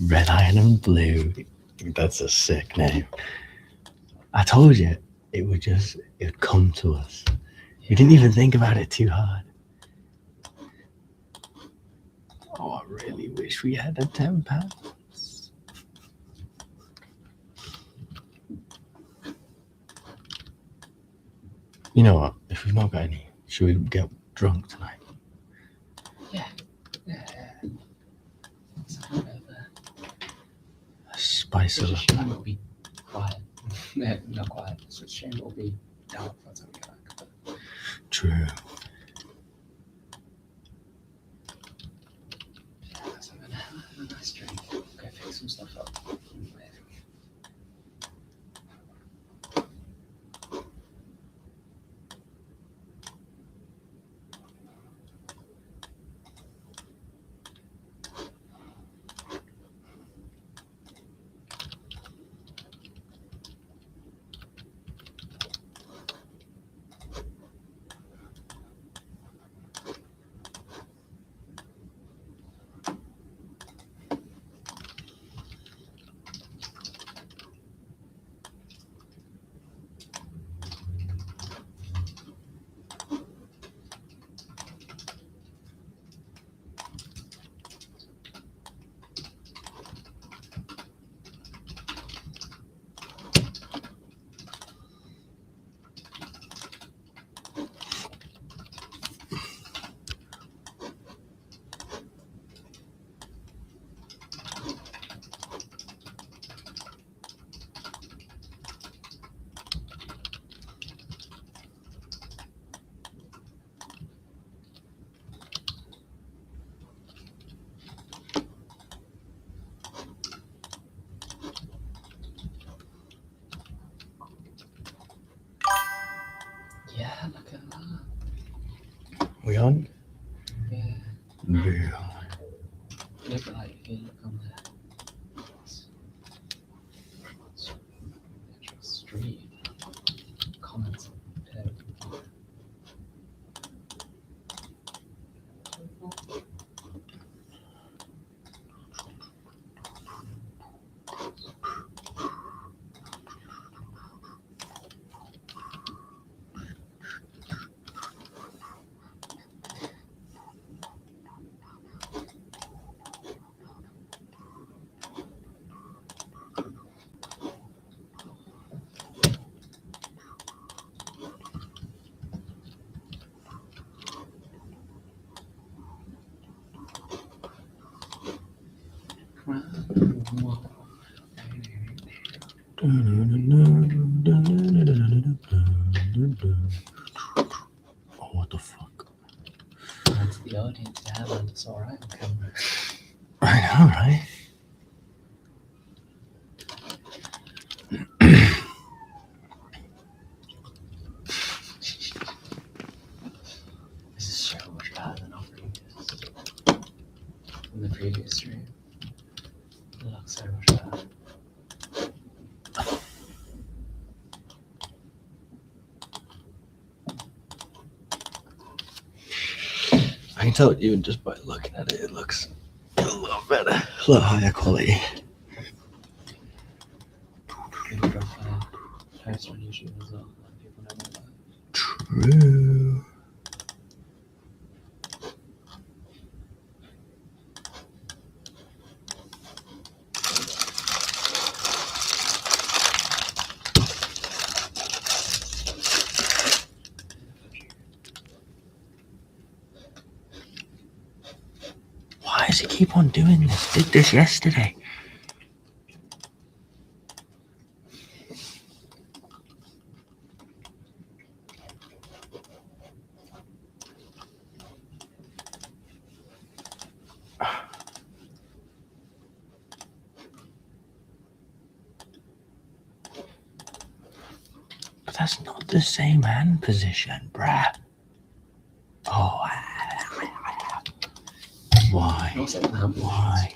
Red Iron and Blue. That's a sick name. I told you it would come to us. We didn't even think about it too hard. Oh, I really wish we had the £10. You know what? If we've not got any, should we get drunk tonight? Yeah. Spice it up. Shame will be quiet. Not quiet. It's a shame will be down for time we get back. But... True. Yeah, let's have a nice drink. Go fix some stuff up. Yeah, look at that. We on? Yeah. Yeah. Look like if you look on the stream comments. Oh, what the fuck? That's the audience to have on. It's alright on camera. I know, right? This is so much better than our previous. From the previous stream. It looks so much better. I can tell even just by looking at it, it looks a lot better, a lot higher quality. Maybe drop a post on YouTube as well. Let people know about it. True. Why does it keep on doing this? Did this yesterday. But that's not the same hand position, bruh. Oh, why? Why?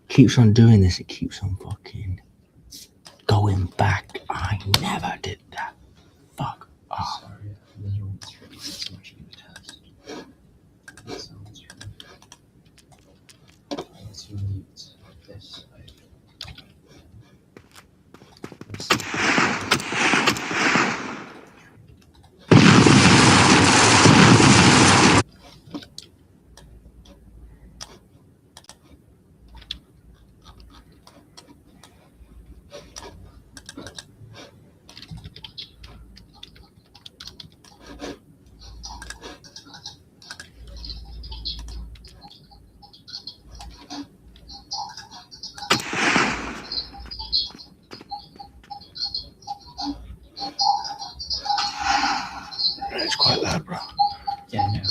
Keeps on doing this, it keeps on fucking going back. I never did that. Fuck off. Sorry, I literally want to read so much you test. That sounds true. Let's mute this. It's quite loud, bro. Yeah, no,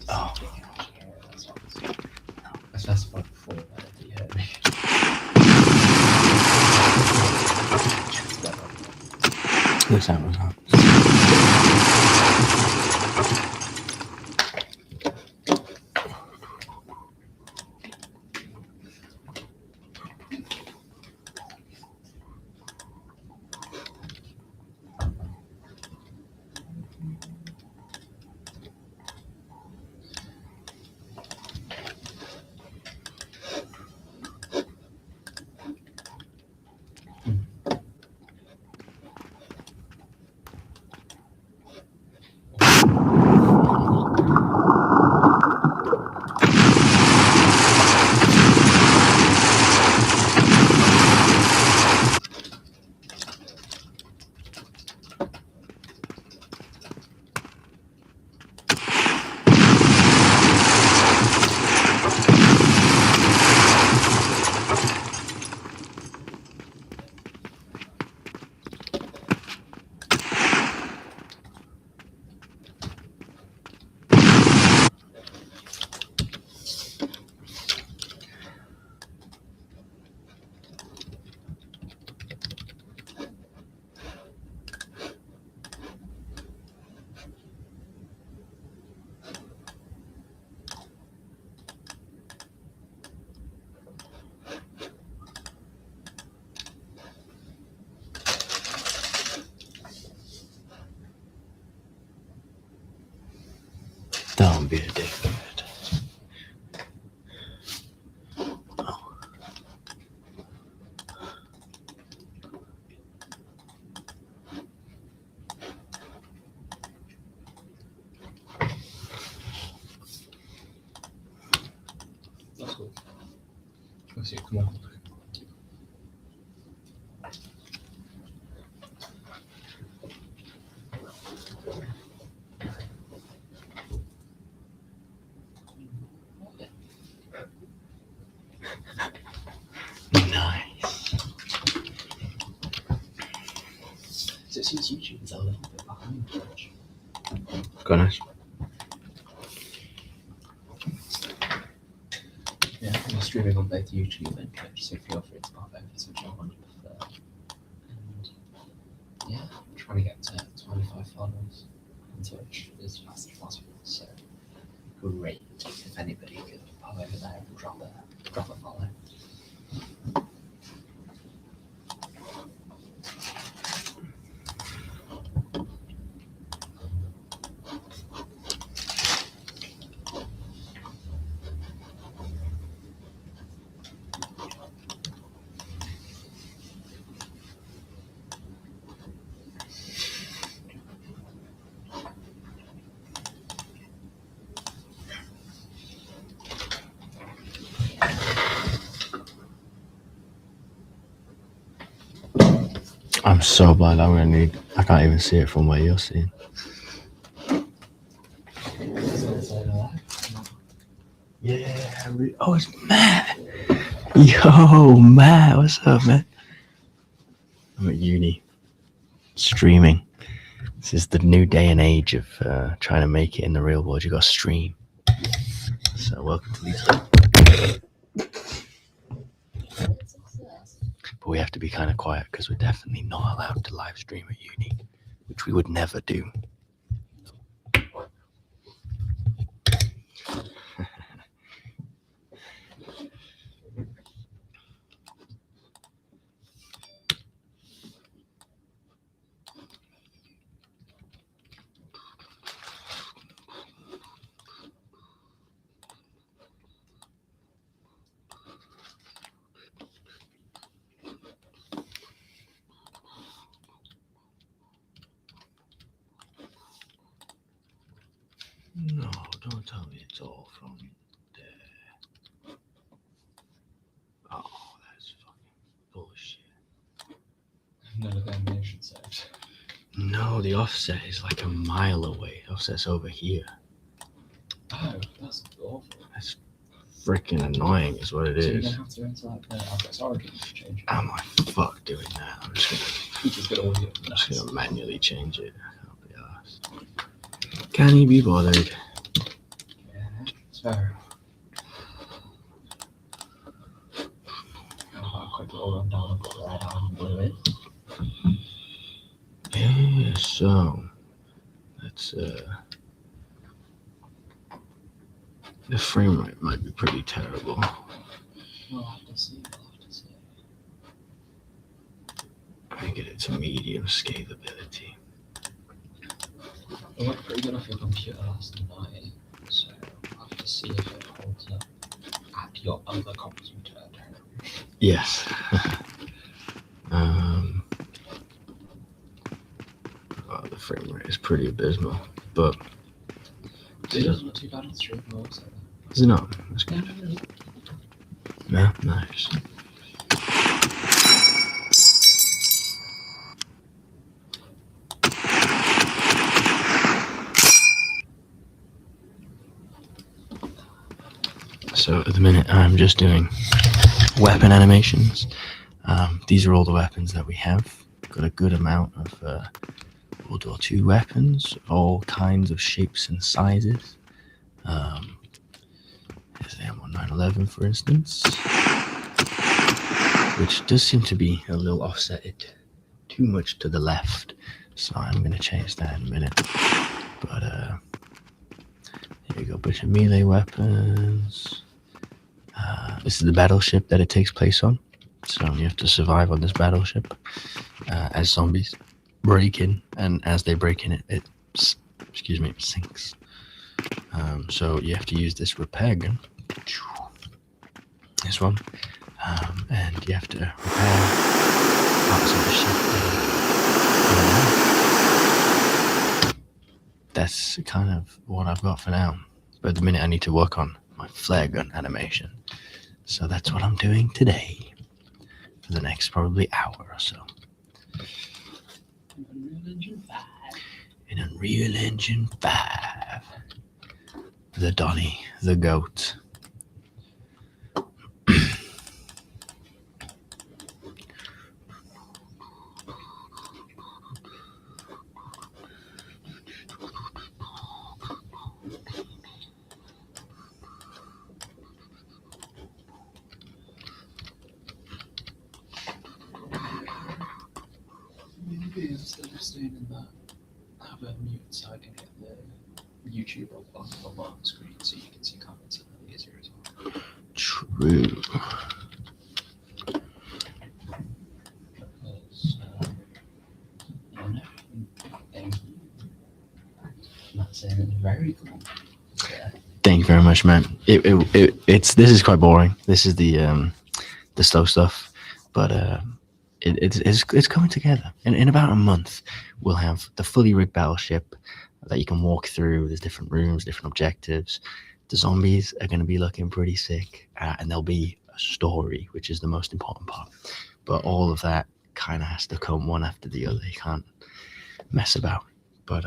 Oh. I specified before that you heard me. The sound was on. Don't be a dickhead. Oh. That's cool. Let's see, come on. Nice. So it seems YouTube is a little bit behind Twitch. Goodness. Yeah, I'm streaming on both YouTube and Twitch, so feel free to pop over to whichever one you prefer. And yeah, I'm trying to get to 25 followers on Twitch as fast as possible, so great if anybody could pop over there and drop a follow. I'm so bad. I'm gonna need. I can't even see it from where you're seeing. Yeah. Oh, it's Matt. Yo, Matt. What's up, man? I'm at uni, streaming. This is the new day and age of trying to make it in the real world. You got to stream. So welcome to these. But we have to be kind of quiet because we're definitely not allowed to live stream at uni, which we would never do. tell me it's all from there. Oh, that's fucking bullshit. None of the animation saved. No, the offset is like a mile away. Offset's over here. Oh, that's awful. That's freaking annoying, is what it So you're is. gonna have to enter like the Alpha's Origin to change it. Am I fuck doing that? I'm just gonna manually change it. I'll be arsed. Can he be bothered? Yeah, so. I'll quick little rundown of what the red and blue is. Yeah, so that's the frame rate might be pretty terrible. We'll have to see. I get it to medium scalability. It worked pretty good off your computer last night, so I'll have to see if it holds up at your other computer. Yes. Oh, the frame rate is pretty abysmal, but It doesn't look too bad on stream also. is it not? That's good. Yeah, nice. So at the minute, I'm just doing weapon animations. These are all the weapons that we have. Got a good amount of World War II weapons, all kinds of shapes and sizes. Here's the M1911, for instance, which does seem to be a little offsetted too much to the left. So I'm going to change that in a minute. But here we go, a bunch of melee weapons. This is the battleship that it takes place on. So you have to survive on this battleship as zombies break in, and as they break in, it sinks. So you have to use this repair gun, this one, and you have to repair parts of the ship. That's kind of what I've got for now. But at the minute, I need to work on my flare gun animation. So that's what I'm doing today for the next probably hour or so. In Unreal Engine 5. The Donny, the goat. Maybe instead of staying in that, have a mute so I can get the YouTube on the bottom screen so you can see comments a little easier as well. True. Because, thank you. That's very cool. Yeah. Thank you very much, man. This is quite boring. This is the slow stuff, but it's coming together. In about a month, we'll have the fully rigged battleship that you can walk through. There's different rooms, different objectives. The zombies are going to be looking pretty sick, and there'll be a story, which is the most important part. But all of that kind of has to come one after the other. You can't mess about. But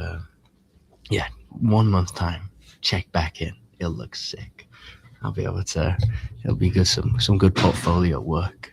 yeah, 1 month time, check back in. It'll look sick. I'll be able to. It'll be good. Some good portfolio work.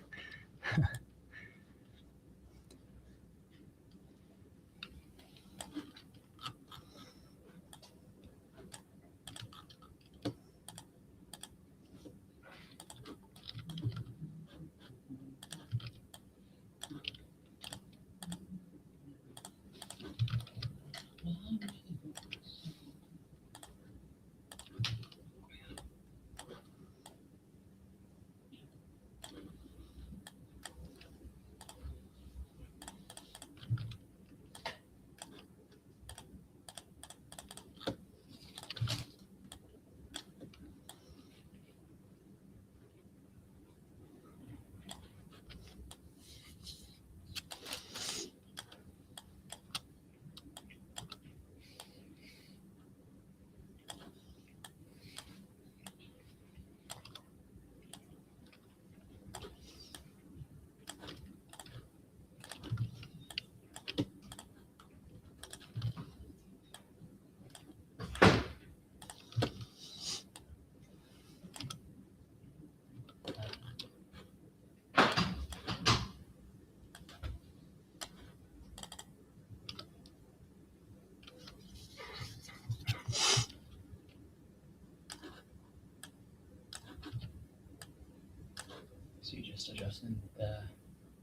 So you're just adjusting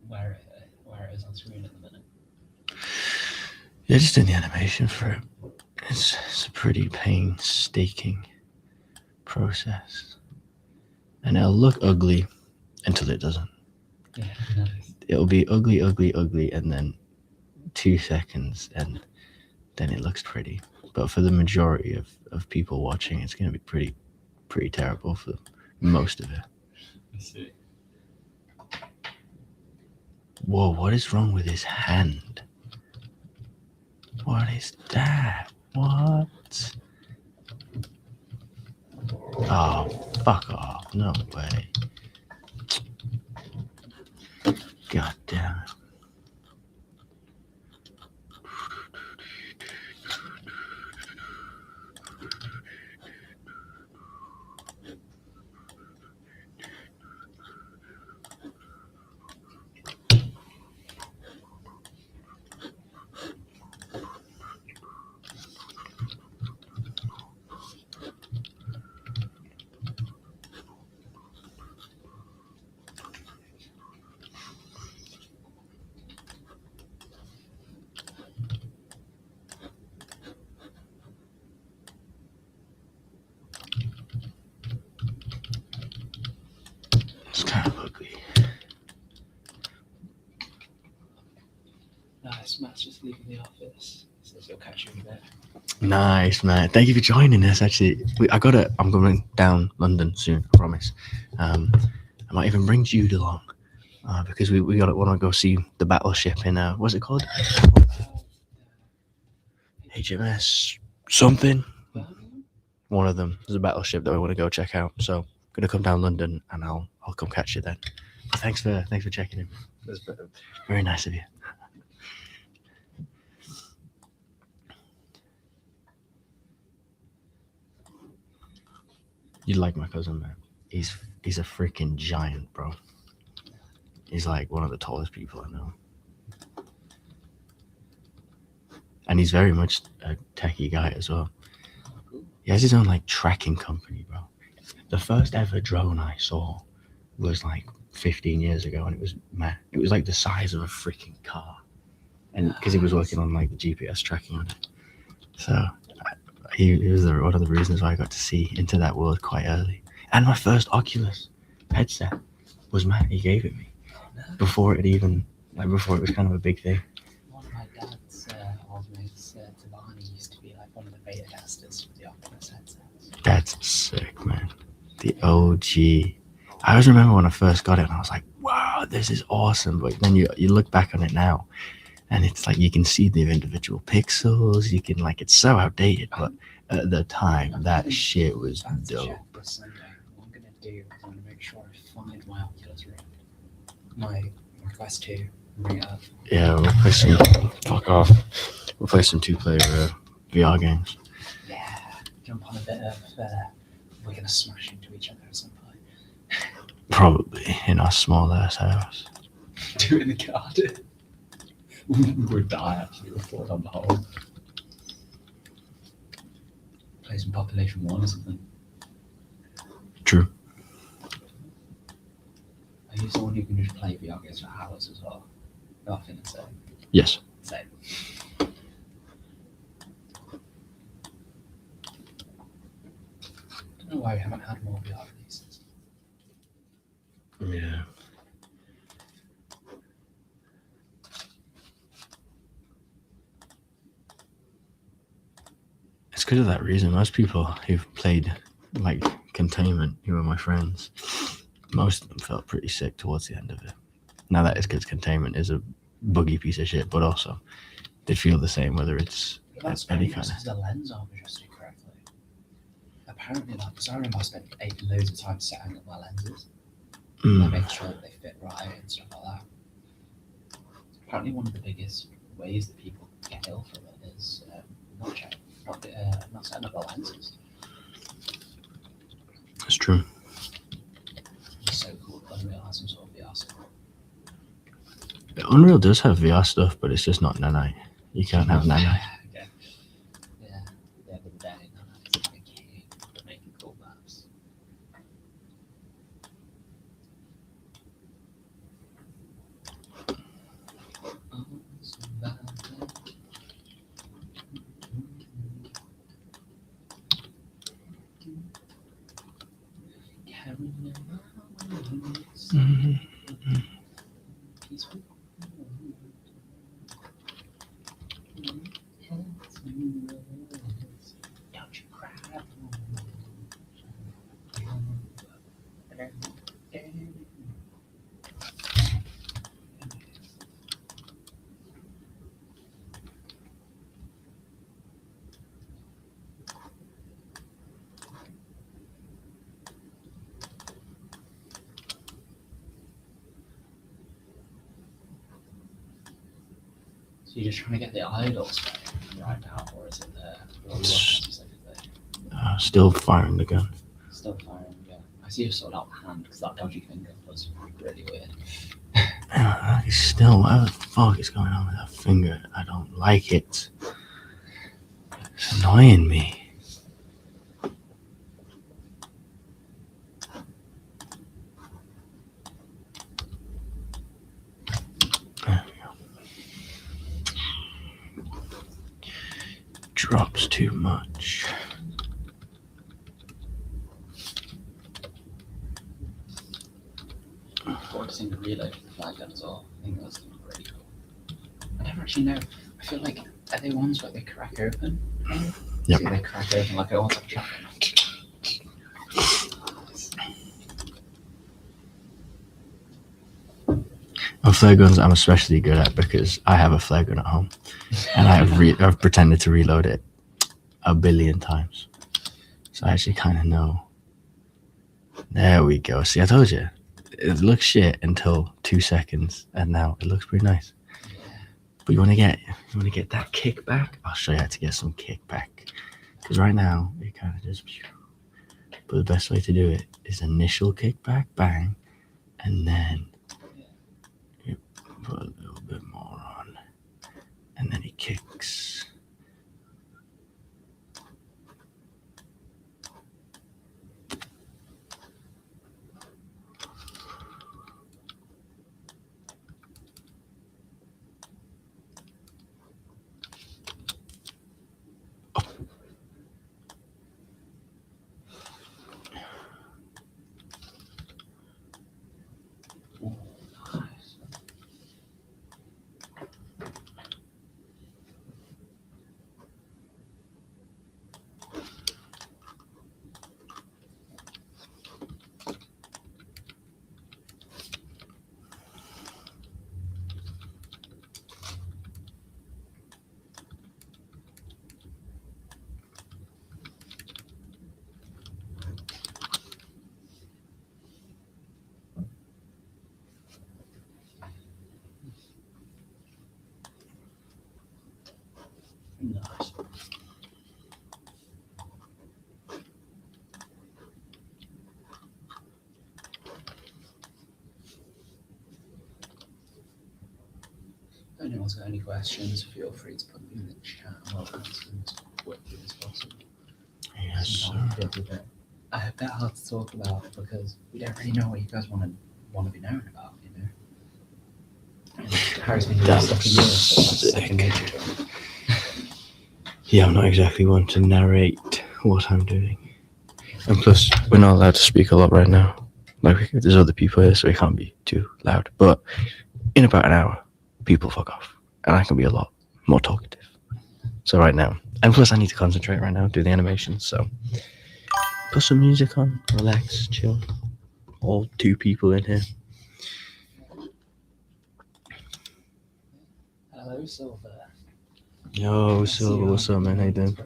where it is on screen at the minute. Yeah, just doing the animation for it. It's a pretty painstaking process. And it'll look ugly until it doesn't. Yeah, nice. It'll be ugly, ugly, ugly, and then 2 seconds, and then it looks pretty. But for the majority of people watching, it's going to be pretty terrible for most of it. I see. Whoa, what is wrong with his hand? What is that? What? Oh, fuck off. No way. God damn it. It's kind of ugly. Nice. Matt's just leaving the office. Says he'll catch you in there. Nice, man. Thank you for joining us. Actually, I'm going down London soon. I promise. I might even bring Jude along because we want to go see the battleship in what's it called? HMS something. One of them. There's a battleship that we want to go check out. So I'm gonna come down London and I'll come catch you then. Thanks for checking in. That's very nice of you. You like my cousin, man. He's a freaking giant, bro. He's like one of the tallest people I know. And he's very much a techie guy as well. He has his own like tracking company, bro. The first ever drone I saw was like 15 years ago, and it was like the size of a freaking car. And because he was working on like the GPS tracking on it. So he was one of the reasons why I got to see into that world quite early. And my first Oculus headset was Matt. He gave it me before it was kind of a big thing. One of my dad's old mates, Tabani, used to be like one of the beta testers for the Oculus headsets. That's sick, man. The OG. I always remember when I first got it and I was like, wow, this is awesome. But then you look back on it now and it's like you can see the individual pixels. You can it's so outdated. But at the time, that shit was dope. What I'm going to do is I'm going to make sure I find my Oculus Rift. My Quest 2, bring it up. Yeah, we'll play some. Fuck off. We'll play some 2-player VR games. Yeah, jump on a bit of. We're going to smash into each other at some point. Probably in our small ass house. Do it in the garden. We'd die actually. We'll fall down the hole. Play some Population 1 or something. True. Are you someone who can just play VR games for hours as well? Nothing the same. Yes. Same. I don't know why we haven't had more VR releases. Yeah. It's because of that reason. Most people who've played like Containment, who were my friends, most of them felt pretty sick towards the end of it. Now that is because Containment is a buggy piece of shit, but also they feel the same whether it's any kind of. Because the lens aren't adjusted correctly. Apparently, because I remember I spent loads of time setting up my lenses, like making sure that they fit right and stuff like that. Apparently, one of the biggest ways that people get ill from it is not setting up the lenses. It's true. It's so cool that Unreal has some sort of VR stuff. Unreal does have VR stuff, but it's just not nanite. You can't have nanite. Okay. Yeah, at the end of the day, nanite's like a king for making cool maps. Peaceful. Don't you cry. So you're just trying to get the idols right now, or is it there? Or are you watching specifically? Still firing the gun. Still firing, yeah. I see you sort out the hand because that dodgy finger was really weird. Still, what the fuck is going on with that finger? I don't like it. It's annoying me. There we go. Drops too much. Forward to seeing the relay for the flag gun as well. I think that's really cool. I never actually know. I feel like, are they ones where they crack open? Yep. See, they crack open like I want to try. Flare guns I'm especially good at because I have a flare gun at home, and I've pretended to reload it a billion times, so I actually kind of know. There we go. See, I told you, it looks shit until 2 seconds, and now it looks pretty nice. But you want to get that kickback? I'll show you how to get some kickback, because right now it kind of just. But the best way to do it is initial kickback, bang, and then. Put a little bit more on, and then he kicks. Nice. If anyone's got any questions, feel free to put them in the chat and we'll answer them as quickly as possible. Yes, sir. A bit hard to talk about because we don't really know what you guys want to be knowing about, you know. And Harry's been doing stuff for years, so that's second nature to him. Yeah, I'm not exactly one to narrate what I'm doing, and plus we're not allowed to speak a lot right now. Like, there's other people here, so we can't be too loud. But in about an hour, people fuck off, and I can be a lot more talkative. So right now, and plus I need to concentrate right now, do the animations. So put some music on, relax, chill. All 2 people in here. Hello, Silver. Yo, Silver, what's up, man? How you doing?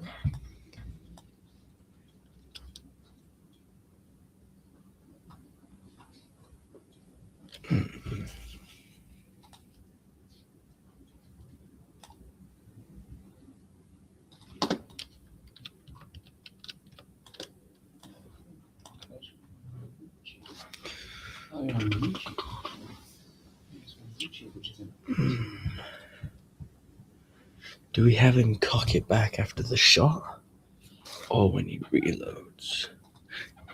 Oh, you're on YouTube. It's on YouTube, which isn't. Do we have him cock it back after the shot? Or when he reloads?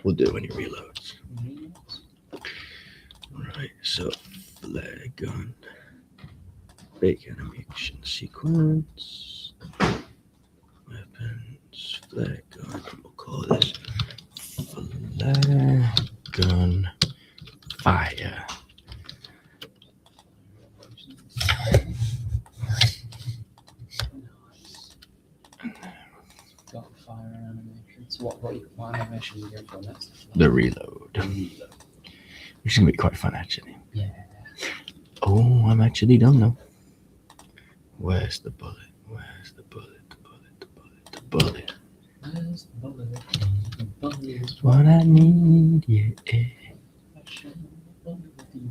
We'll do it when he reloads. Right, so flare gun. Big animation sequence. Weapons, flare gun. We'll call this flare gun fire. What animation are you going for next? The reload, Reload. which is gonna be quite fun actually. Yeah. Oh, I'm actually done now. Where's the bullet? Where's the bullet? The bullet, the bullet, the bullet. Where's the bullet? The bullet is It's what I need, yeah. I shall bullet you.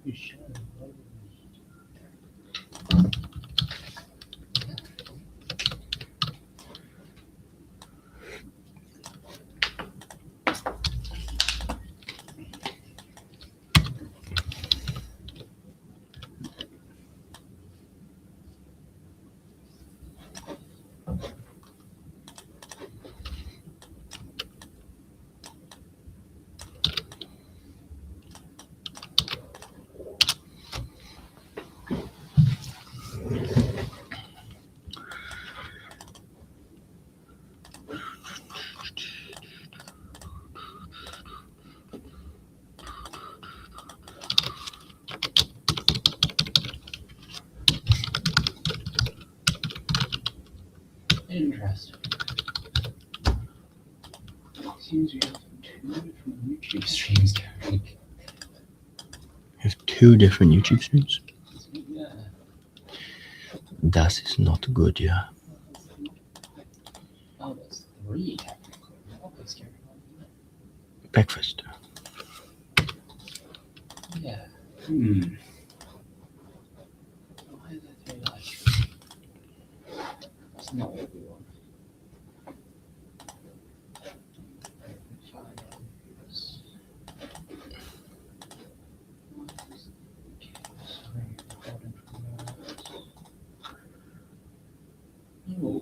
You shall bullet me. Interesting. Seems we have 2 different YouTube streams going. We have 2 different YouTube streams. Yeah. That is not good, yeah. Oh, that's 3 technically. Oh, that's scary. Breakfast. Yeah. Why is that 3 live streams? That's not what we want. Oh.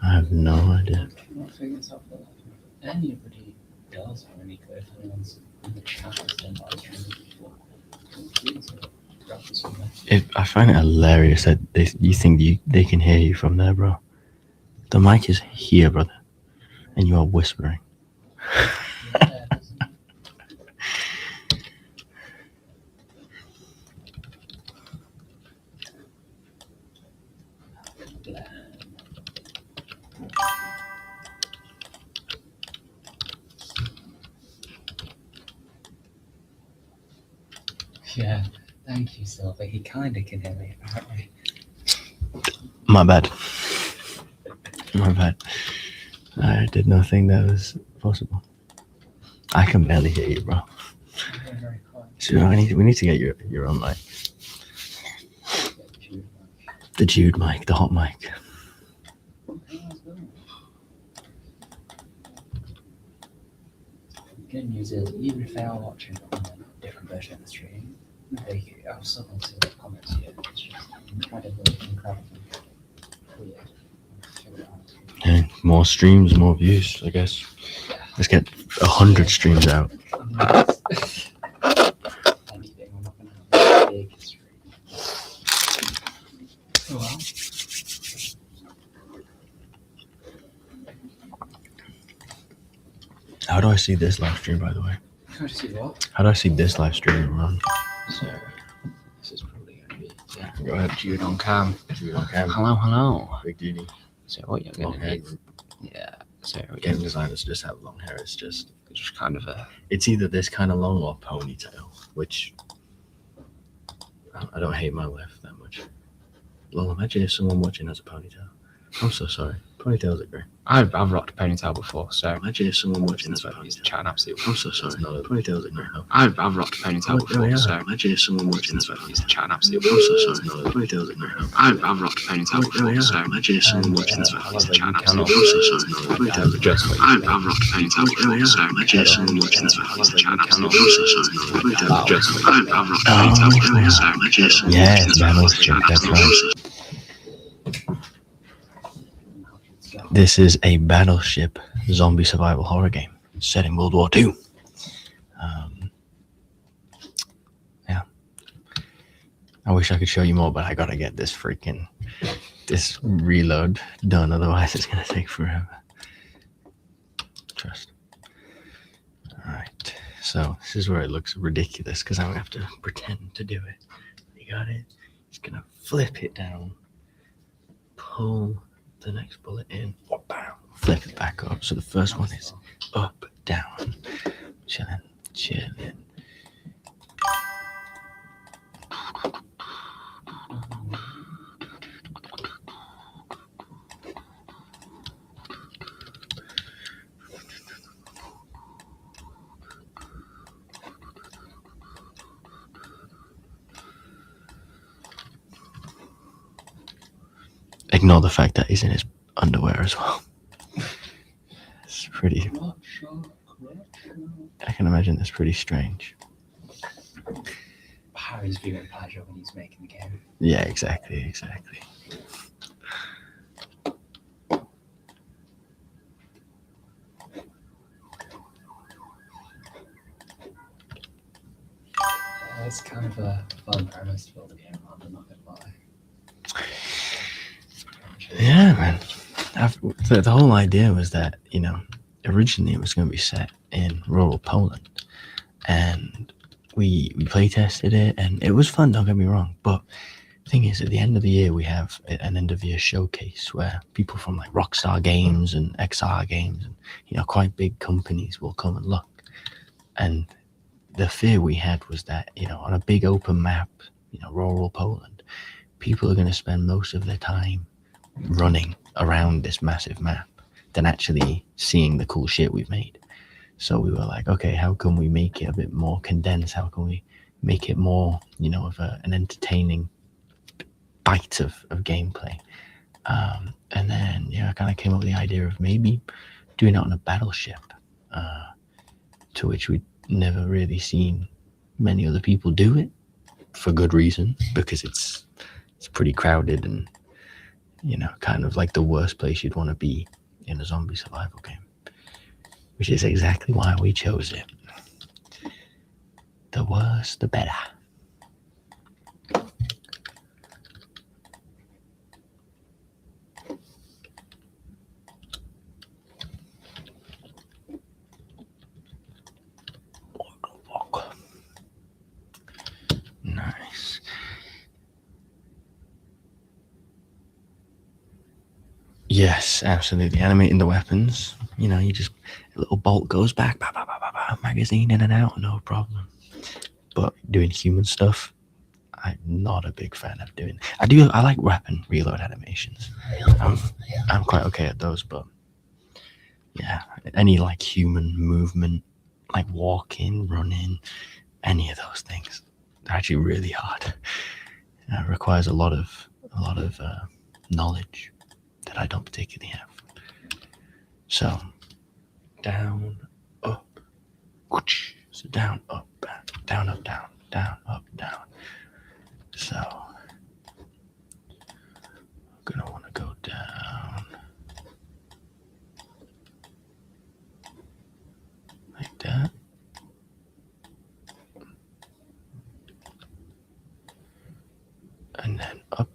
I have no idea. I'm not figuring this out for that. If anybody does have any clue, if anyone's in the chat has done live streaming before, please drop us a message. I find it hilarious that you think they can hear you from there, bro. The mic is here, brother, and you are whispering. Yeah, yeah, thank you, Silver. He kind of can hear me, apparently. My bad. My bad. I did not think that was possible. I can barely hear you, bro. I'm very quiet. So we need to get your own mic. The Jude mic, the hot mic. Good news is, even if they are watching on a different version of the stream, I'll still not see the comments here. It's just incredibly weird. Figure out. And more streams, more views, I guess. Let's get 100 streams out. Anything, I'm not going to have a big stream. Oh well. How do I see this live stream, by the way? How do you see what? How do I see this live stream run? So, this is probably going to be, yeah. Go ahead. Jude on cam. Jude on cam. Hello. Big duty. So what you're Long going to hair. need, yeah. So Game designers just have long hair. It's just kind of a, it's either this kind of long or ponytail, which I don't hate my life that much. Lol, imagine if someone watching has a ponytail. I'm so sorry, Ponytails are great. I've rocked a ponytail before, so Imagine if someone watching this he's chatting absolutely. I'm so sorry. Ponytails are great. I've rocked a ponytail before, so Imagine if someone watching this he's chatting absolutely. I'm so sorry. Ponytails are great. I've rocked a ponytail before, so Imagine if someone watching this he's chatting absolutely. I'm so sorry. Ponytails are Just I've rocked a ponytail before, so Imagine if someone watching this he's chatting absolutely. I'm so sorry. Ponytails Just I've rocked a ponytail before, so Imagine if someone Yeah, battleship, that's right. This is a battleship zombie survival horror game set in World War II. Yeah. I wish I could show you more, but I gotta get this reload done, otherwise it's gonna take forever. Trust. Alright, so this is where it looks ridiculous because I'm gonna have to pretend to do it. You got it? Just gonna flip it down, pull the next bullet in, bam, flip it back up. So the first one is up, down, chilling. Ignore the fact that he's in his underwear as well. It's pretty. I can imagine that's pretty strange. Harry's viewing pleasure when he's making the game. Yeah, exactly. It's kind of a fun premise to build a game around, I'm not gonna lie. Yeah, man. The whole idea was that, originally it was going to be set in rural Poland, and we play tested it, and it was fun, don't get me wrong, but the thing is, at the end of the year we have an end of year showcase where people from like Rockstar Games and XR Games and quite big companies will come and look. And the fear we had was that on a big open map, rural Poland, people are going to spend most of their time running around this massive map than actually seeing the cool shit we've made. So we were like, okay, how can we make it a bit more condensed? How can we make it more, of an entertaining bite of gameplay? And then, I kind of came up with the idea of maybe doing it on a battleship, to which we'd never really seen many other people do it, for good reason, because it's pretty crowded and kind of like the worst place you'd want to be in a zombie survival game, which is exactly why we chose it. The worse, the better. Nice. Yes, absolutely. Animating the weapons, you just, a little bolt goes back, magazine in and out, no problem. But doing human stuff, I'm not a big fan of doing. I like weapon reload animations. I'm quite okay at those, but yeah, any like human movement, like walking, running, any of those things, they're actually really hard. It requires a lot of knowledge that I don't particularly have. So down, up, whoosh. So down, up, down, up, down, down, up, down. So I'm gonna want to go down like that. And then up.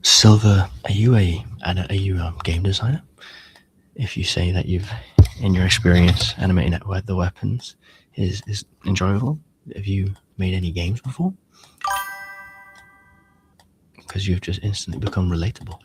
Silver, are you a game designer? If you say that you've in your experience animating the weapons is enjoyable? Have you made any games before? Because you've just instantly become relatable.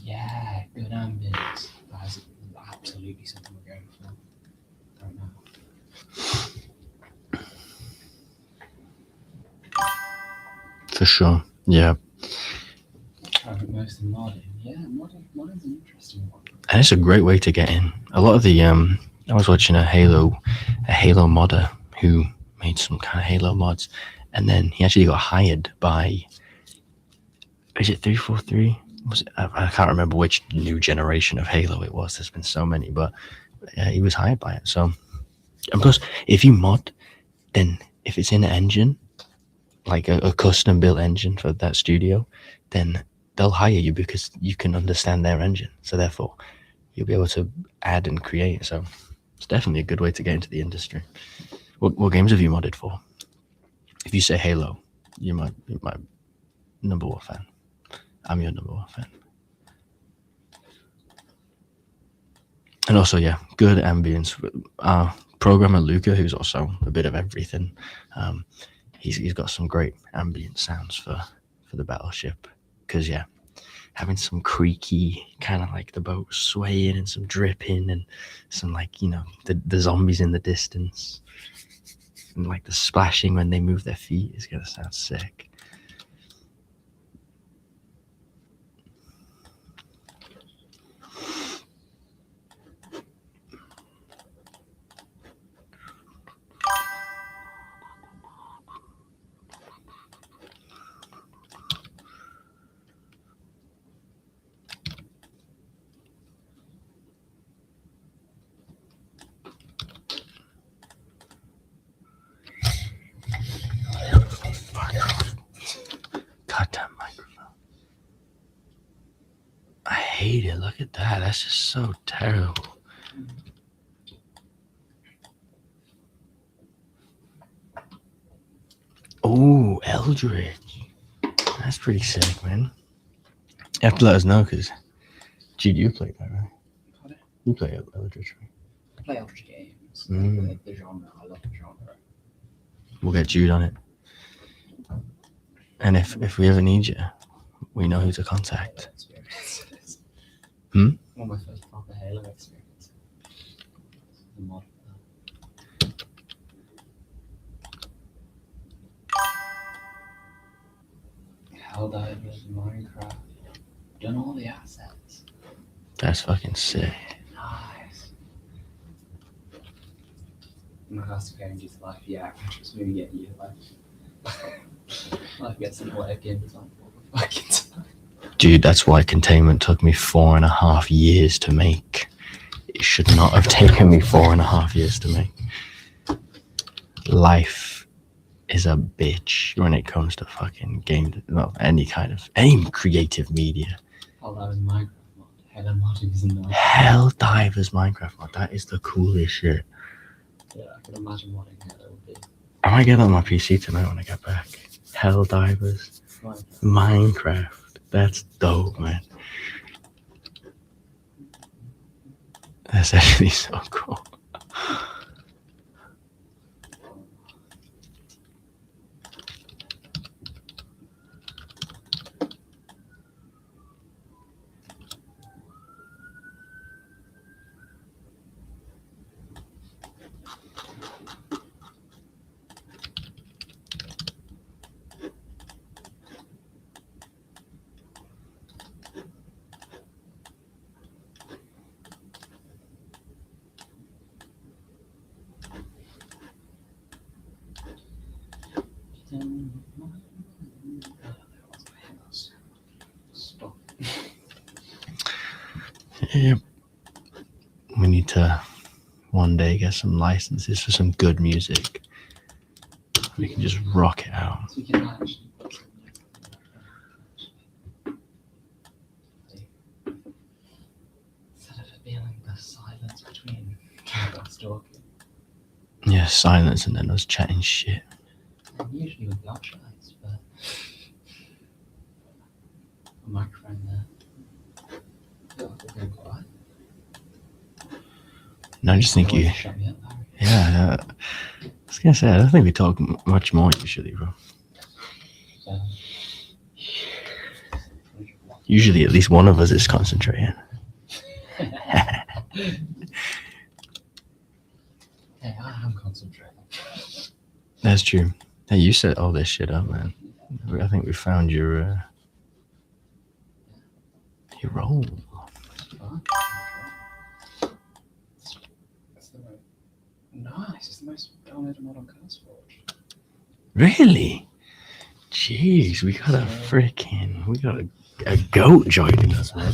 Yeah, good ambience. That is absolutely something we're going for right now. For sure. Yeah. I think most of modding. Yeah, modding's an interesting one. And it's a great way to get in. A lot of the I was watching a Halo modder who made some kind of Halo mods, and then he actually got hired by, is it 343? Was it, I can't remember which new generation of Halo it was. There's been so many, but he was hired by it. So, and plus, if you mod, then if it's in an engine, like a custom built engine for that studio, then they'll hire you because you can understand their engine. So therefore, you'll be able to add and create. So it's definitely a good way to get into the industry. What games have you modded for? If you say Halo, you're my number one fan. I'm your number one fan. And also, yeah, good ambience. Programmer Luca, who's also a bit of everything, he's got some great ambient sounds for the battleship. Because, yeah, having some creaky, kind of like the boat swaying and some dripping and some, like, you know, the zombies in the distance. And, like, the splashing when they move their feet is going to sound sick. Goddamn microphone. I hate it. Look at that. That's just so terrible. Oh, Eldritch. That's pretty sick, man. You have to let us know, because Jude, you played that, right? Pardon? You play Eldritch, right? I play Eldritch games. Mm. The genre. I love the genre. We'll get Jude on it. And if we ever need you, we know who to contact. Experiences. Hmm? One of my first proper Halo experiences. The mod. Helldivers, Minecraft. Done all the assets. That's fucking sick. Nice. In regards to going into life, yeah, I just maybe get you life gets in the way of game design all the fucking time. Dude, that's why Containment took me 4.5 years to make. It should not have taken me 4.5 years to make. Life is a bitch when it comes to fucking game, any creative media. Helldivers Minecraft mod. Hella modding is nice. Helldivers Minecraft mod, that is the coolest shit. Yeah, I can imagine modding Halo would be. I might get that on my PC tonight when I get back. Helldivers Minecraft. That's dope, man. That's actually so cool. Stop. Yep. We need to one day get some licenses for some good music. We can just rock it out. So we can actually instead of it being just silence and then us chatting shit. And usually with the options, but a microphone there. Yeah, they're quiet. No, I just think you. Shut me up, Harry. Yeah, I was gonna say I don't think we talk much more usually, bro. Usually, at least one of us is concentrating. Hey, I am concentrating. That's true. Hey, you set all this shit up, man. I think we found your role. It's the most nice. It's the most downloaded mod on CurseForge. Really? Jeez, we got a goat joining us, man.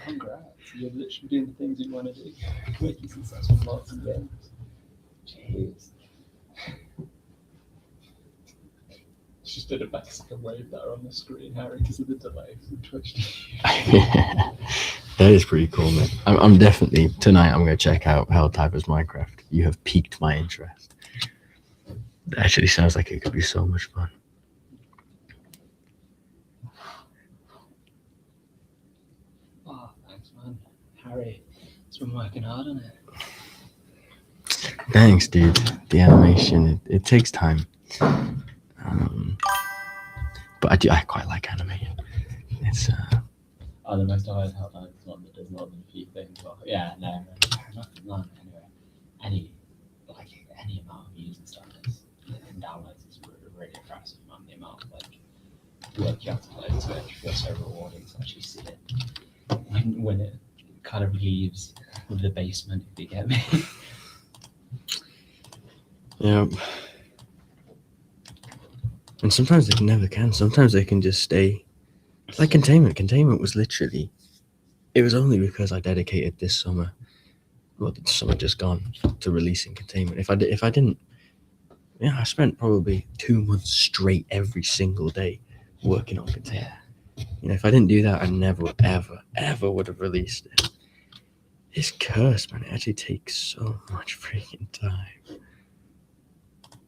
Congrats. You're literally doing the things you want to do. Making successful mods and games. Jeez. Just did a Mexican wave there on the screen, Harry, because of the delay from Twitch. That is pretty cool, man. I'm definitely tonight. I'm gonna check out Helltyper's Minecraft. You have piqued my interest. It actually sounds like it could be so much fun. Oh, thanks, man. Harry, it's been working hard on it. Thanks, dude. The animation, it takes time. But I quite like animating. It's The most I've held on is one that does more than a few things. Well, yeah, no, nothing long anyway. Any amount of views and stuff and downloads is really impressive, man. The amount of work you have to put into it feels so rewarding to actually see it when it kind of leaves the basement, if you get me. yeah. And sometimes they never can. Sometimes they can just stay. Like Containment. Containment was literally. It was only because I dedicated this summer, well, the summer just gone, to releasing Containment. If I didn't, I spent probably 2 months straight every single day working on Containment. If I didn't do that, I never, ever would have released it. This curse, man, it actually takes so much freaking time.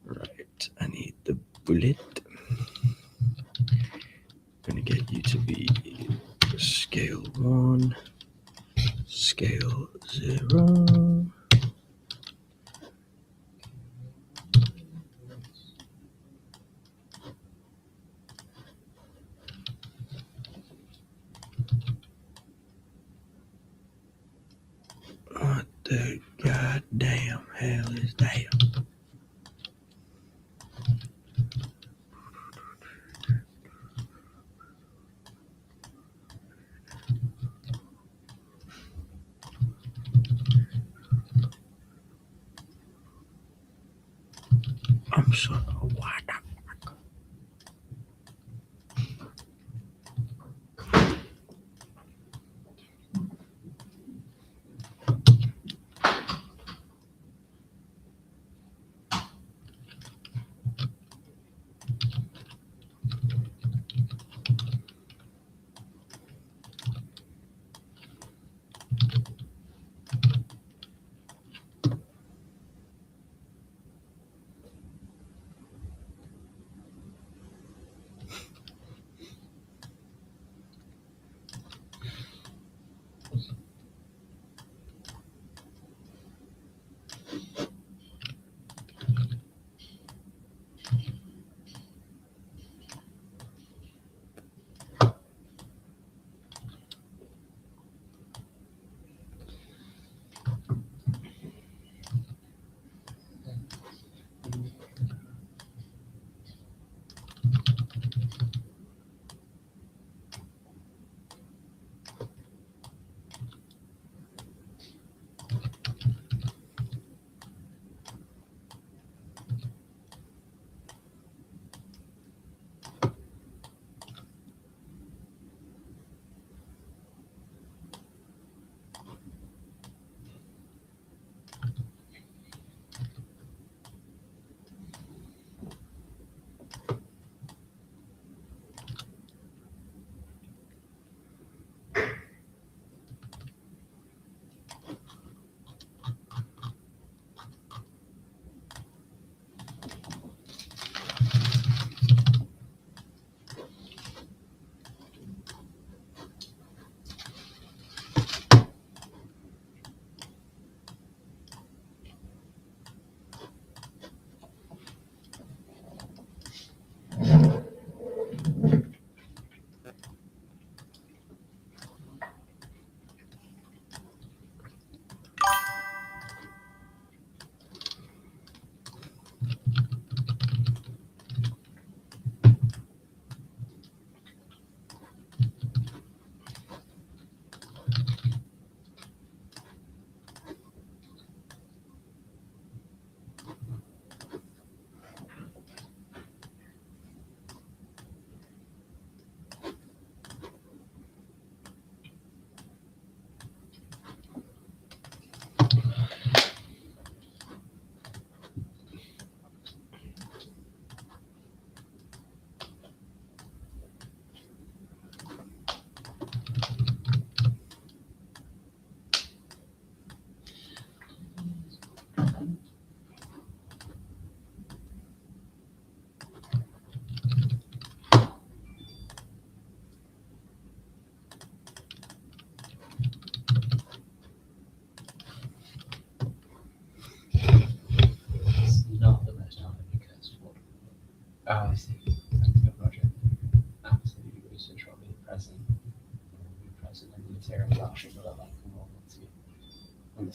Right, I need the bullet. I'm gonna get you to be scale 1, scale 0. What the goddamn hell is that? I'm so what the fuck?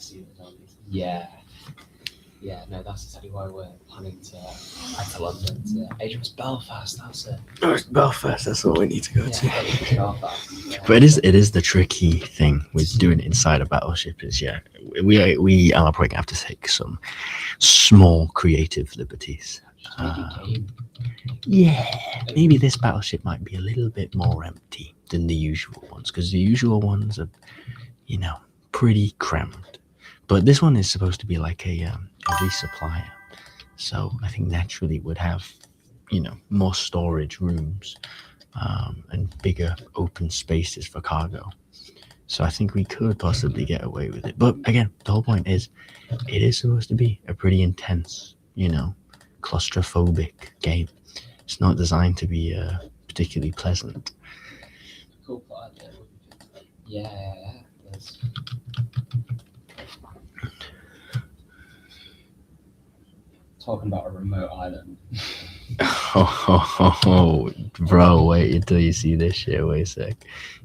see the zombies. Yeah. Yeah, no, that's exactly why we're planning to back to London to Adrian's Belfast, that's it. Oh, it's Belfast. That's what we need to go to. Yeah, Adrian's Belfast. Yeah. But it is the tricky thing with doing it inside a battleship. Is we are probably gonna have to take some small creative liberties. Just make it game. Yeah, maybe this battleship might be a little bit more empty than the usual ones, because the usual ones are, pretty crammed. But this one is supposed to be like a resupplier, so I think naturally it would have, more storage rooms and bigger open spaces for cargo. So I think we could possibly get away with it. But again, the whole point is, it is supposed to be a pretty intense, claustrophobic game. It's not designed to be particularly pleasant. Cool plot idea. Yeah, there's... Talking about a remote island. Oh, bro, wait until you see this shit. Wait a sec.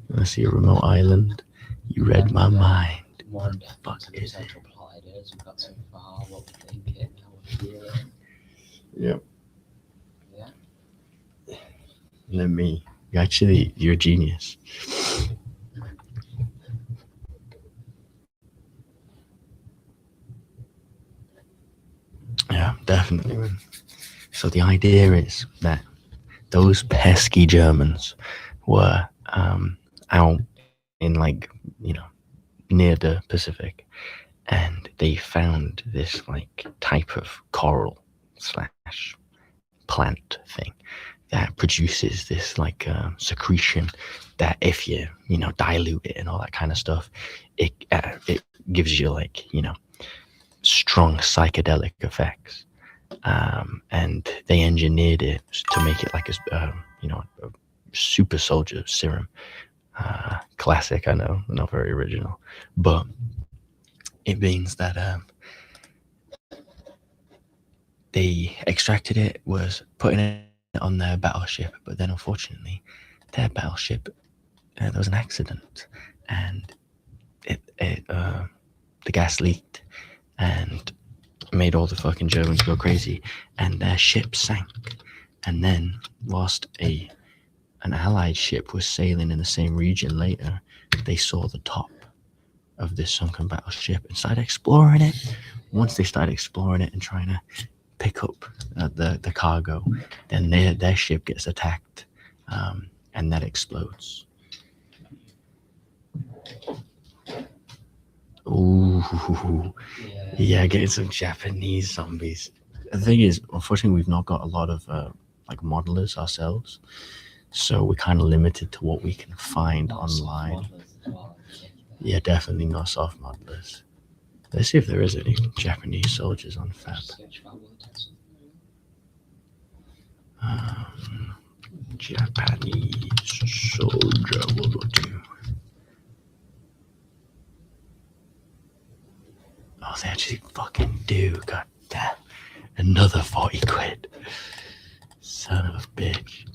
You want to see a remote island? You read my mind. More in depth Fuck into the is it? central plot ideas we've got so far, what we're thinking, how we're feeling. Yep. Yeah. Let me. You're a genius. Yeah, definitely, man. So the idea is that those pesky Germans were out in, near the Pacific, and they found this type of coral slash plant thing that produces this secretion that, if you dilute it and all that kind of stuff, it gives you strong psychedelic effects. And they engineered it to make it like a super soldier serum. Classic, I know, not very original, but it means that they extracted it, was putting it on their battleship, but then unfortunately their battleship, there was an accident, and the gas leaked and made all the fucking Germans go crazy, and their ship sank. And then whilst an allied ship was sailing in the same region later, they saw the top of this sunken battleship and started exploring it. Once they started exploring it and trying to pick up the cargo, then their ship gets attacked, and that explodes. Ooh, yeah, getting some Japanese zombies. The thing is, unfortunately, we've not got a lot of modelers ourselves, so we're kind of limited to what we can find online. Yeah, definitely not soft modelers. Let's see if there is any Japanese soldiers on Fab. Japanese soldier World War II. Oh, they actually fucking do. God damn. Another 40 quid. Son of a bitch.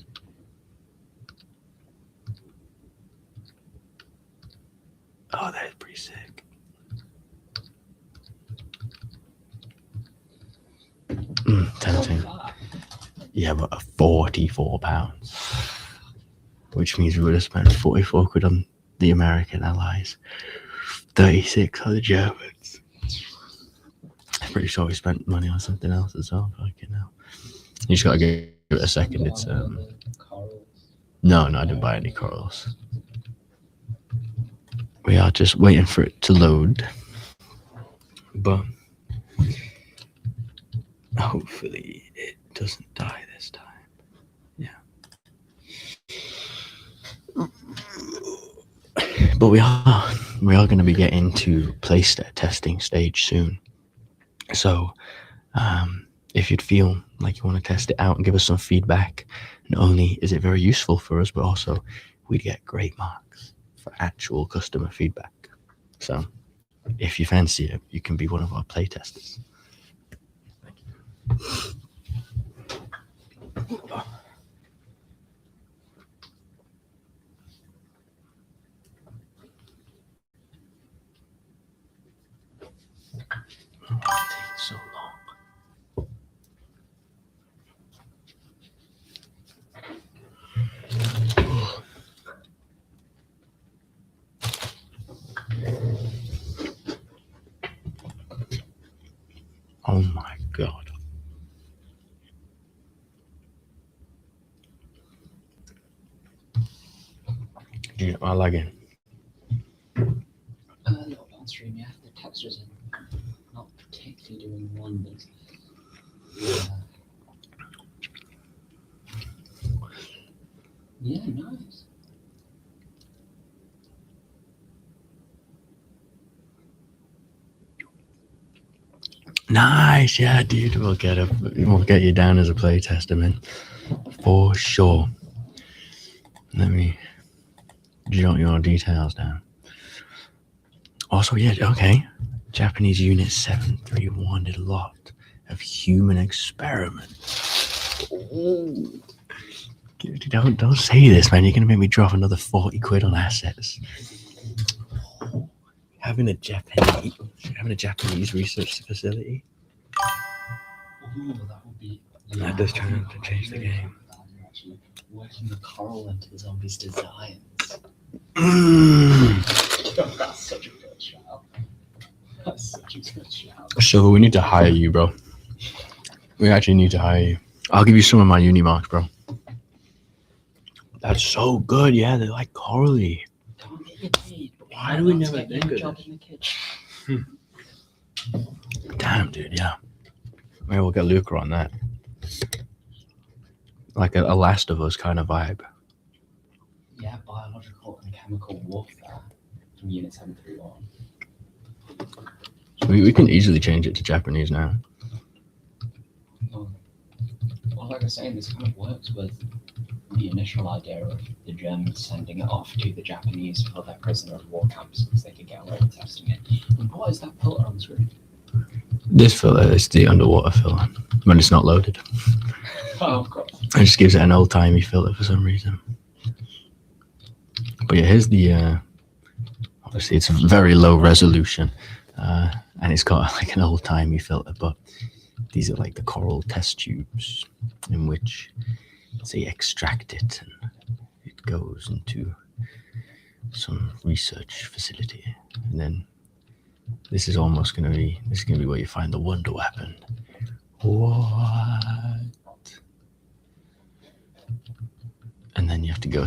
Oh, that is pretty sick. Tempting. Yeah, but £44. Which means we would have spent 44 quid on the American allies. 36 on the Germans. I'm pretty sure we spent money on something else as well. Fucking hell. You just gotta give it a second. It's No, I didn't buy any corals. We are just waiting for it to load. But hopefully it doesn't die this time. Yeah. But we are going to be getting to playset testing stage soon. So if you'd feel like you want to test it out and give us some feedback, not only is it very useful for us, but also we'd get great marks for actual customer feedback. So if you fancy it, you can be one of our play testers. Thank you. Am I lagging? A little bit on stream, yeah. The textures are not particularly doing wonders. Yeah, nice. Nice, yeah, dude. We'll get you down as a playtester, man, for sure. Let me jot your details down. Also, yeah, okay. Japanese Unit 731 did a lot of human experiments. Ooh. Don't say this, man. You're gonna make me drop another 40 quid on assets. Having a Japanese research facility. Ooh, that would be. That does turn to change the game. Actually, working the coral into the zombies' designs. That's such a good shout. That's such a good shout. So we need to hire you, bro. We actually need to hire you. I'll give you some of my uni marks, bro. That's so good. Yeah, they're like corally. Don't get paid. Why do we never get think a of job this? in the kitchen? Damn, dude. Yeah. Maybe we'll get Luca on that. Like a Last of Us kind of vibe. Yeah, biological and chemical warfare from Unit 731. So we can easily change it to Japanese now. Well, like I was saying, this kind of works with the initial idea of the Germans sending it off to the Japanese for their prisoner of war camps because they could get away with testing it. And what is that filter on the screen? This filler is the underwater filler when it's not loaded. Oh, of course. It just gives it an old-timey filter for some reason. But yeah, here's the... obviously, it's a very low resolution. And it's got like an old-timey filter, but these are like the coral test tubes in which they extract it and it goes into some research facility. And then this is gonna be where you find the wonder weapon. What? And then you have to go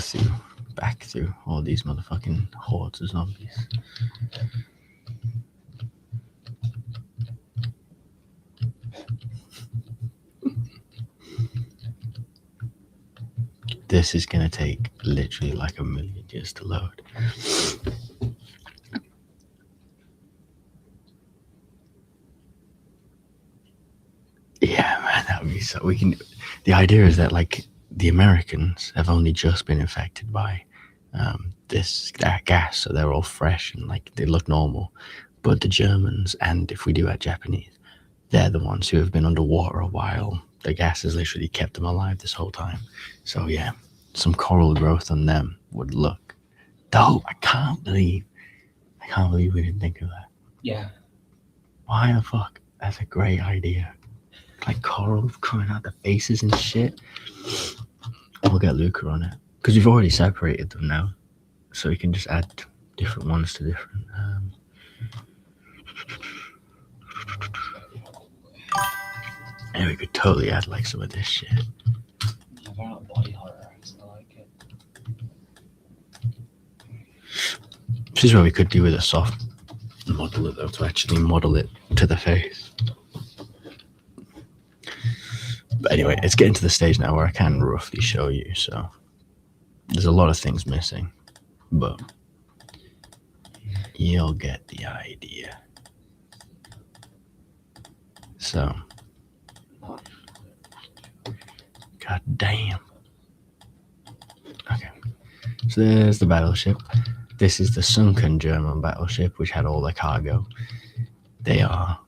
back through all these motherfucking hordes of zombies. This is gonna take literally like a million years to load. Yeah, man, that would be so. The idea is that like the Americans have only just been infected by that gas, so they're all fresh and like they look normal. But the Germans, and if we do add Japanese, they're the ones who have been underwater a while. The gas has literally kept them alive this whole time. So yeah, some coral growth on them would look dope. I can't believe we didn't think of that. Yeah. Why the fuck? That's a great idea. Like coral coming out the faces and shit. We'll get Luca on it because we've already separated them now, so we can just add different ones to different. And we could totally add like some of this shit. Yeah, they're not body horror, so I like it. This is what we could do with a soft model it though, to actually model it to the face. But anyway, it's getting to the stage now where I can roughly show you, so there's a lot of things missing, but you'll get the idea. So, god damn. Okay, so there's the battleship. This is the sunken German battleship, which had all the cargo. They are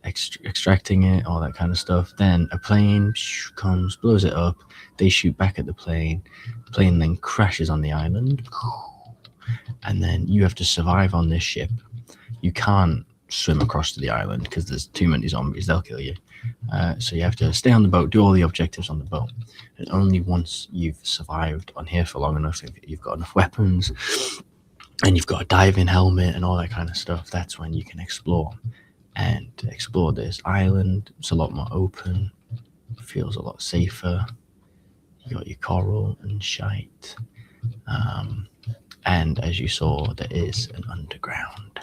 extracting it, all that kind of stuff. Then a plane comes, blows it up. They shoot back at the plane. The plane then crashes on the island. And then you have to survive on this ship. You can't swim across to the island because there's too many zombies. They'll kill you. So you have to stay on the boat, do all the objectives on the boat. And only once you've survived on here for long enough, if you've got enough weapons, and you've got a diving helmet and all that kind of stuff, that's when you can explore. And to explore this island, it's a lot more open, feels a lot safer. You got your coral and shite. And as you saw, there is an underground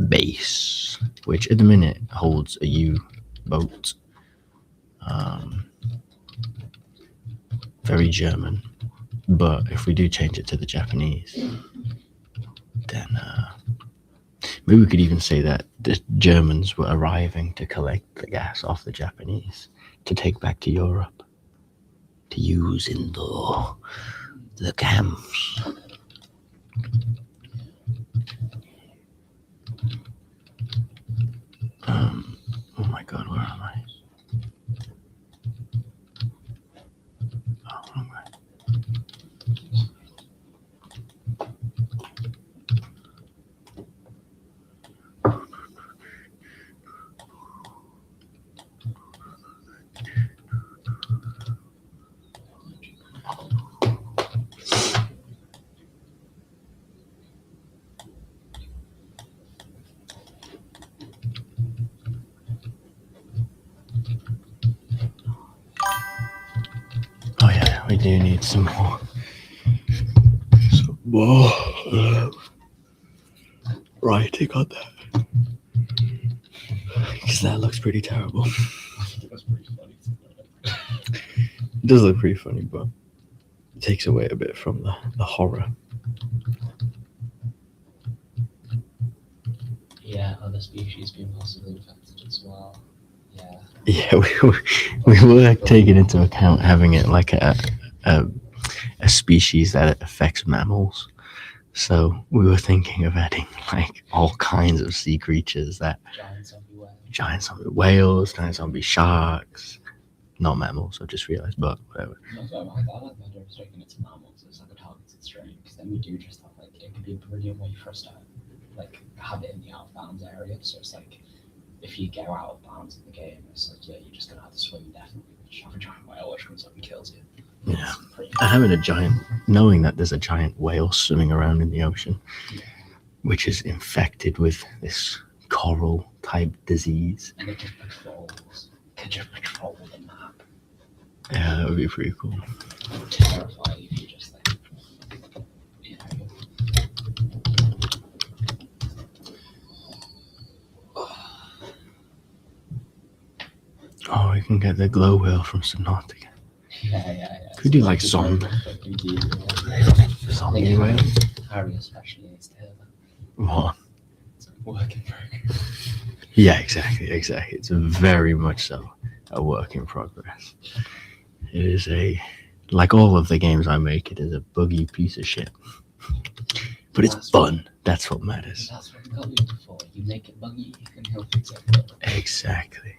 base, which at the minute holds a U-boat. Very German. But if we do change it to the Japanese, then maybe we could even say that the Germans were arriving to collect the gas off the Japanese to take back to Europe to use in the camps. Oh my God, where am I? Oh, wrong way. Oh yeah, we do need some more. Some more writing on that. Because that looks pretty terrible. That's pretty funny. It does look pretty funny, but it takes away a bit from the horror. Yeah, other species being possibly infected as well. Yeah. Yeah, we were taking into account having it like a species that affects mammals. So we were thinking of adding like all kinds of sea creatures that Giant zombie whale. giant zombie whales, giant zombie sharks, not mammals. I just realized, but whatever. No, so I like the idea of taking it to mammals as like a targeted strain, because then we do just have like, it could be a brilliant way for us to like have it in the out of bounds area. So it's like, if you go out of bounds in the game, it's like, yeah, you're just gonna have to swim indefinitely. You have a giant whale which comes up and kills you. Yeah. It's pretty And having knowing that there's a giant whale swimming around in the ocean, which is infected with this coral type disease. And it just patrol the map. Yeah, that would be pretty cool. It would terrify you if you just like, you know. Oh, we can get the glow whale from Subnautica. Yeah. Could do like zombie whale. Harry especially needs to hear that. What? It's a work in progress. Yeah, exactly. It's very much so a work in progress. It is like all of the games I make, it is a buggy piece of shit. But it's fun. That's what matters. That's what got you before. You make it buggy, and he'll fix it. Exactly.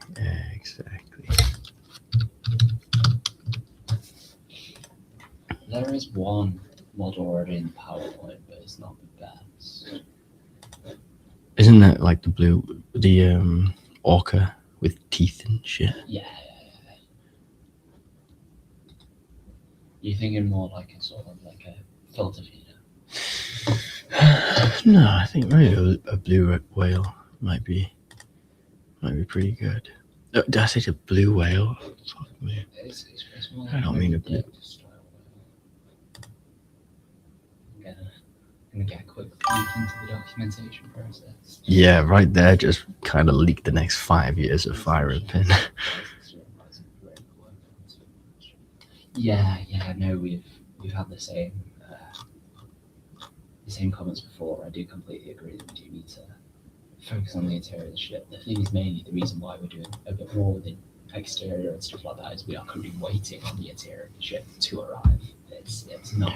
There is one mod already in PowerPoint, but it's not the best. Isn't that like the orca with teeth and shit? Yeah. You're thinking more like a sort of like a filter feeder. No, I think maybe a blue whale might be pretty good. Did I say a blue whale? Fuck me. It's more I don't mean a blue. I'm gonna get a quick peek into the documentation process. Yeah, right there just kind of leaked the next 5 years of FiringPin. Yeah, no, we've had the same comments before. I do completely agree that we do need to focus on the interior of the ship. The thing is, mainly the reason why we're doing a bit more with the exterior and stuff like that is we are currently waiting on the interior of the ship to arrive. It's not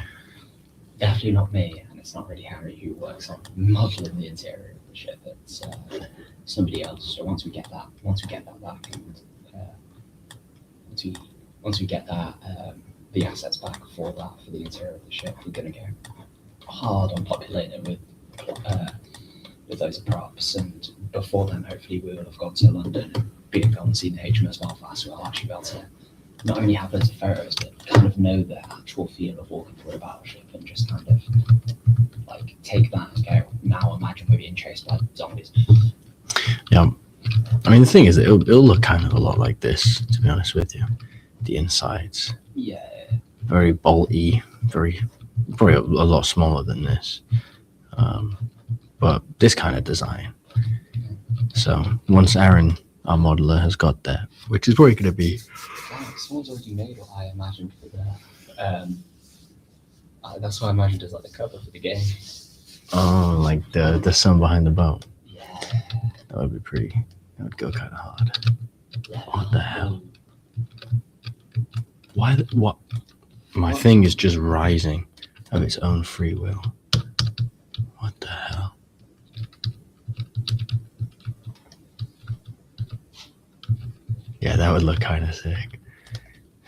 definitely not me, and it's not really Harry who works on modeling the interior of the ship. It's somebody else. So once we get that back, and once we get that the assets back for the interior of the ship, we're gonna go hard on populating it with those props. And before then, hopefully, we will have gone to London and gone and seen the HMS Belfast. We'll actually be able to not only have loads of photos, but kind of know the actual feel of walking through a battleship and just kind of like take that and go, now imagine we're being chased by zombies. Yeah. I mean, the thing is, it'll look kind of a lot like this, to be honest with you. The insides. Yeah. Very bolty, very probably a lot smaller than this, but this kind of design. So once Aaron, our modeler, has got that, which is probably going to be Someone's already made what I imagined for the. That's what I imagined as like the cover for the game. oh, like the sun behind the boat. Yeah. That would be pretty. That would go kind of hard. What the hell? Why? What? My thing is just rising of its own free will. What the hell? Yeah, that would look kind of sick.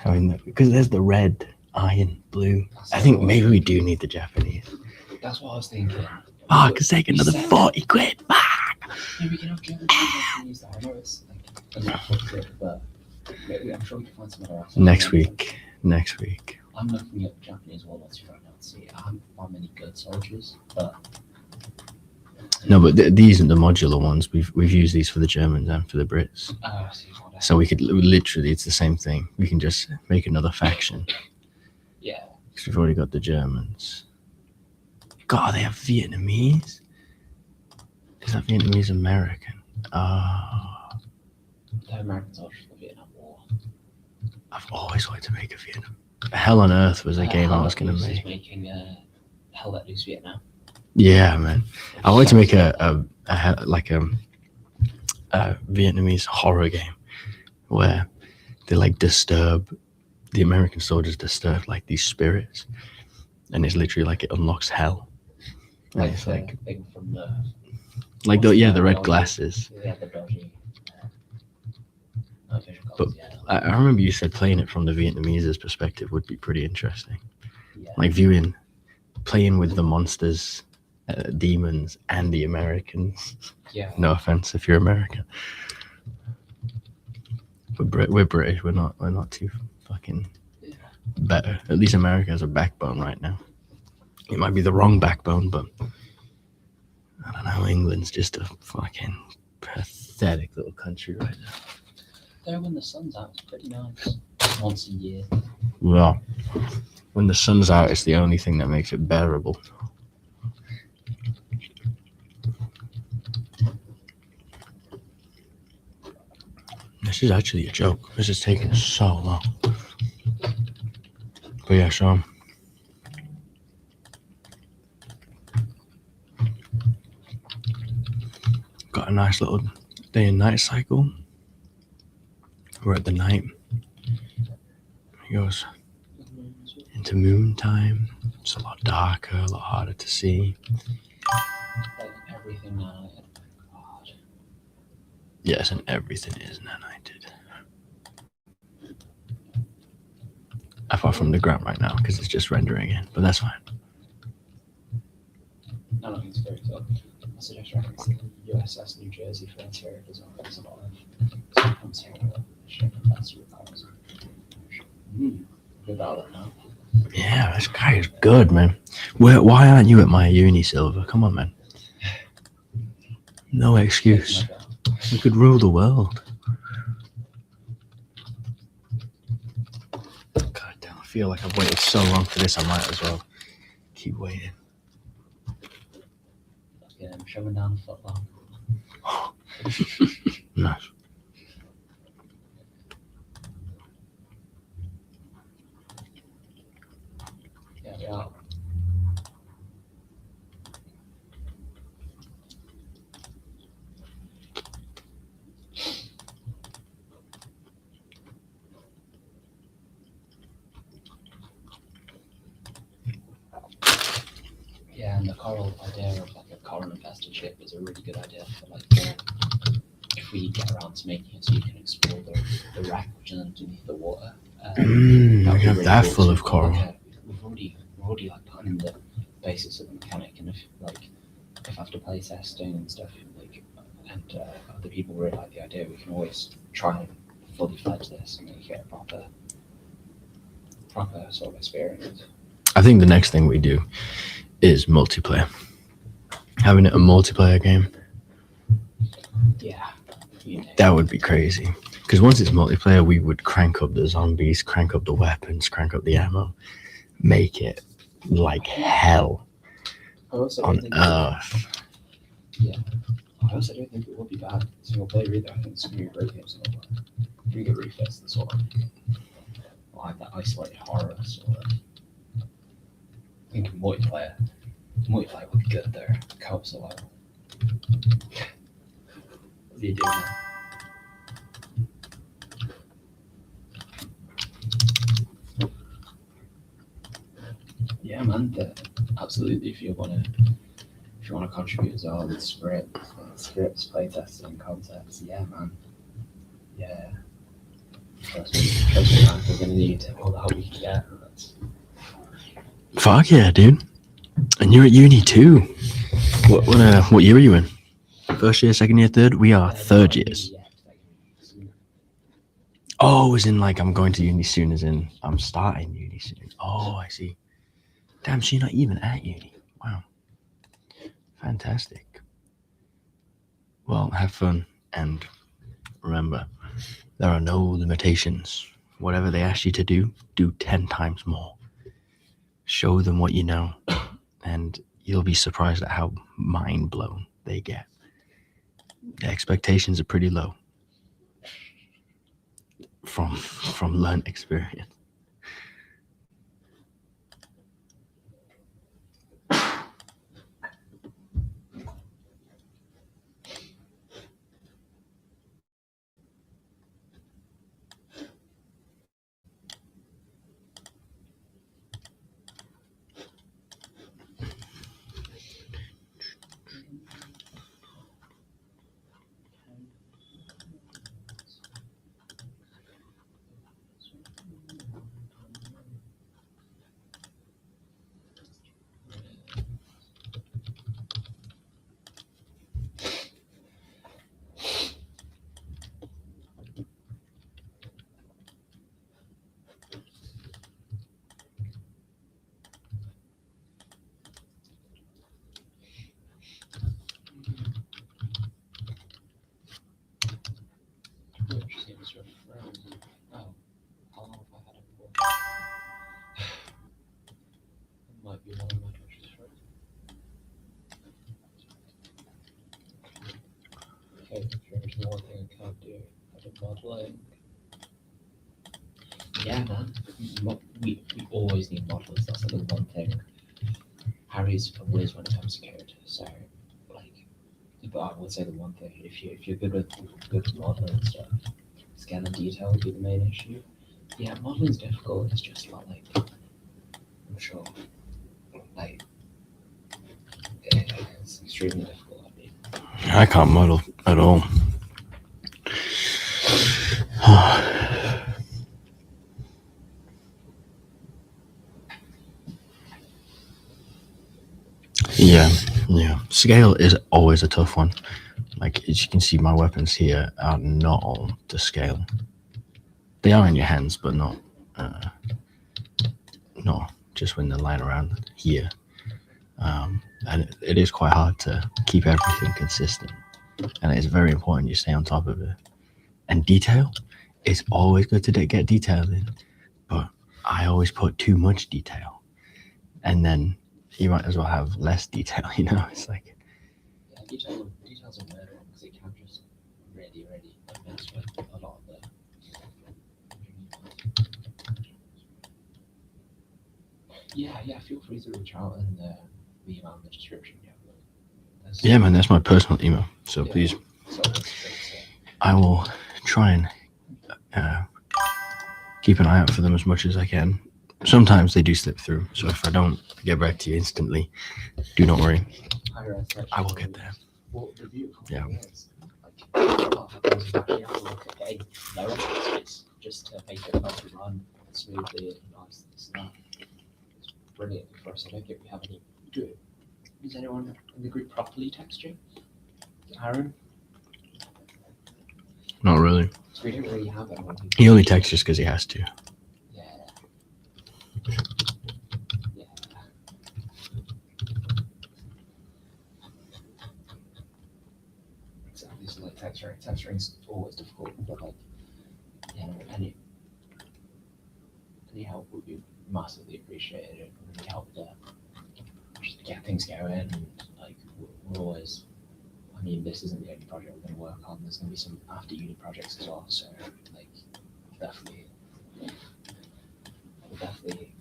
I mean, because there's the red, iron, blue. I think maybe we do need the Japanese. That's what I was thinking. Ah, because take another 40 quid. Yeah, we can have German Japanese though. I know it's like a lot of trip, but maybe I'm sure we can find some other else. Next week. I'm looking at Japanese warlords right now to see. I haven't found many good soldiers, but No, but these are the modular ones. We've used these for the Germans and for the Brits. So we could literally, it's the same thing. We can just make another faction. Yeah. Because we've already got the Germans. God, they have Vietnamese? Is that Vietnamese American? The American soldiers for the Vietnam War. I've always wanted to make a Vietnam. Hell on Earth was a game I was going to make. Making Hell Let Loose Vietnam. Yeah, man. I wanted to make a Vietnamese horror game where they like disturb, the American soldiers disturb like these spirits, and it's literally like it unlocks hell. And it's like thing from the the red glasses. Yeah, the dodgy. But I remember you said playing it from the Vietnamese's perspective would be pretty interesting. Yeah. Like playing with the monsters, demons, and the Americans. Yeah. No offense if you're American. But we're British. We're not too fucking better. At least America has a backbone right now. It might be the wrong backbone, but I don't know. England's just a fucking pathetic little country right now. There when the sun's out, it's pretty nice. Once a year. Well, when the sun's out, it's the only thing that makes it bearable. This is actually a joke. This is taking so long. But yeah, so got a nice little day and night cycle. We're at the night. It goes into moon time. It's a lot darker, a lot harder to see. Like everything now. God. Yes, and everything is nanited. Apart from the ground right now, because it's just rendering in, but that's fine. No, it's very cool. I suggest referencing the USS New Jersey Frontier as well. There's a lot of sometimes here. That's your powers. Good about it now. Yeah, this guy is good, man. Why aren't you at my uni, Silver? Come on, man. No excuse. We could rule the world. God damn, I feel like I've waited so long for this, I might as well keep waiting. Yeah, I'm shoving down a foot long. Nice. Yeah, we are. Yeah, and the coral idea of like a coral infested ship is a really good idea for like if we get around to making it so you can explore the wreck which is underneath the water. We have that full of coral. We're already like putting in the basics of the mechanic, and if after play testing and stuff and other people really like the idea, we can always try and fully fledge this and make it a proper sort of experience. I think the next thing we do is multiplayer. Having it a multiplayer game. Yeah. That would be crazy. Because once it's multiplayer, we would crank up the zombies, crank up the weapons, crank up the ammo, make it like hell I also on don't think earth. I also don't think it will be bad single player either. I think it's gonna be a great game single player. If you get refits the sort of like that isolated horror sort of. I think multiplayer would be good there. Co-op survival. What are you doing now? Yeah, man. Absolutely. If you wanna contribute as well with scripts, playtesting, concepts, yeah, man. Yeah. Trust me, man. We're gonna need all the help we can get. Fuck yeah, dude. And you're at uni too. What year are you in? First year, second year, third? We are third years. Oh, as in like I'm going to uni soon, as in I'm starting uni soon. Oh, I see. Damn, so you're not even at uni. Wow. Fantastic. Well, have fun and remember, there are no limitations. Whatever they ask you to do 10 times more. Show them what you know, and you'll be surprised at how mind blown they get. The expectations are pretty low from learned experience. Oh, how long have I had it for? It might be one of my Twitches for. Okay, there's one thing I can't do. I did modeling. Yeah, man. We always need modelers. That's like the one thing. Harry's a whiz when it comes to code. So, like, but I would say the one thing, if you're good with modeling and stuff, scale and detail would be the main issue. Yeah, modeling's difficult. It's just not like I'm sure, like it's extremely difficult. I mean, I can't model at all. Yeah. Scale is always a tough one. Like, as you can see, my weapons here are not all to scale. They are in your hands, but not just when they're lying around here. And it is quite hard to keep everything consistent. And it is very important you stay on top of it. And detail, it's always good to get detail in, but I always put too much detail. And then you might as well have less detail, you know? It's like, yeah, details are weird one because it can just really mess with a lot of the. Yeah. Feel free to reach out and the email in the description. yeah, man, that's my personal email. So please, I will try and keep an eye out for them as much as I can. Sometimes they do slip through, so if I don't get back to you instantly, do not worry. I will get there. Well, the beautiful Yeah. thing is, like, you have to look at getting no extras just to make it help you run smoothly and nice and that. It's brilliant for us. I don't think we have any. Does anyone in the group properly text you? Aaron? Not really. So we don't really have anyone who. He only texts just because he has to. Yeah. Exactly. So like text ring's always difficult, but like, any help would be massively appreciated. It would really help the get things going, and like we're always. I mean, this isn't the only project we're going to work on. There's going to be some after uni projects as well. So like, we'll definitely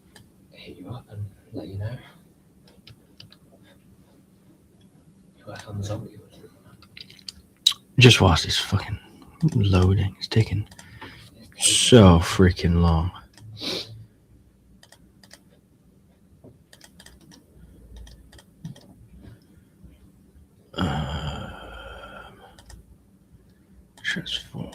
hit you up and let you know. You work on the zombie. Just whilst it's fucking loading, it's taking so freaking long. Transform.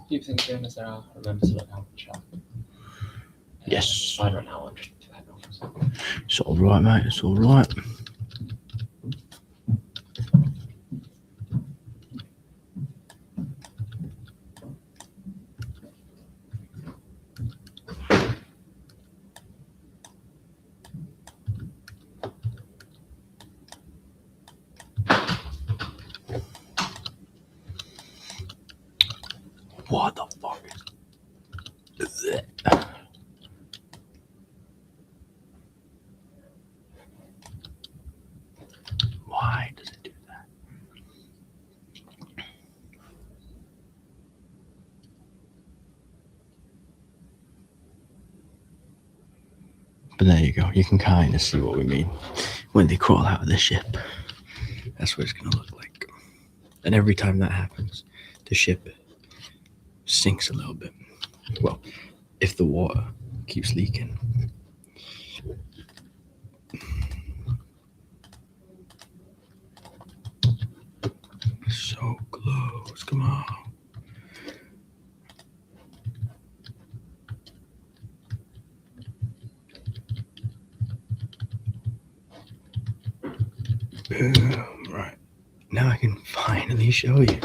Keep things going as they are. Remember to look out the chat. Yes. It's fine right now. I'm just heading off for a second. It's all right, mate. It's all right. What the fuck is it? Why does it do that? But there you go. You can kind of see what we mean when they crawl out of the ship. That's what it's going to look like. And every time that happens, the ship sinks a little bit. Well, if the water keeps leaking. So close. Come on. Right. Now I can finally show you.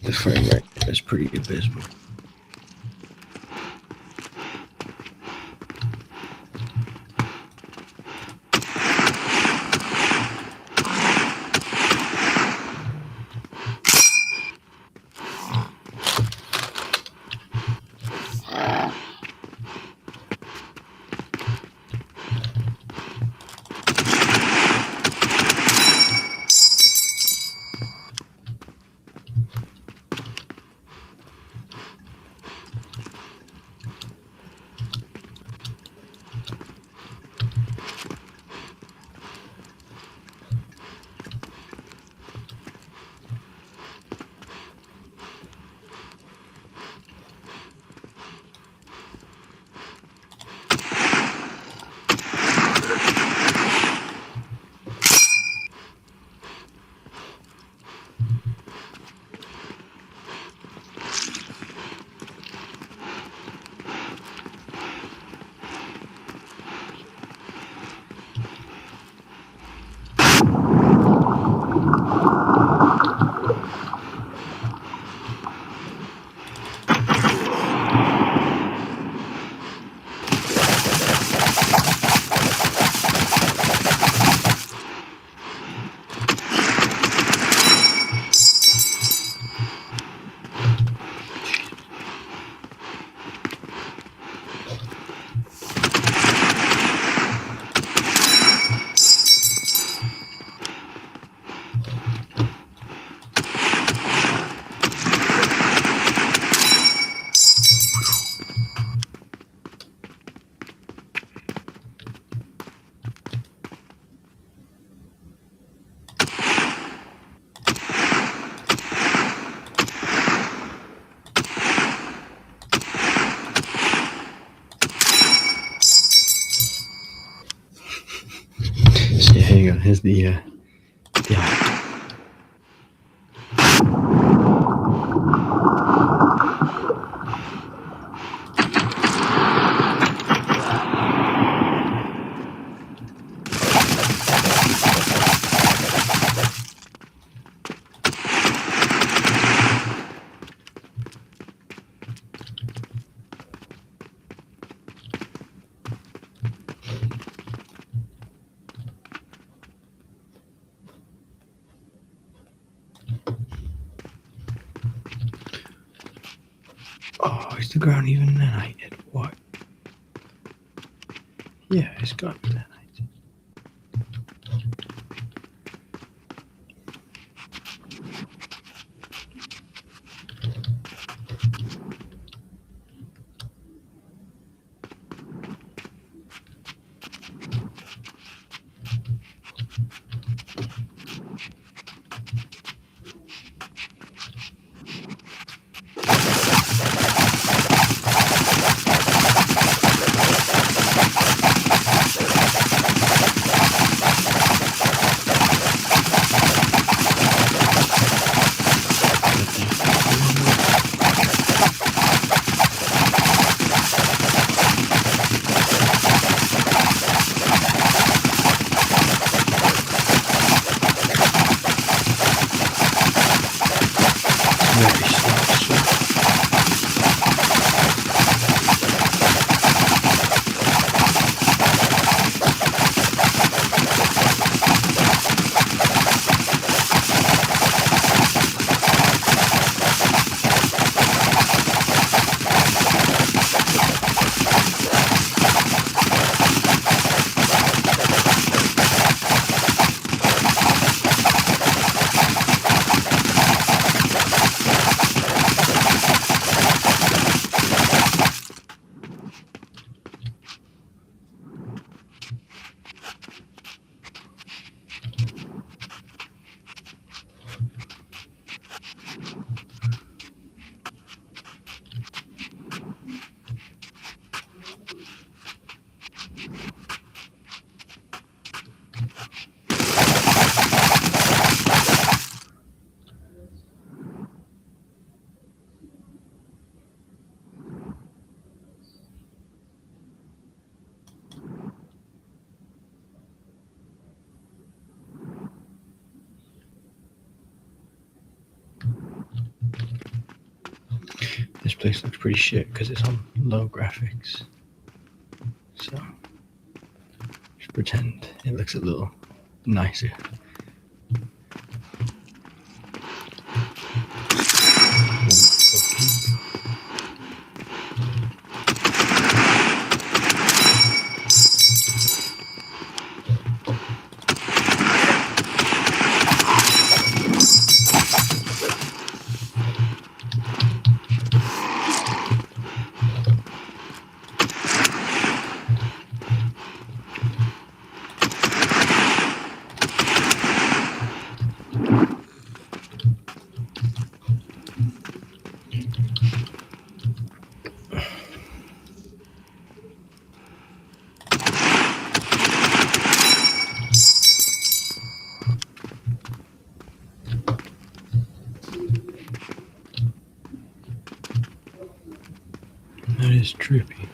The frame rate is pretty abysmal. So yeah, here you go. Here's the is the ground even nanited? What? Yeah, it's got to be nanited. Very slow. This place looks pretty shit because it's on low graphics. So just pretend it looks a little nicer. That is trippy.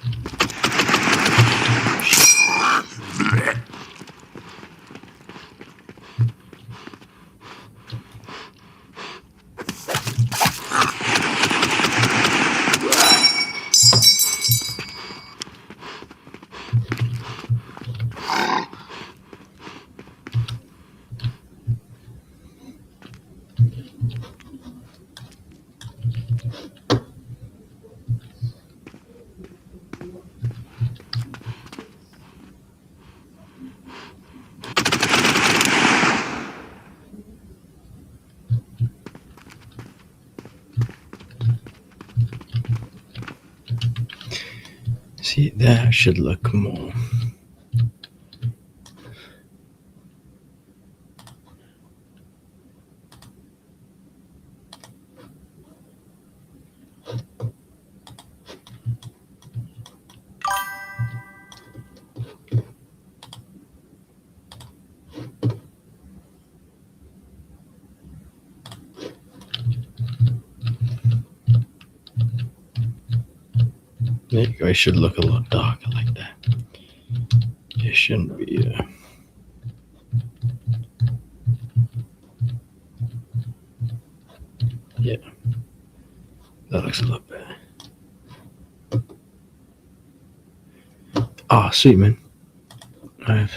See, that should look more. There you go. It should look a lot darker like that. It shouldn't be. Yeah, that looks a lot better. Ah, sweet man. Let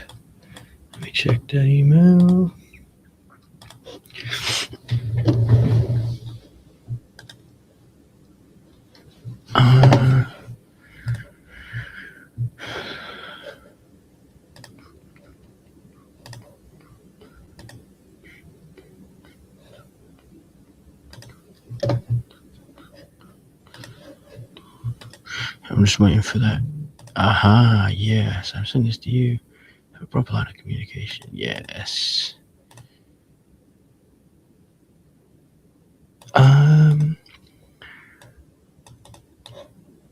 me check that email. I'm just waiting for that. Aha, yes. I'm sending this to you. Have a proper line of communication. Yes.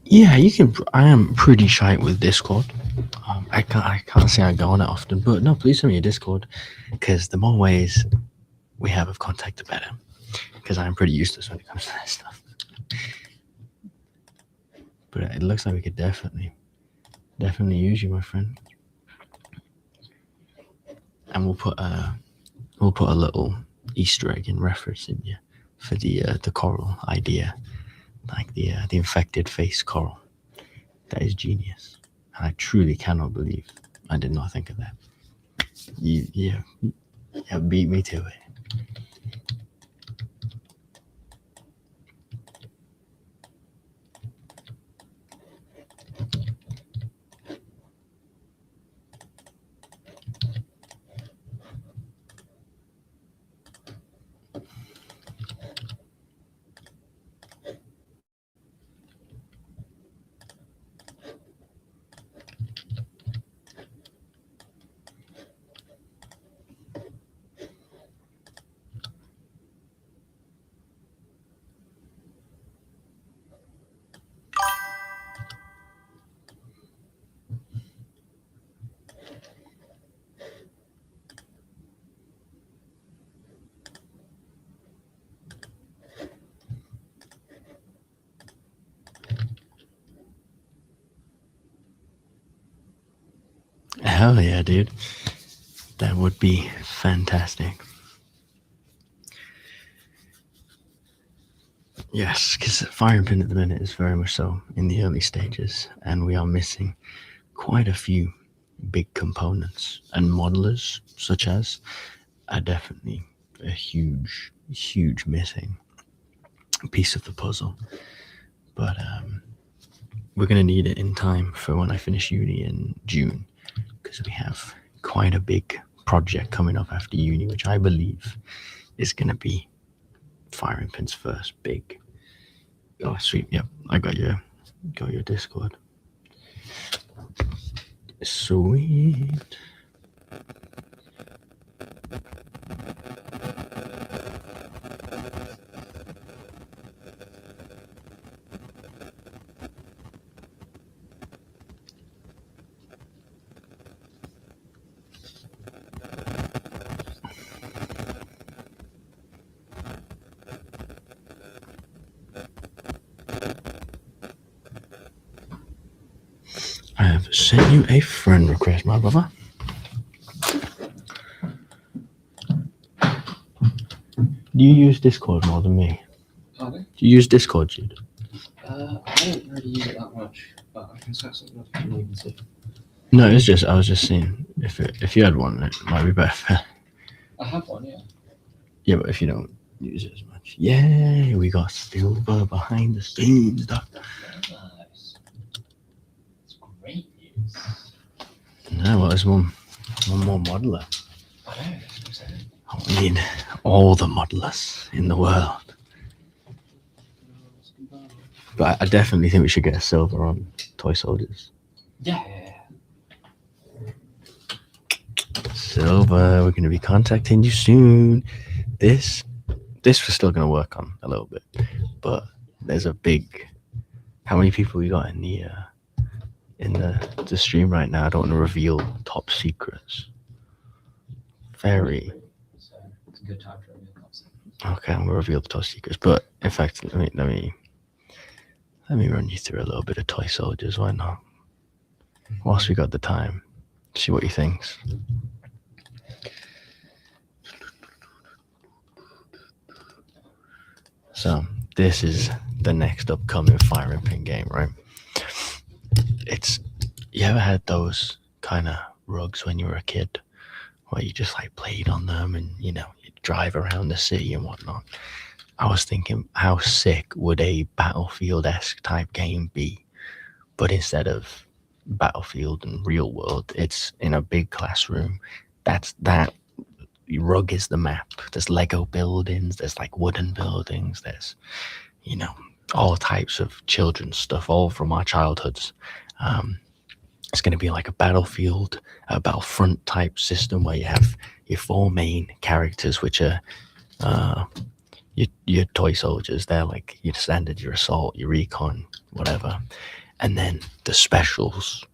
Yeah, you can. I am pretty shy with Discord. I can't say I go on it often, but no, please send me a Discord because the more ways we have of contact, the better. Because I'm pretty useless when it comes to that stuff. But it looks like we could definitely use you, my friend. And we'll put a little Easter egg in reference in you for the coral idea, like the infected face coral. That is genius, and I truly cannot believe I did not think of that. You beat me to it. Hell yeah, dude. That would be fantastic. Yes, because Firing Pin at the minute is very much so in the early stages, and we are missing quite a few big components, and modelers such as are definitely a huge missing piece of the puzzle. But we're going to need it in time for when I finish uni in June, because we have quite a big project coming up after uni, which I believe is going to be Firing Pin's first big. Oh, sweet. Yep, I got your Discord. Sweet. I have sent you a friend request, my brother. Do you use Discord more than me? Pardon? Do you use Discord, Jude? I don't really use it that much, but I can set something up if you need me to. No, it's just I was just seeing if you had one, it might be better. I have one, yeah. Yeah, but if you don't use it as much, yay, we got Silver behind the scenes, doc. Nice. It's great news. No, well, there's one more modeler. I know, that's what I'm saying. We need all the modelers in the world. But I definitely think we should get a Silver on Toy Soldiers. Yeah. Silver, we're going to be contacting you soon. This we're still going to work on a little bit, but there's a big. How many people we got in the stream right now? I don't want to reveal top secrets. Very. So it's a good time to reveal concept. Okay, I'm gonna reveal the top secrets, but in fact, let me run you through a little bit of Toy Soldiers. Why not? Whilst we got the time, see what he thinks. So this is the next upcoming Firing Pin game, right? You ever had those kind of rugs when you were a kid, where you just like played on them and you drive around the city and whatnot? I was thinking, how sick would a Battlefield-esque type game be? But instead of Battlefield and real world, it's in a big classroom. That rug is the map. There's Lego buildings, there's like wooden buildings, there's, you know, all types of children's stuff, all from our childhoods. It's going to be like a battlefield, a battlefront type system where you have your four main characters, which are your toy soldiers. They're like your standard, your assault, your recon, whatever. And then the specials,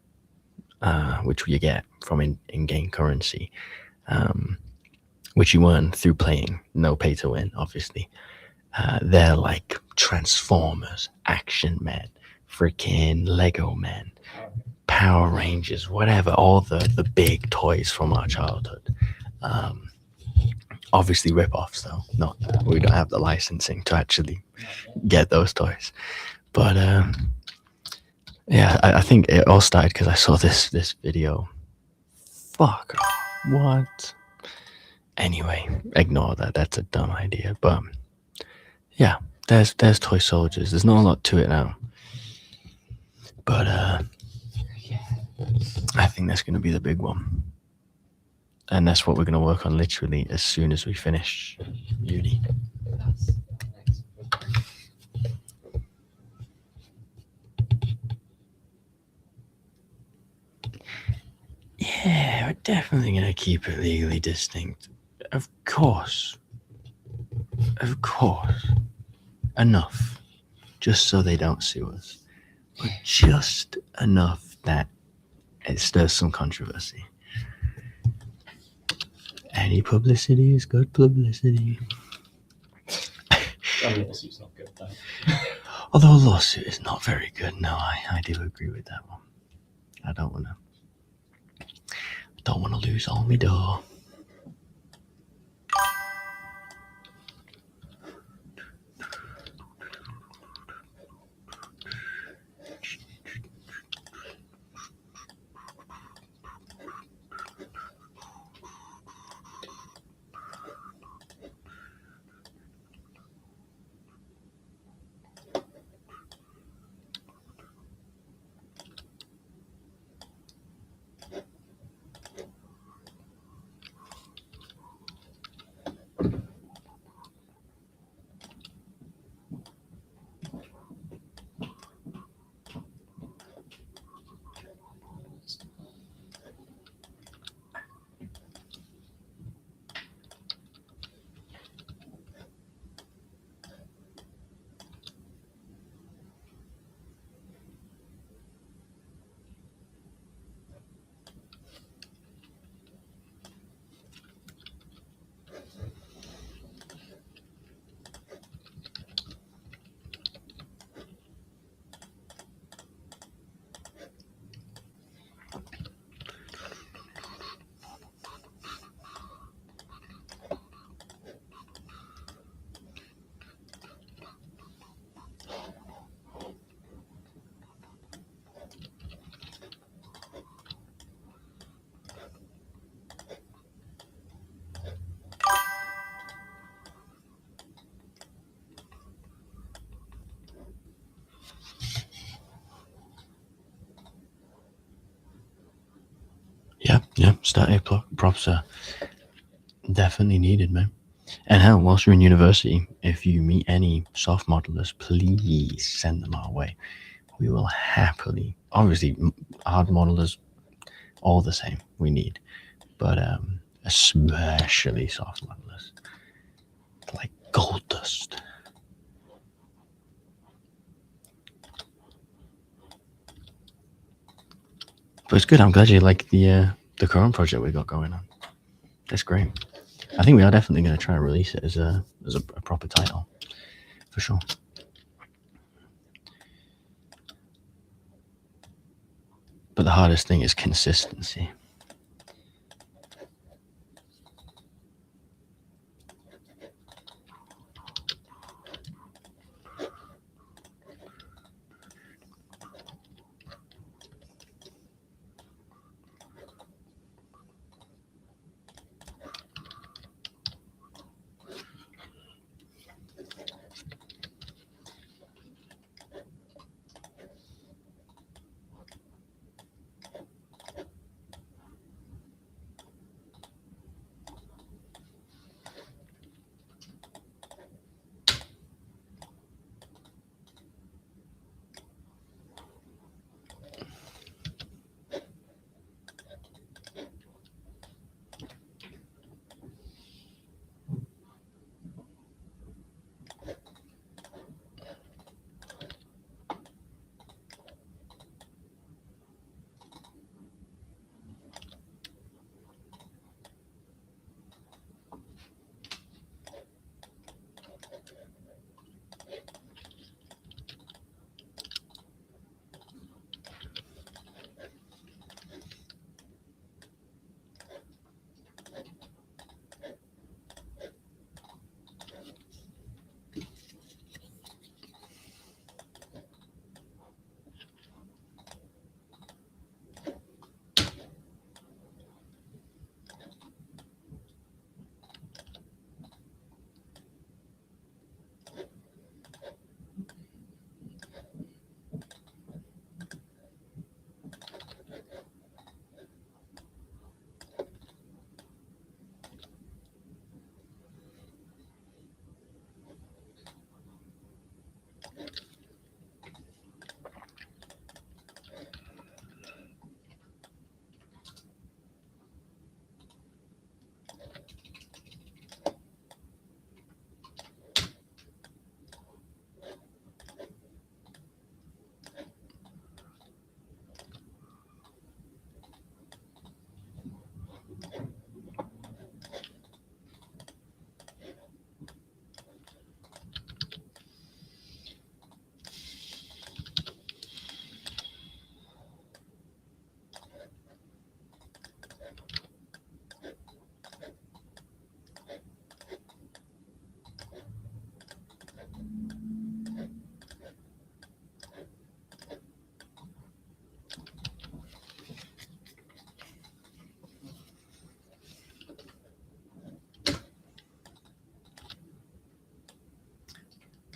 which you get from in-game currency, which you earn through playing, no pay to win, obviously. They're like Transformers, Action Men, freaking Lego Men, Power Rangers, whatever, all the big toys from our childhood. Obviously rip-offs though, not we don't have the licensing to actually get those toys. But yeah, I think it all started because I saw this video. Fuck, what? Anyway, ignore that. That's a dumb idea. But yeah, there's toy soldiers. There's not a lot to it now. But I think that's going to be the big one. And that's what we're going to work on literally as soon as we finish uni. That's next. Yeah, we're definitely going to keep it legally distinct. Of course. Of course. Enough. Just so they don't sue us. But just enough that it stirs some controversy. Any publicity is good publicity. A lawsuit's not good though. Although a lawsuit is not very good, no, I do agree with that one. I don't wanna lose all me dough. Yeah, starter props are definitely needed, man. And hell, whilst you're in university, if you meet any soft modelers, please send them our way. We will happily, obviously, hard modelers, all the same, we need. But especially soft modelers. Like gold dust. But it's good. I'm glad you like the current project we got going on. That's great. I think we are definitely going to try and release it as a proper title, for sure. But the hardest thing is consistency.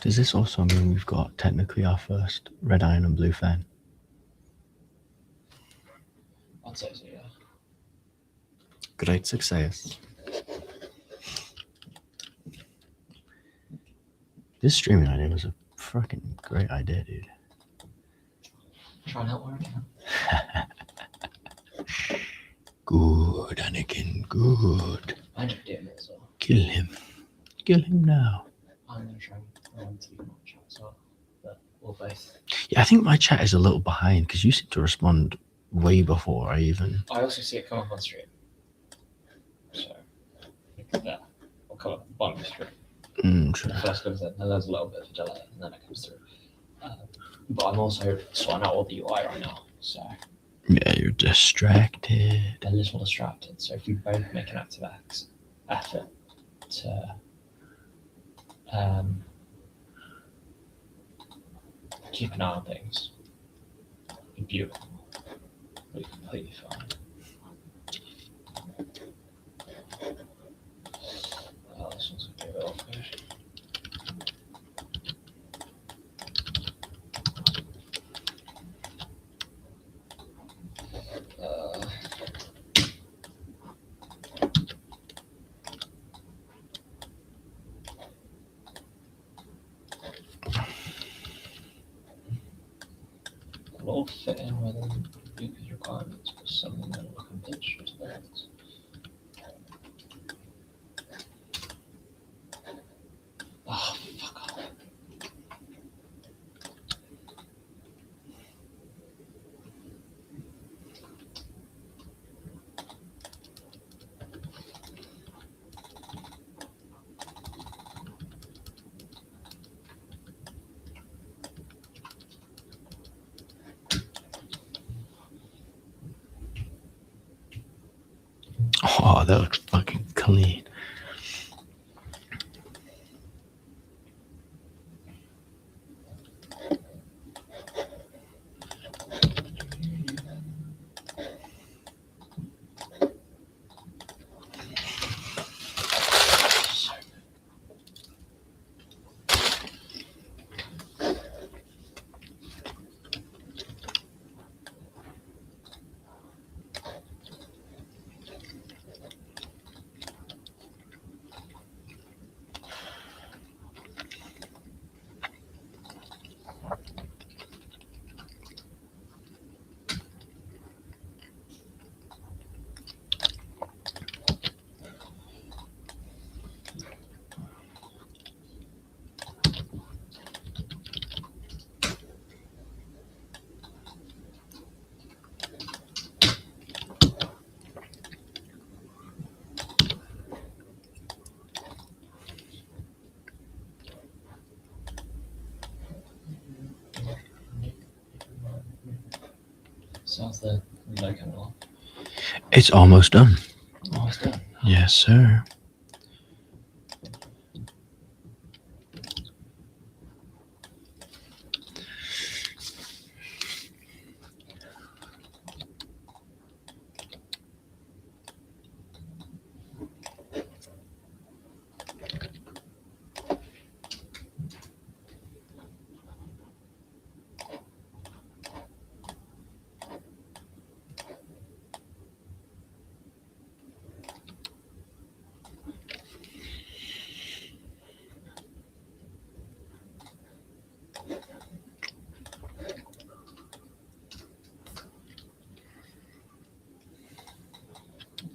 Does this also mean we've got technically our first red iron and blue fan? I'd say so, yeah. Great success. This streaming idea was a fucking great idea, dude. Try and help where I can. Good, Anakin, good. I end up doing it as well. Kill him. Kill him now. I'm going to try and remember to keep my chat as well. But we'll both. Yeah, I think my chat is a little behind because you seem to respond way before I even. I also see it come up on stream. So, look at that. It'll come up at the bottom of the stream. True. The first comes in, and there's a little bit of a delay, and then it comes through. But I'm also sorting out all the UI right now, so Yeah, you're distracted. a little distracted. So if we both make an active effort to keep an eye on things, it'd be beautiful. We'll be completely fine. Oh, this one's gonna be a bit awkward. Will fit in within Yuki's requirements for something that'll look a bit to the lens. Oh, fuck off. Oh, that looks fucking clean. Sounds the relay coming along. It's almost done. Oh, it's done. Yes, sir.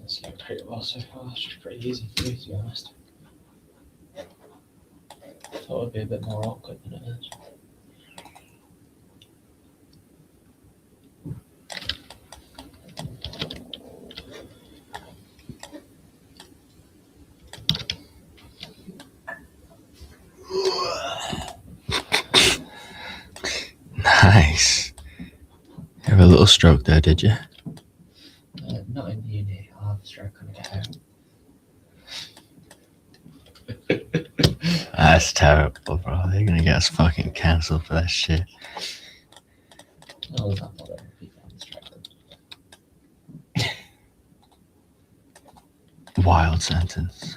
It's going pretty well so far. It's just pretty easy to do, to be honest. Thought it would be a bit more awkward than it is. Nice. You have a little stroke there, did you? Not in uni. I'll have a stroke on a go. That's terrible, bro. They're gonna get us fucking cancelled for that shit. No, there's not bothering people. I'm distracted. Wild sentence.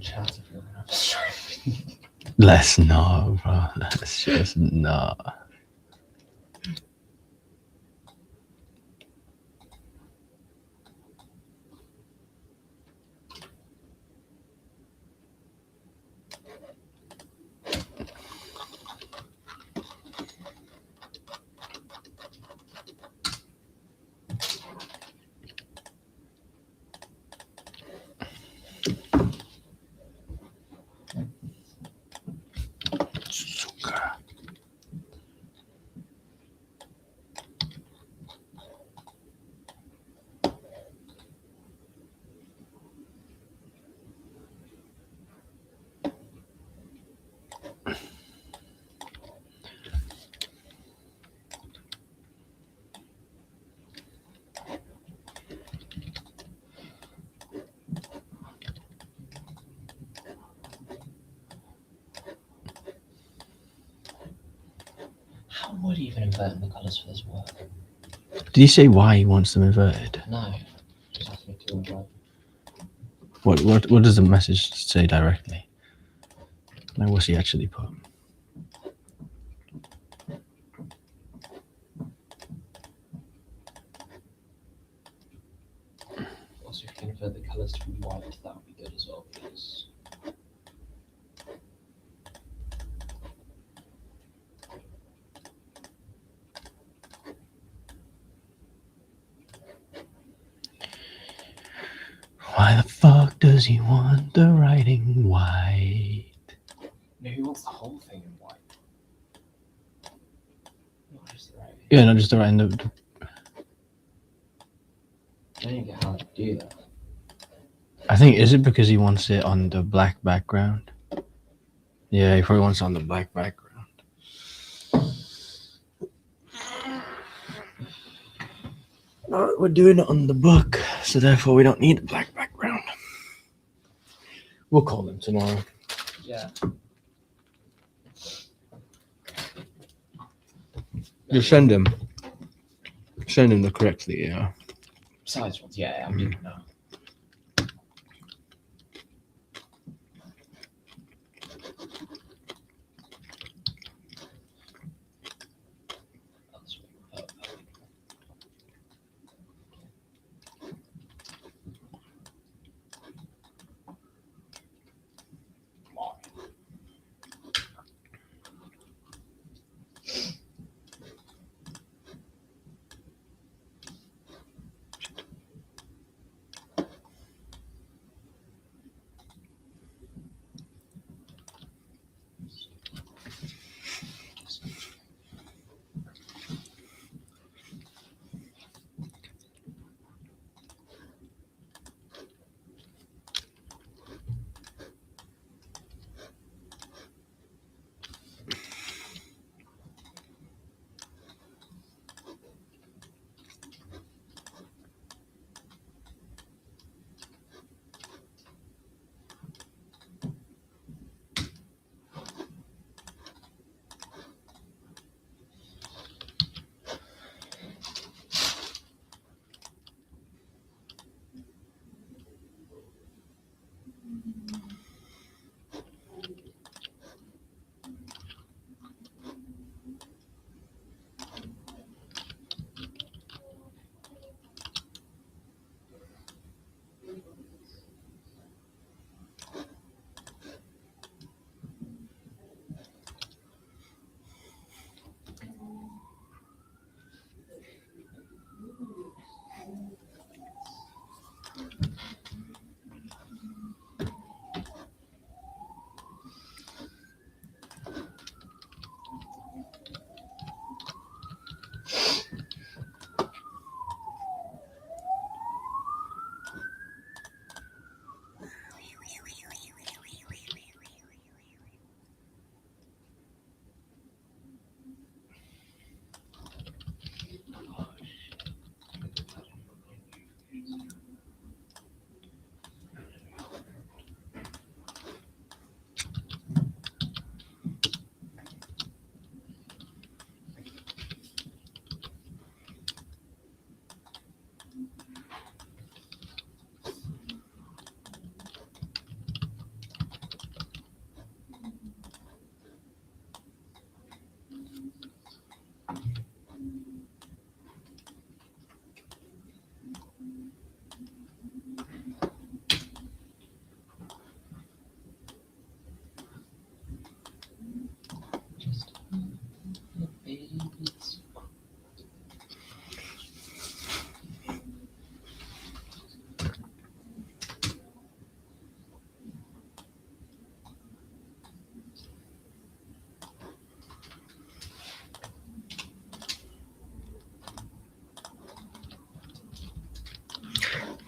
chat if you're gonna stream. Let's not, bro. Let's just not. Suka. How would he even invert the colours for this work? Did he say why he wants them inverted? No, just asked me to invert. What does the message say directly? Like, what's he actually put? Also, if you can invert the colours to be white, that would be good as well, please. Why the fuck does he want the writing white? No, he wants the whole thing in white. Not just the writing. Yeah, not just the writing. I don't even get how to do that. I think, is it because he wants it on the black background? Yeah, he probably wants it on the black background. We're doing it on the book, so therefore we don't need a black background. We'll call him tomorrow. Yeah. Just send him. Send him the correctly, yeah. Size ones, yeah, I'm doing it now. That's perfect. Why?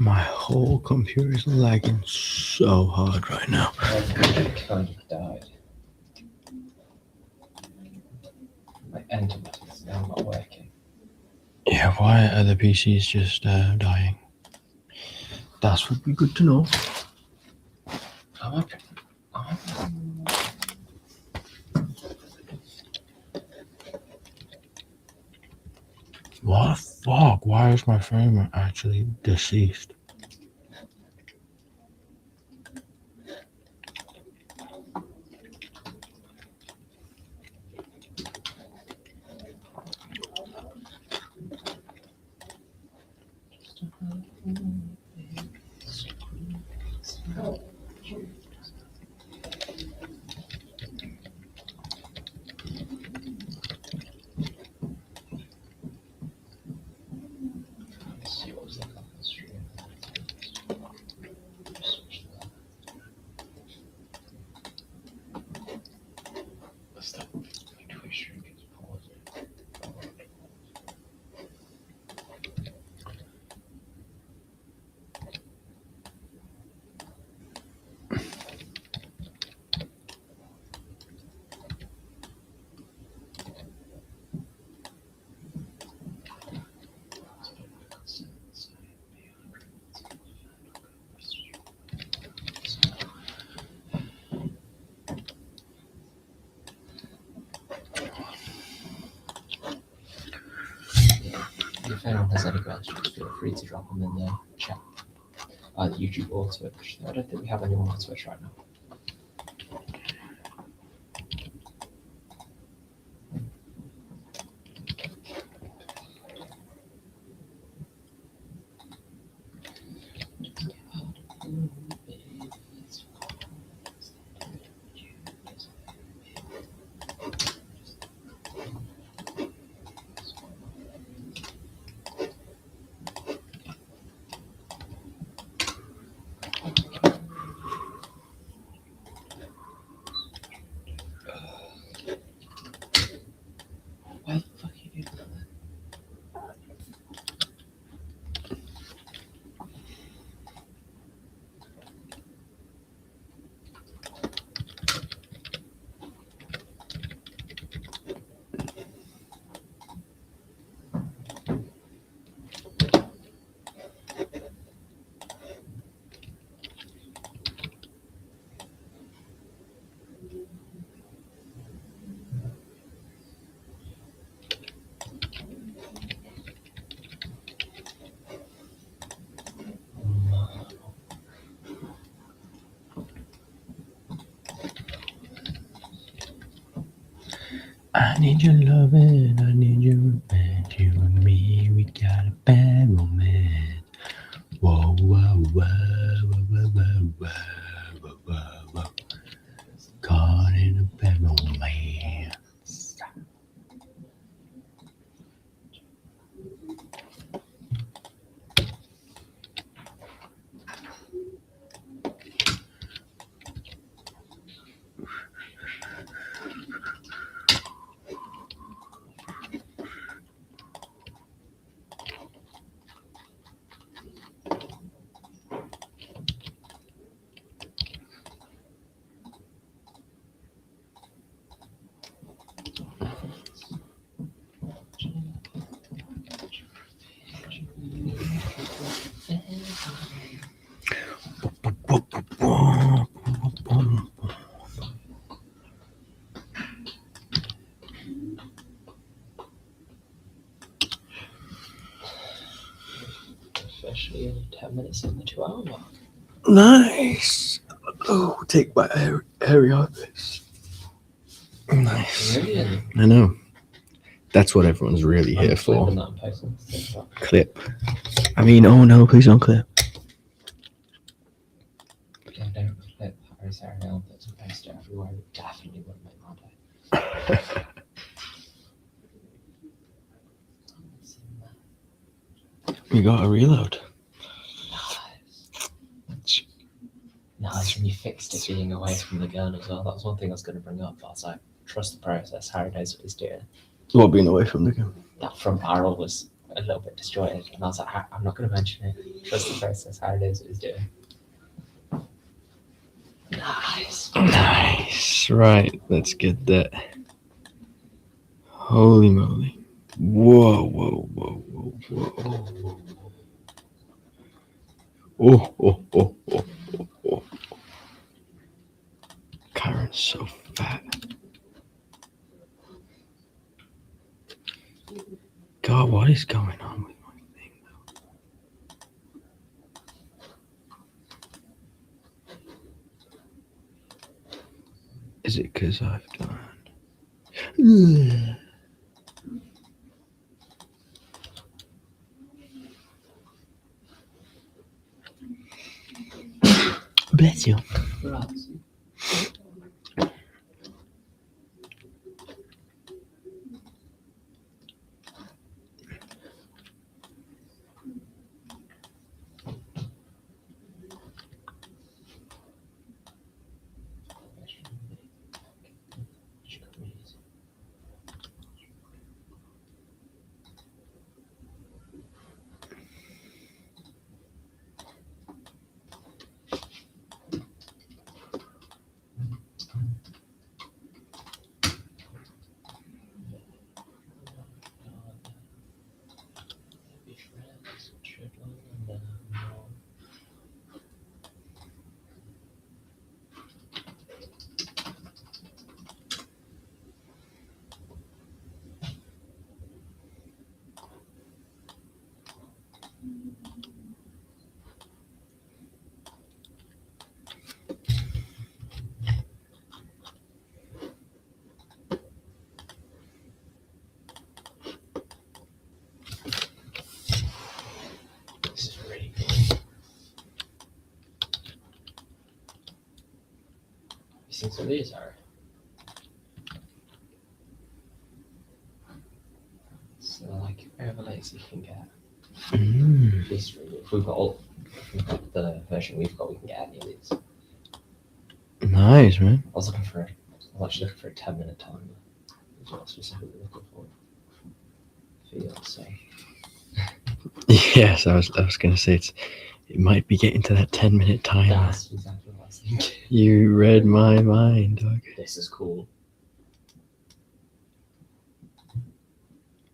My whole computer is lagging so hard right now. It kind of died. My internet is now not working. Yeah, why are the PCs just dying? That would be good to know. What the fuck? Why is my frame rate actually deceased? Let's see what was like on the stream. What's that? My Twitch stream gets paused. If anyone has any questions, feel free to drop them in the chat. Either YouTube or Twitch. I don't think we have anyone on Twitch right now. Why the fuck are you doing that? I need your loving, I need your romance. You and me, we got a bad romance. Whoa, whoa, whoa, whoa, whoa, whoa, whoa, whoa, whoa, whoa. Caught in a bad romance. Officially 10 minutes in the 2 hour mark. Nice. Oh, take my hairy office. Nice. Really? I know. That's what everyone's really here I'm for. clipping that and posting this thing back. Clip. I mean, oh no, please don't clip. If I don't clip Harry's hair now, that's and post it everywhere. It definitely wouldn't make my day. You got a reload. Nice. Nice, and you fixed it being away from the gun as well. That was one thing I was going to bring up. I was like, trust the process. Harry knows what he's doing. What, being away from the gun? That front barrel was a little bit disjointed, and I was like, I'm not going to mention it. Trust the process, how it is, what it's doing. Nice. Nice. Right. Let's get that. Holy moly. Whoa, whoa, whoa, whoa, whoa. Oh, oh, oh, oh, oh, oh. Kyron's so fat. God, what is going on with my thing, though? Is it because I've done... Bless you. Relax. This is really cool. You think some of these are? So like overlays you can get. These really, if we've got the version we've got, we can get any of these. Nice, man. I was actually looking for a 10-minute timer. That's what I was specifically looking for. So. Yes, I was going to say it might be getting to that 10-minute timer. That's exactly what I was thinking. You read my mind, dog. This is cool.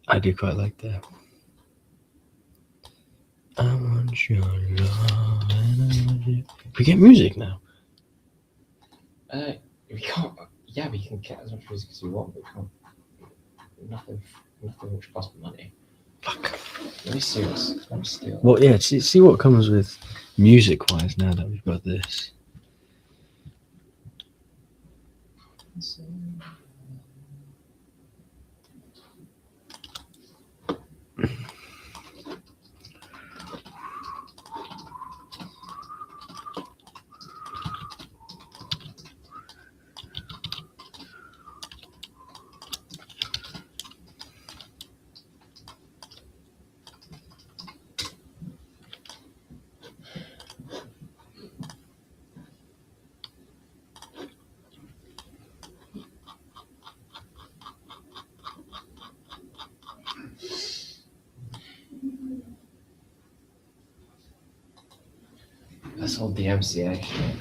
I do quite like that. I want your love and I want you. We get music now. We can't. Yeah, we can get as much music as we want, but we can't. Nothing which costs money. Fuck. Let me see this. I'm still. Well, yeah. See what comes with music-wise now that we've got this. That's all the MCA shit.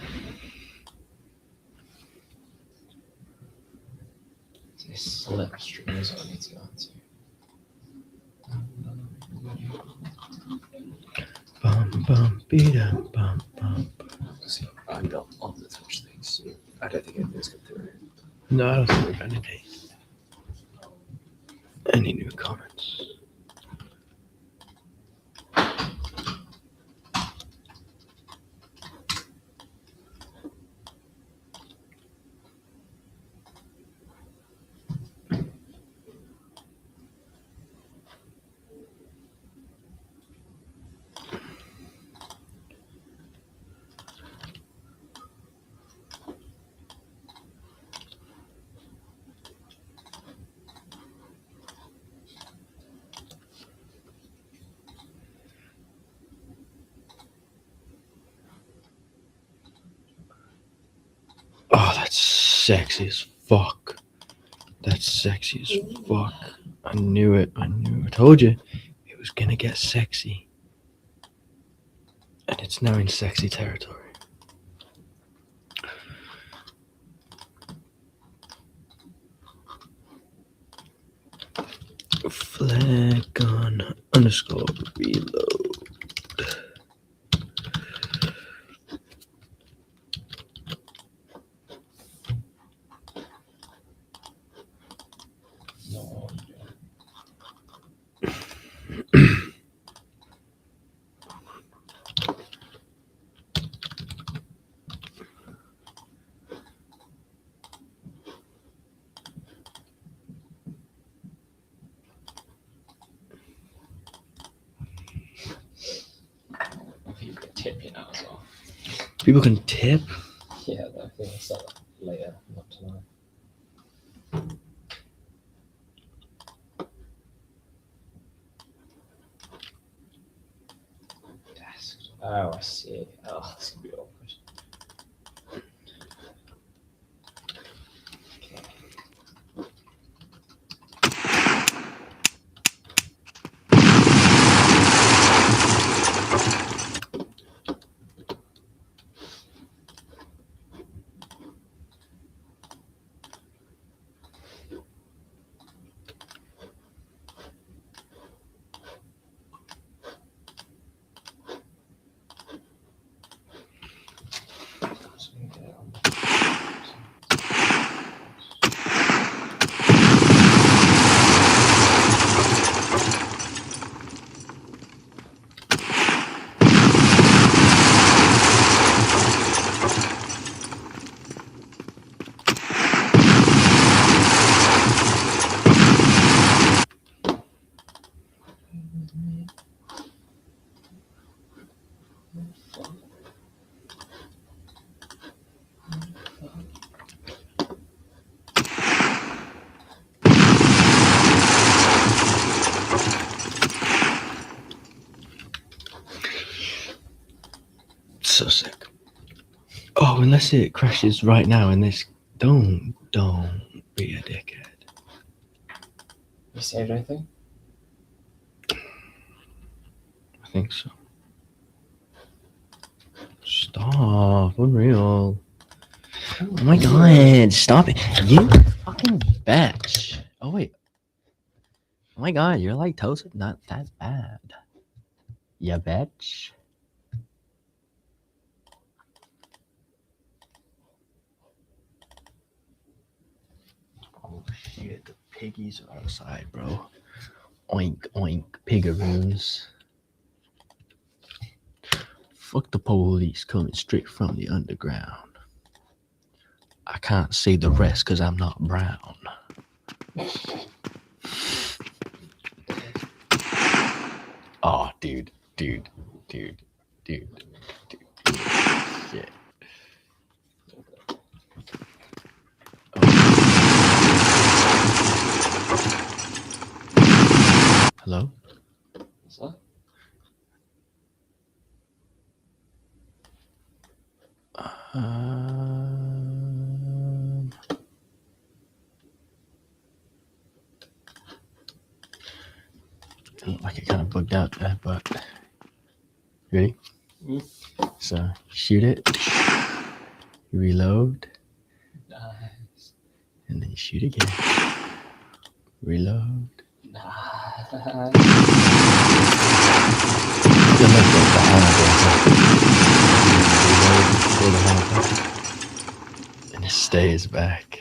This slip stream is what I need to go into. Bum bum beat bum bum. See, I'm not on the Twitch thing, so I don't think anything's come through. No, I don't think we've got any new comments. Oh, that's sexy as fuck. That's sexy as fuck. I knew it. I told you. It was gonna get sexy. And it's now in sexy territory. Flag gun underscore reload. No. I think you get tip, you know, as well. People can tip. Yeah, I think I'll set that later, not tonight. Desk. Oh, I see. Oh, this could be awkward. So sick. Oh, unless it crashes right now in this. Don't be a dickhead. You saved anything? I think so. Stop. Unreal. Oh my god. Stop it. You fucking bitch. Oh, wait. Oh my god. You're like toasted. Not that bad. Ya bitch. Oh shit. The piggies are outside, bro. Oink, oink. Piggeroons. Fuck the police coming straight from the underground. I can't say the rest because I'm not brown. Oh, dude. Shit. Hello? What's that? It looked like it kind of bugged out there, but ready? So shoot it, you reload, Nice. and then you shoot again. Reload. Nice. Then look at the handle. Reload, pull the handle back, and it stays back.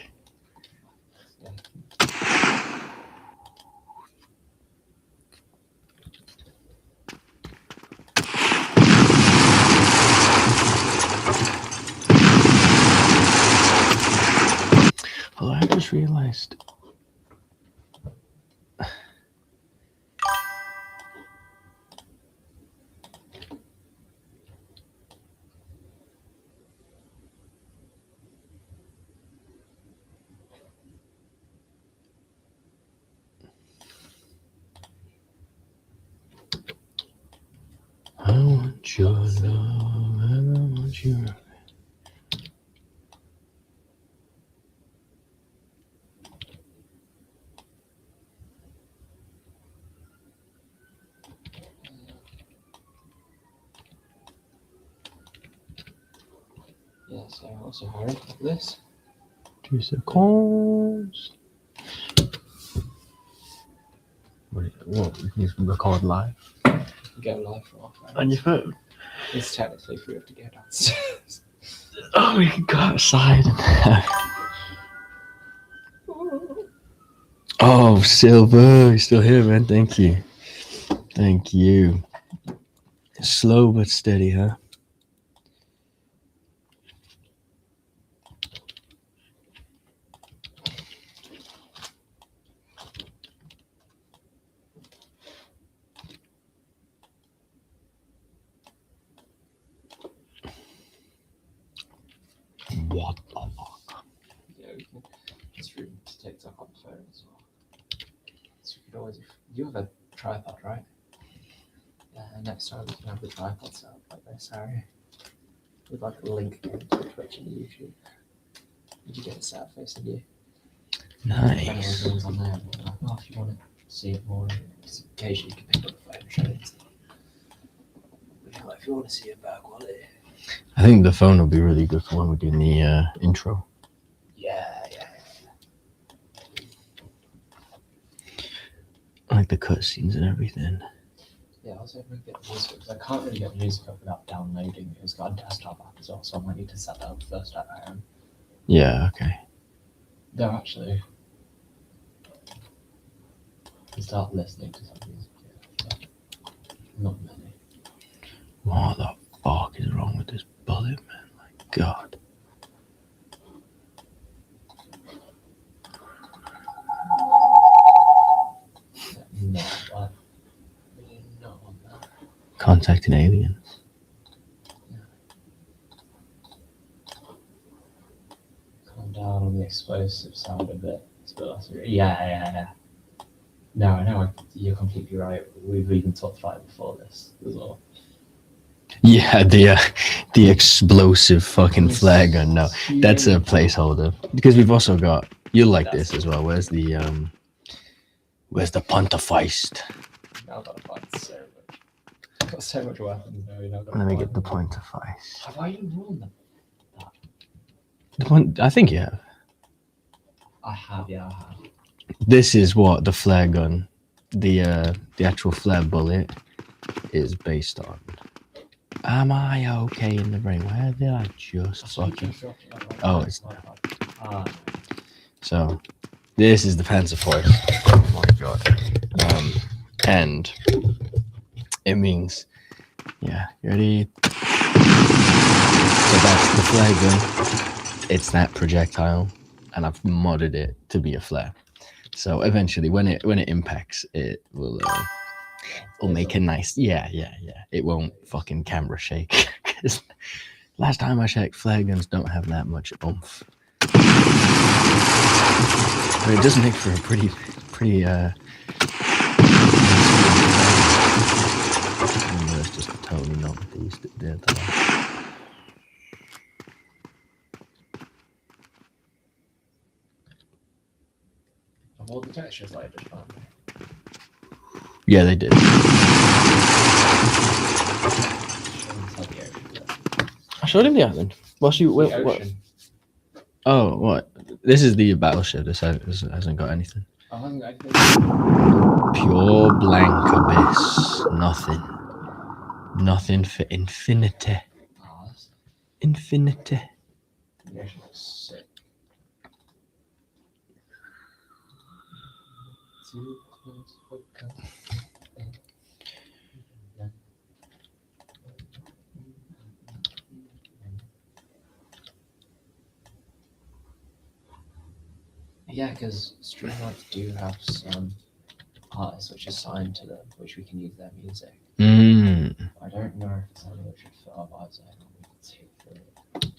Oh, I just realized. I want your love, I want your love. Yeah, so also Harry, look at this. 2 seconds. What? You can just record live Go live for our friends. on your phone. It's technically if we have to go downstairs. Oh, we can go outside. Oh, Silver, you're still here, man. Thank you. Thank you. Slow but steady, huh? What the fuck? Yeah, we can just stream to TikTok on the phone as well. So you could always, you have a tripod, right? Yeah, next time we can have the tripod set up like this, Harry. With like a link going to Twitch and YouTube. You could get it set up facing you. If anyone Nice. joins on there, we'll be like, oh, if you want to see it more, because occasionally you can pick up the phone and show it. But like, if you want to see it better quality. I think the phone will be really good for when we're doing the intro. Yeah. I like the cutscenes and everything. Yeah, I was hoping to get the music because I can't really get music up without downloading it. It's got a desktop app as well, so I might need to set that up first at home. Yeah, okay. No, actually, I start listening to some music, but not many. What the fuck is wrong with this bullet, man? My God. No, but not on that. Contacting aliens. Calm down on the explosive sound a bit. Yeah. No, I know, you're completely right. We've even talked about it before this as well. Yeah, the explosive fucking flare gun. No, that's a placeholder because we've also got. You'll like this as well. Where's the Pontifeist? Now I've got to find so much. I've got so much weapons now. You're not gonna Let me find get the them. Pontifeist. Have I even worn them? The one, I think you have. I have, yeah, I have. This is what the flare gun, the actual flare bullet, is based on. Am I okay in the brain? Where did I just fucking? Oh, it's so. This is the Panzerfaust. Oh my god. And it means, yeah, you ready? So that's the flare gun. It's that projectile, and I've modded it to be a flare. So eventually, when it impacts, it will make a nice. Yeah. It won't fucking camera shake. Because last time I checked, flare guns don't have that much oomph. But it does make for a pretty. That's just totally not what they used to do. Of all the textures I just found. Yeah, they did. I showed him the island. What? Oh, what? This is the battleship. This hasn't got anything. Pure blank abyss. Nothing for infinity. Infinity. The ocean looks sick. Yeah, because Streamlights do have some artists which are signed to them, which we can use their music. I don't know if it's something which would fit our vibes. I don't know if we can see it through it.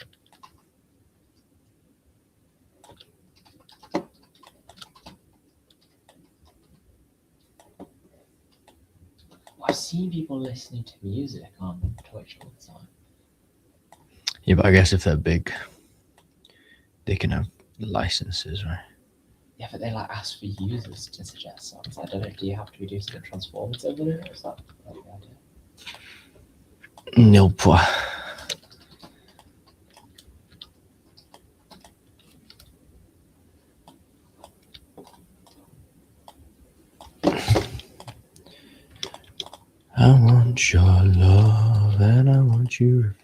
I've seen people listening to music on Twitch all the time. Yeah, but I guess if they're big, they can have licenses, right? Yeah, but they like ask for users to suggest songs. I don't know. Do you have to be doing something transformative with it, or is that like the idea? Nope. I want your love and I want your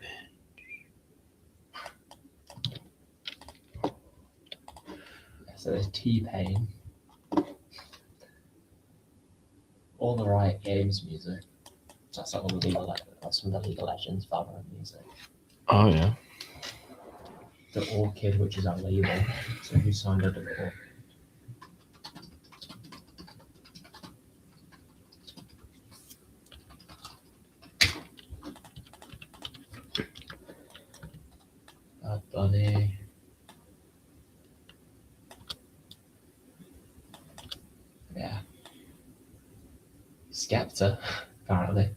So there's T-Pain. All the Riot Games music. That's like all the that's some of the League of Legends Valorant music. Oh yeah. The Orchid, which is our label. So who signed under the Orchid? Bad Bunny. Yeah. Skepta, apparently.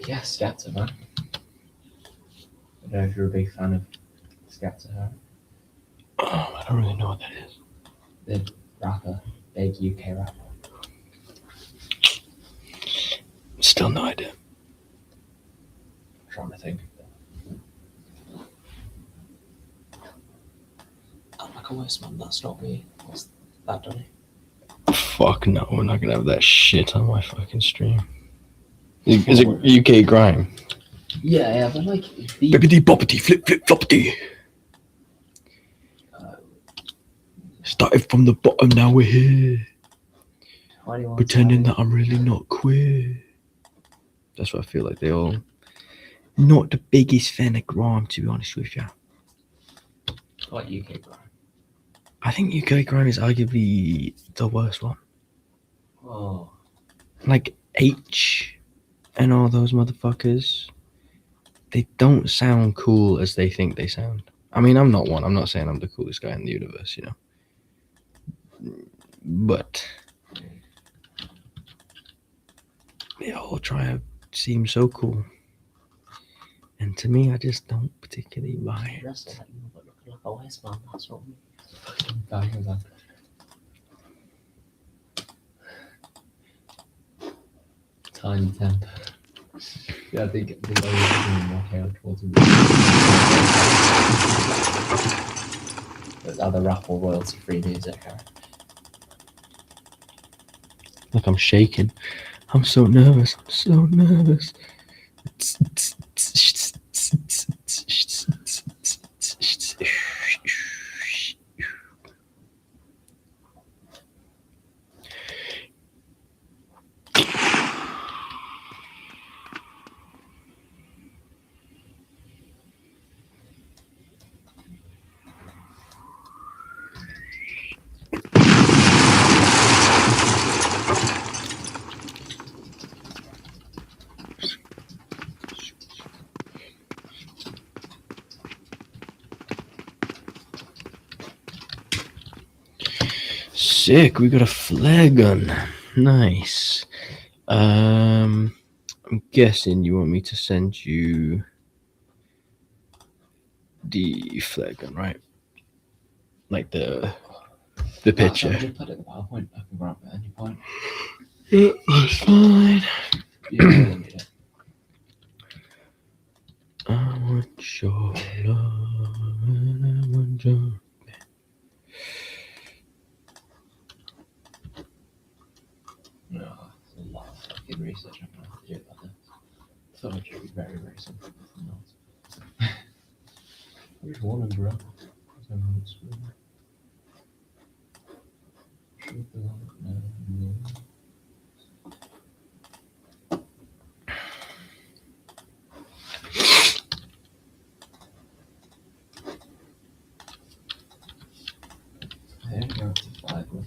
Yeah, Skepta, man. I don't know if you're a big fan of Skepta, huh? I don't really know what that is. The rapper, big UK rapper. Still no idea. I'm trying to think. I'm like a worse man, that's not me. What's that, Donny? Fuck no, we're not gonna have that shit on my fucking stream. Is it UK grime? Yeah, but like the Bippity boppity flip flip floppity. Started from the bottom, now we're here. Pretending that I'm really not queer. That's what I feel like they all. Not the biggest fan of grime, to be honest with you. Like UK grime. I think UK grime is arguably the worst one. Oh, Like H and all those motherfuckers, they don't sound cool as they think they sound. I mean, I'm not one. I'm not saying I'm the coolest guy in the universe, you know. But they all try to seem so cool. And to me, I just don't particularly buy it. that's like you look like a wise man, that's not me. Fucking guy who's like. Tiny temp. Yeah, I think the way we're more chaotic towards the other rap or royalty free music. Like I'm shaking. I'm so nervous. I'm so nervous. Sick, we got a flare gun. Nice. I'm guessing you want me to send you the flare gun, right? Like the picture. I just put it in the PowerPoint. I can grab it at any point. That's fine. You don't really need it. I want your love and I want your... No, there's a lot of fucking research I'm gonna have to do about this. I thought it should be very, very simple. Nothing else. Where's one and bro? There you go, it's a 5 one.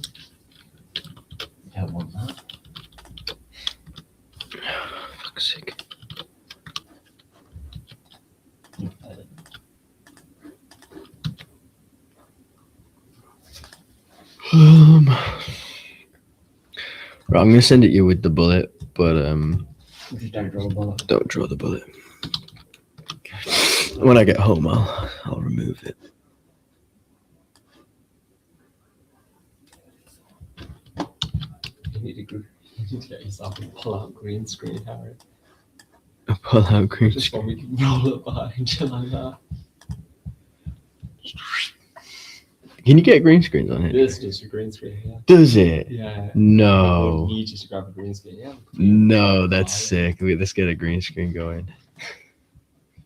You don't want that. Fuck's sake. Right, I'm gonna send it you with the bullet, but If you don't draw the bullet. don't draw the bullet. When I get home, I'll remove it. You need to get yourself a pull-out green screen, Harry. A pull-out green Just screen. one we can roll it behind you like that. Can you get green screens on It here? is just a green screen, yeah. Does it? Yeah. No. You need you to grab a green screen, yeah. No, that's sick. Wait, let's get a green screen going.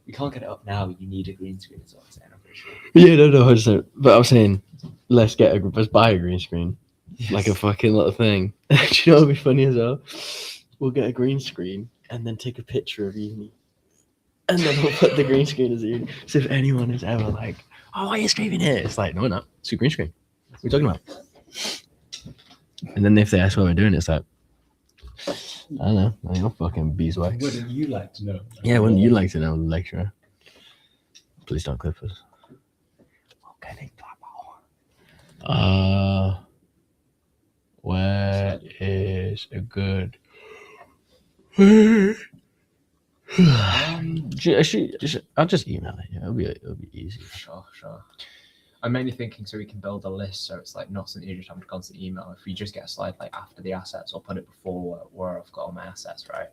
You can't get it up now. You need a green screen, is what I'm saying. I'm pretty sure. Yeah, no, 100%. But I'm saying, let's buy a green screen. Like a Yes. fucking little thing. Do you know what would be funny as well? We'll get a green screen and then take a picture of Uni. And then we'll put the green screen as Uni. So if anyone is ever like, oh, why are you streaming here? It's like, no, we're not. It's a green screen. What are you talking about? And then if they ask why we're doing it, it's like, I don't know. I ain't fucking beeswax. Wouldn't you like to know? Yeah, wouldn't you like to know, lecturer? Please don't clip us. Okay, where is a good? I'll just email it. Yeah, it'll be easy. Sure. I'm mainly thinking so we can build a list so it's like not something you just have to constantly email. If we just get a slide like after the assets or put it before where I've got all my assets, right?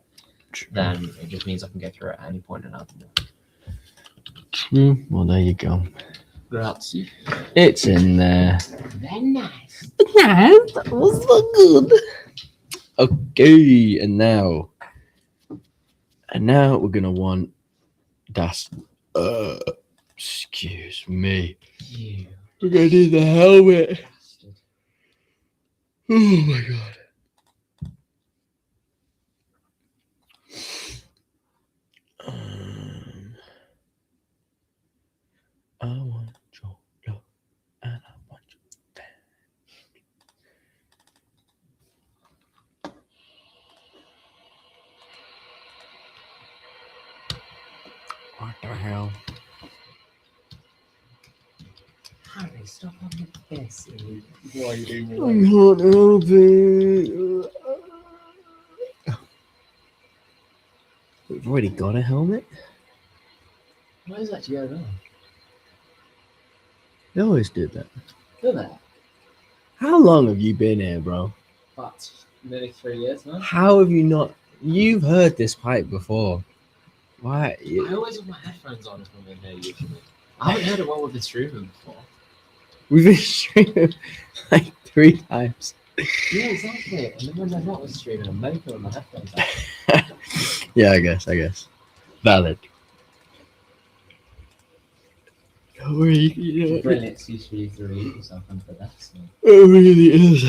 Then it just means I can go through it at any point and add them. True. Well, there you go. Grazie. It's in there. Very nice. Nice. That was so good. Okay, and now we're gonna want that's excuse me. You We're gonna need the helmet. bastard. Oh my god. I want your love and I want your fan. What the hell? Harry, stop having a piss. Why are you doing I your can't help it. We've already got a helmet? Why is that going on? They always did that. Look at that. How long have you been here, bro? What? Nearly 3 years now? How have you not? You've heard this pipe before. Why? I always have my headphones on if I'm in there usually. I haven't heard it while we've been streaming before. We've been streaming like 3 times. Yeah, exactly. And then when they're not streaming, I'm making with my headphones on. Yeah, I guess. Valid. Don't worry, you know, Brilliant excuse for you to read yourself under the desk. it really is.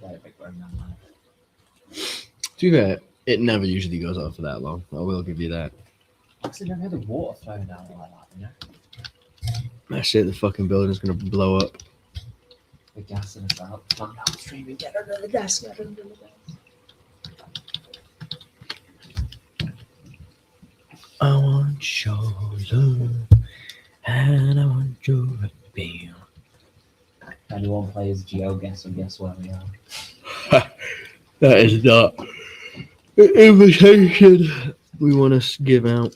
Right, big one, man. To be fair, it never usually goes on for that long. I will give you that. Actually, never had the water flowing down like that, you know? That shit, the fucking building's gonna blow up. The gas in the out. Come down streaming, get under the desk, get under the desk. I want your love, and I want your appeal. Anyone plays GeoGuess and guess where we are. That is not an invitation we want to give out.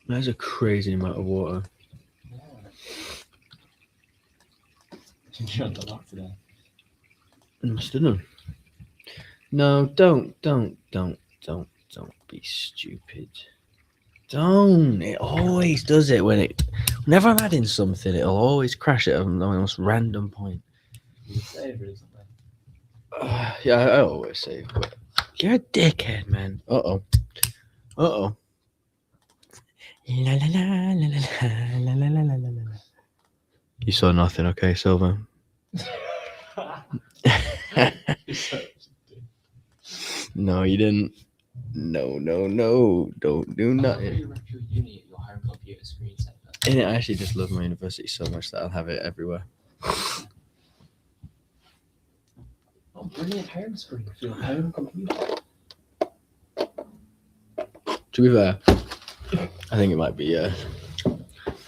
That's a crazy amount of water. Yeah. You drank a lot today. Must have done. No, don't be stupid. Don't. It always does it whenever I'm adding something, it'll always crash at the most random point. You savour, isn't it? Yeah, I always save, but you're a dickhead, man. Uh-oh. Uh-oh. La la la la la la la la la la. You saw nothing, okay, Silver? No, you didn't. No. Don't do nothing. You wreck your uni at your home computer screensaver. And I actually just love my university so much that I'll have it everywhere. Oh, brilliant home screen for your home computer. To be fair, I think it might be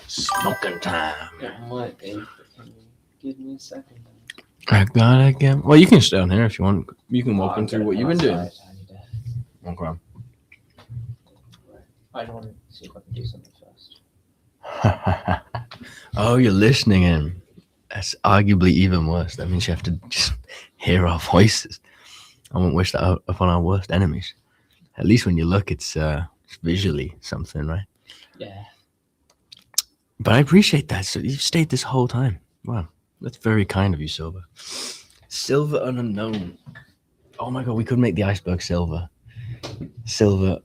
smoking time. It might be. But can you give me a second? I gotta get. Well, you can stay on here if you want. You can walk them through what you've been doing. I need to. Okay. I want to see if I can do something first. Oh, you're listening in. That's arguably even worse. That means you have to just hear our voices. I won't wish that upon our worst enemies. At least when you look, it's visually something, right? Yeah. But I appreciate that. So you've stayed this whole time. Wow. That's very kind of you, Silver. Silver and unknown. Oh my god, we could make the iceberg silver. Silver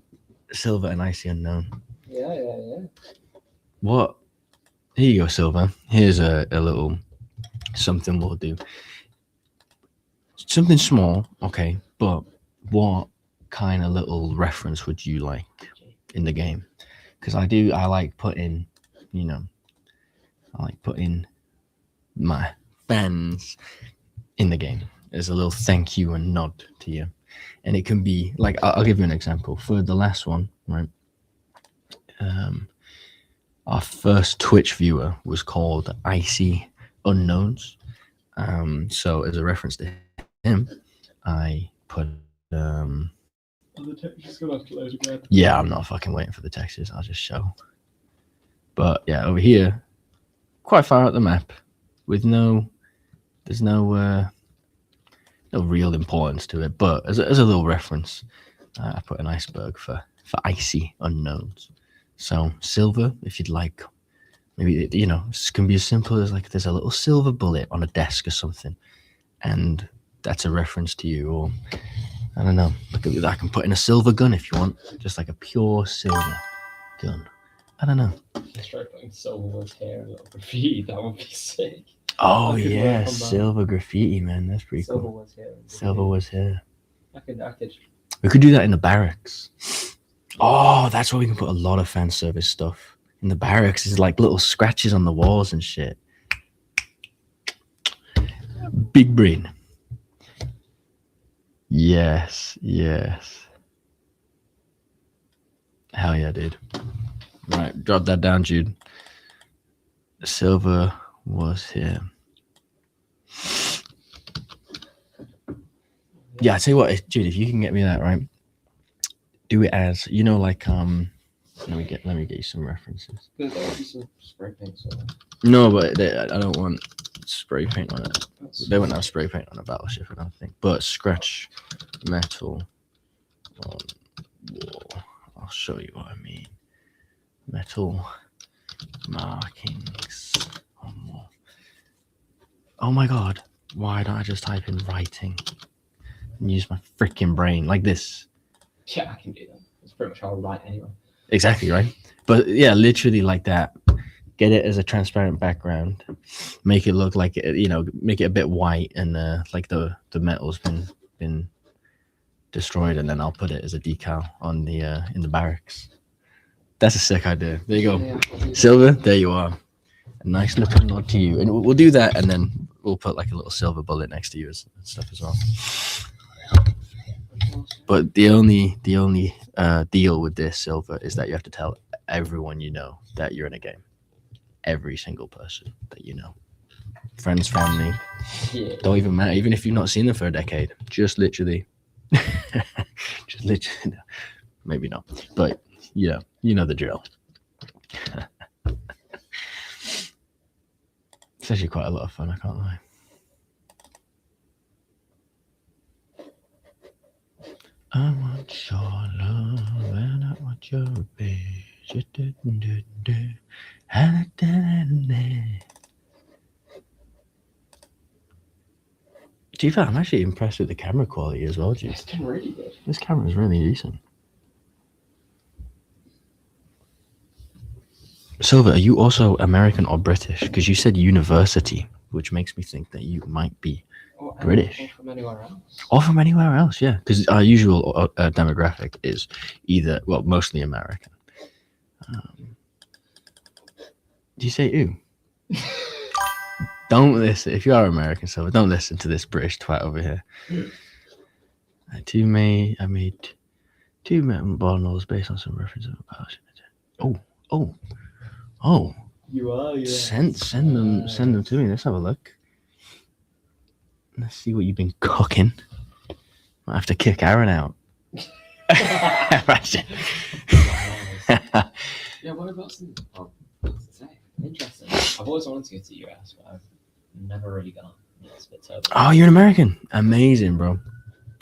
and icy unknown. Yeah. What? Here you go, Silver. Here's a little something we'll do. Something small, okay, but what kind of little reference would you like in the game? Because I like putting, my fans in the game as a little thank you and nod to you. And it can be like, I'll give you an example. For the last one, right? Our first Twitch viewer was called Icy Unknowns. So as a reference to him, I put The text is gonna have to load again. yeah, I'm not fucking waiting for the texts. I'll just show. But yeah, over here, quite far out the map, with there's no real importance to it. But as a little reference, I put an iceberg for icy unknowns. So silver, if you'd like, maybe it can be as simple as like there's a little silver bullet on a desk or something, and that's a reference to you. Or I don't know. Look at that. I can put in a silver gun if you want, just like a pure silver gun. I don't know. Let's try putting silver was here and little graffiti. That would be sick. Oh I could yeah, work on that. silver graffiti, man. That's pretty Silver cool. was here. Silver was here. I could. We could do that in the barracks. Oh, that's where we can put a lot of fan service stuff. In the barracks, there's like little scratches on the walls and shit. Big brain. Yes. Hell yeah, dude. Right, drop that down, Jude. Silver was here. Yeah, I tell you what, Jude, if you can get me that, right? Do it as like let me get you some references. There'll be some spray paint. So. No, but I don't want spray paint on it. They wouldn't have spray paint on a battleship, I don't think. But scratch metal on wall. I'll show you what I mean. Metal markings on wall. Oh my god, why don't I just type in writing and use my freaking brain like this? Yeah, I can do that. It's pretty much how I write anyway. Exactly, right? But yeah, literally like that. Get it as a transparent background. Make it look like it, make it a bit white and like the metal's been destroyed, and then I'll put it as a decal on the in the barracks. That's a sick idea. There you go. Yeah, Silver, there you are. A nice little nod to you. And we'll do that, and then we'll put like a little silver bullet next to you and stuff as well. But the only deal with this, Silver, is that you have to tell everyone you know that you're in a game. Every single person that you know. Friends, family. Yeah. Don't even matter. Even if you've not seen them for a decade. Just literally. Maybe not. But yeah, you know the drill. It's actually quite a lot of fun, I can't lie. I want your love and I want your bitch. To be fair, I'm actually impressed with the camera quality as well, G. It's been really good. This camera is really decent. Silver, are you also American or British? Because you said university, which makes me think that you might be British. Or from anywhere else. Or from anywhere else, yeah. Because our usual demographic is either, well, mostly American. Do you say ooh? Don't listen. If you are American, Silver, don't listen to this British twat over here. I made two ball nulls based on some references of passion. Oh. You are, yeah. Send them to me. Let's have a look. Let's see what you've been cooking. Might have to kick Aaron out. Imagine. Yeah, what about some? Oh, what's to say? Interesting. I've always wanted to go to the US, but I've never really gone. It's a bit terrible. Oh, you're an American. Amazing, bro.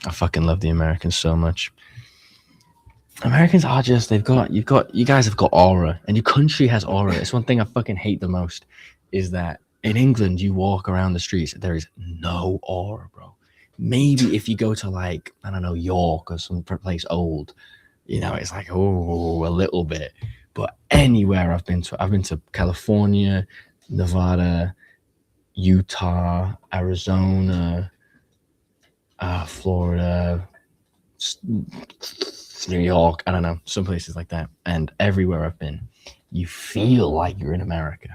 I fucking love the Americans so much. Americans are just, you guys have got aura, and your country has aura. It's one thing I fucking hate the most, is that in England, you walk around the streets, there is no aura, bro. Maybe if you go to, like, I don't know, York or some place old, you know, it's like, oh, a little bit. But anywhere I've been to California, Nevada, Utah, Arizona, Florida, New York, I don't know, some places like that. And everywhere I've been, you feel like you're in America.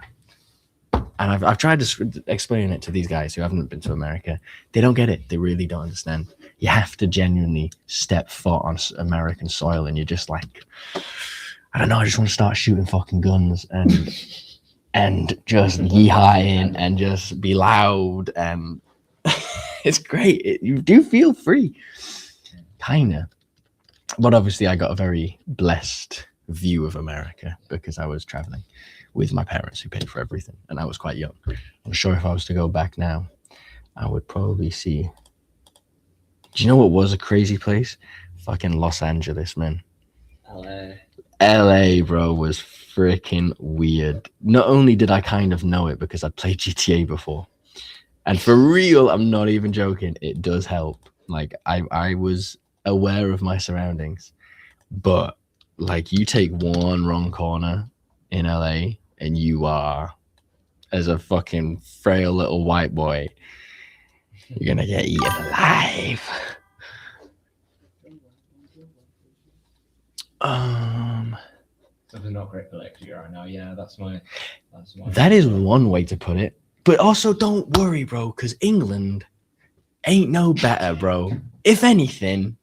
And I've tried to explain it to these guys who haven't been to America. They don't get it. They really don't understand. You have to genuinely step foot on American soil, and you're just like, I don't know, I just want to start shooting fucking guns and just yee-hawing and just be loud. And it's great. You do feel free. Kinda. But obviously I got a very blessed view of America because I was traveling with my parents who paid for everything, and I was quite young. I'm sure if I was to go back now, I would probably see. Do you know what was a crazy place? Fucking Los Angeles, man. LA, bro, was freaking weird. Not only did I kind of know it because I'd played GTA before, and for real, I'm not even joking, it does help. Like, I was aware of my surroundings, but like, you take one wrong corner in LA and you are, as a fucking frail little white boy, you're gonna get eaten alive. Something not great for lecture right now. Yeah, that's my. That is one way to put it. But also, don't worry, bro, because England ain't no better, bro. If anything,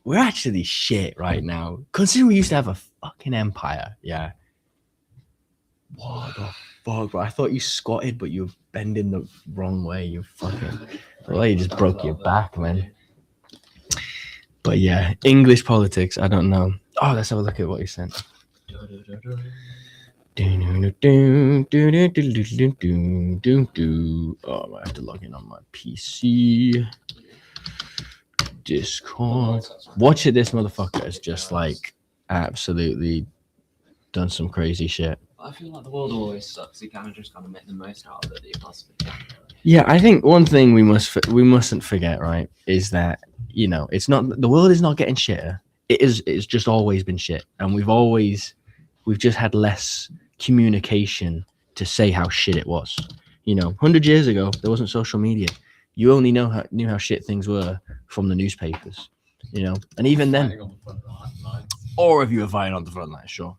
we're actually shit right now. Considering we used to have a fucking empire, yeah. What the fuck, bro? I thought you squatted, but you were bending the wrong way. You fucking. Well, you just broke your back, man. But yeah, English politics, I don't know. Oh, let's have a look at what he sent. Oh, I might have to log in on my PC. Discord. Watch it, this motherfucker has just like absolutely done some crazy shit. I feel like the world always sucks. You kind of just gotta make the most out of it that you possibly can. Yeah, I think one thing we mustn't forget, right, is that, you know, it's not, the world is not getting shitter. It's just always been shit, and we've just had less communication to say how shit it was. You know, 100 years ago there wasn't social media. You only knew how shit things were from the newspapers, you know, and even then, or if you were fighting on the front line, sure.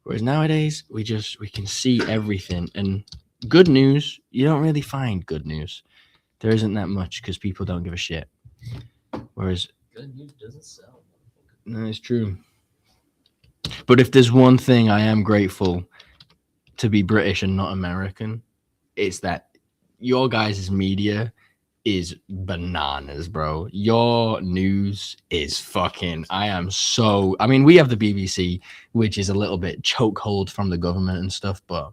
Whereas nowadays we can see everything, and good news, you don't really find good news. There isn't that much because people don't give a shit. Whereas good news doesn't sell. No, it's true. But if there's one thing I am grateful to be British and not American, it's that your guys' media is bananas, bro. Your news is fucking. I mean, we have the BBC, which is a little bit chokehold from the government and stuff, but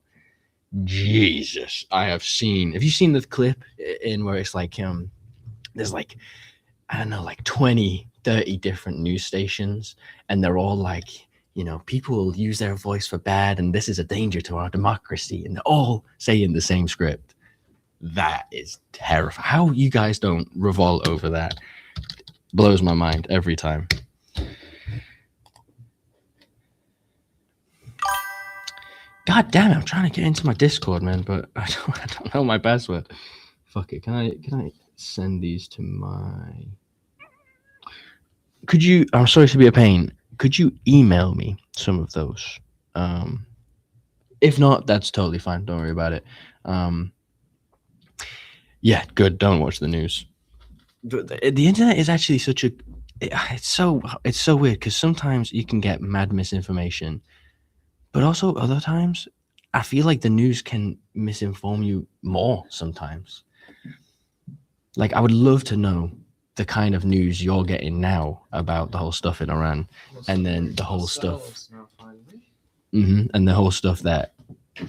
Jesus, have you seen the clip in where it's like there's like, I don't know, like 20, 30 different news stations, and they're all like, people will use their voice for bad, and this is a danger to our democracy, and they're all saying the same script. That is terrifying. How you guys don't revolt over that blows my mind every time. God damn it, I'm trying to get into my Discord, man, but I don't know my password. Fuck it. Can I send these to my... I'm sorry to be a pain. Could you email me some of those? If not, that's totally fine. Don't worry about it. Yeah, good. Don't watch the news. The internet is actually such a... It's so weird because sometimes you can get mad misinformation, but also other times I feel like the news can misinform you more sometimes. Like, I would love to know the kind of news you're getting now about the whole stuff in Iran, and then the whole stuff, and the whole stuff that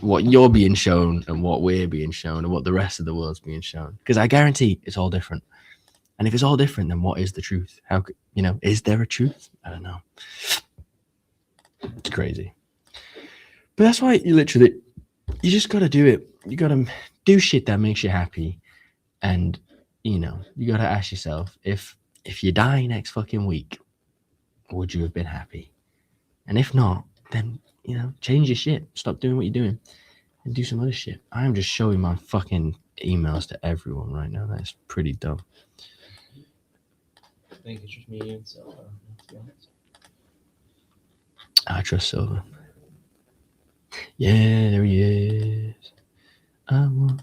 what you're being shown and what we're being shown and what the rest of the world's being shown. Because I guarantee it's all different. And if it's all different, then what is the truth? How, is there a truth? I don't know. It's crazy. But that's why you just got to do it. You got to do shit that makes you happy. And, you got to ask yourself, if you die next fucking week, would you have been happy? And if not, then, change your shit. Stop doing what you're doing and do some other shit. I am just showing my fucking emails to everyone right now. That's pretty dumb. I think it's just me and Silver, to be honest. I trust Silver. Yeah, there he is. I want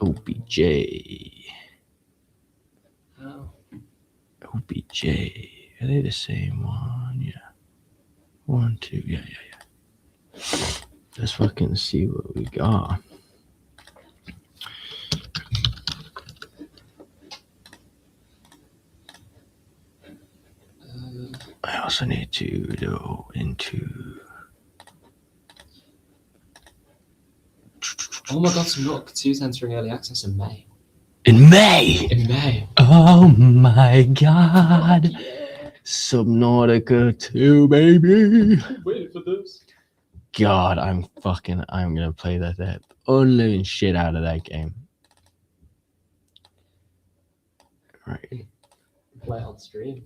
OBJ. Oh. OBJ. Are they the same one? Yeah. 1, 2. Yeah. Let's fucking see what we got. I also need to go into... Oh my god, Subnautica 2's entering early access in May. In May! In May. Oh my god! Oh, yeah. Subnautica 2, baby! Waiting for this. God, I'm gonna play that unliving shit out of that game. Right. Play it on stream.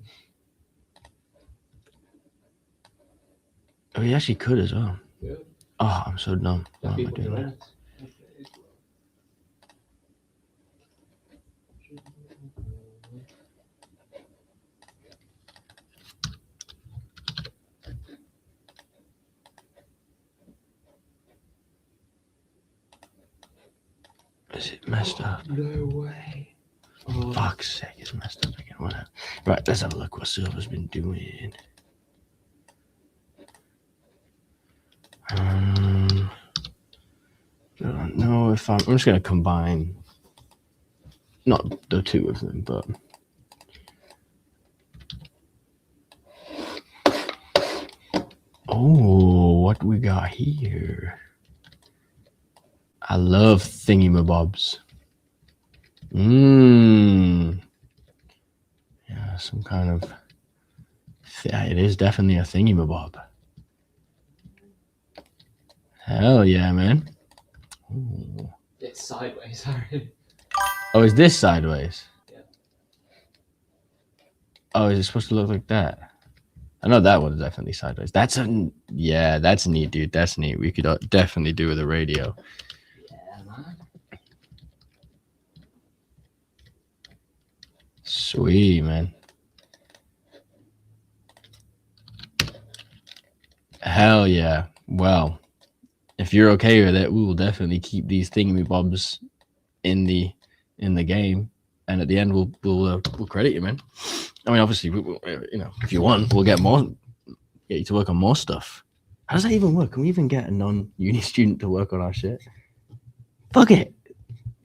Oh, you actually could as well. Yeah. Oh, I'm so dumb. Why am I People doing doing that? it. Is it messed up? No way. Oh. Fuck's sake, it's messed up again. Whatever. Right, let's have a look what Silver's been doing. I don't know if I'm just gonna combine not the two of them, but oh, what we got here? I love thingy-mabobs. Yeah, some kind of... it is definitely a thingy-mabob. Hell yeah, man. Ooh. It's sideways, sorry. Oh, is this sideways? Yeah. Oh, is it supposed to look like that? I know that one is definitely sideways. That's neat, dude. That's neat. We could definitely do with a radio. Yeah, man. Sweet, man. Hell yeah. Well, if you're okay with it, we will definitely keep these thingamybobs in the game, and at the end we'll credit you, man. I mean, obviously, if you want, we'll get you to work on more stuff. How does that even work? Can we even get a non-uni student to work on our shit? Fuck it.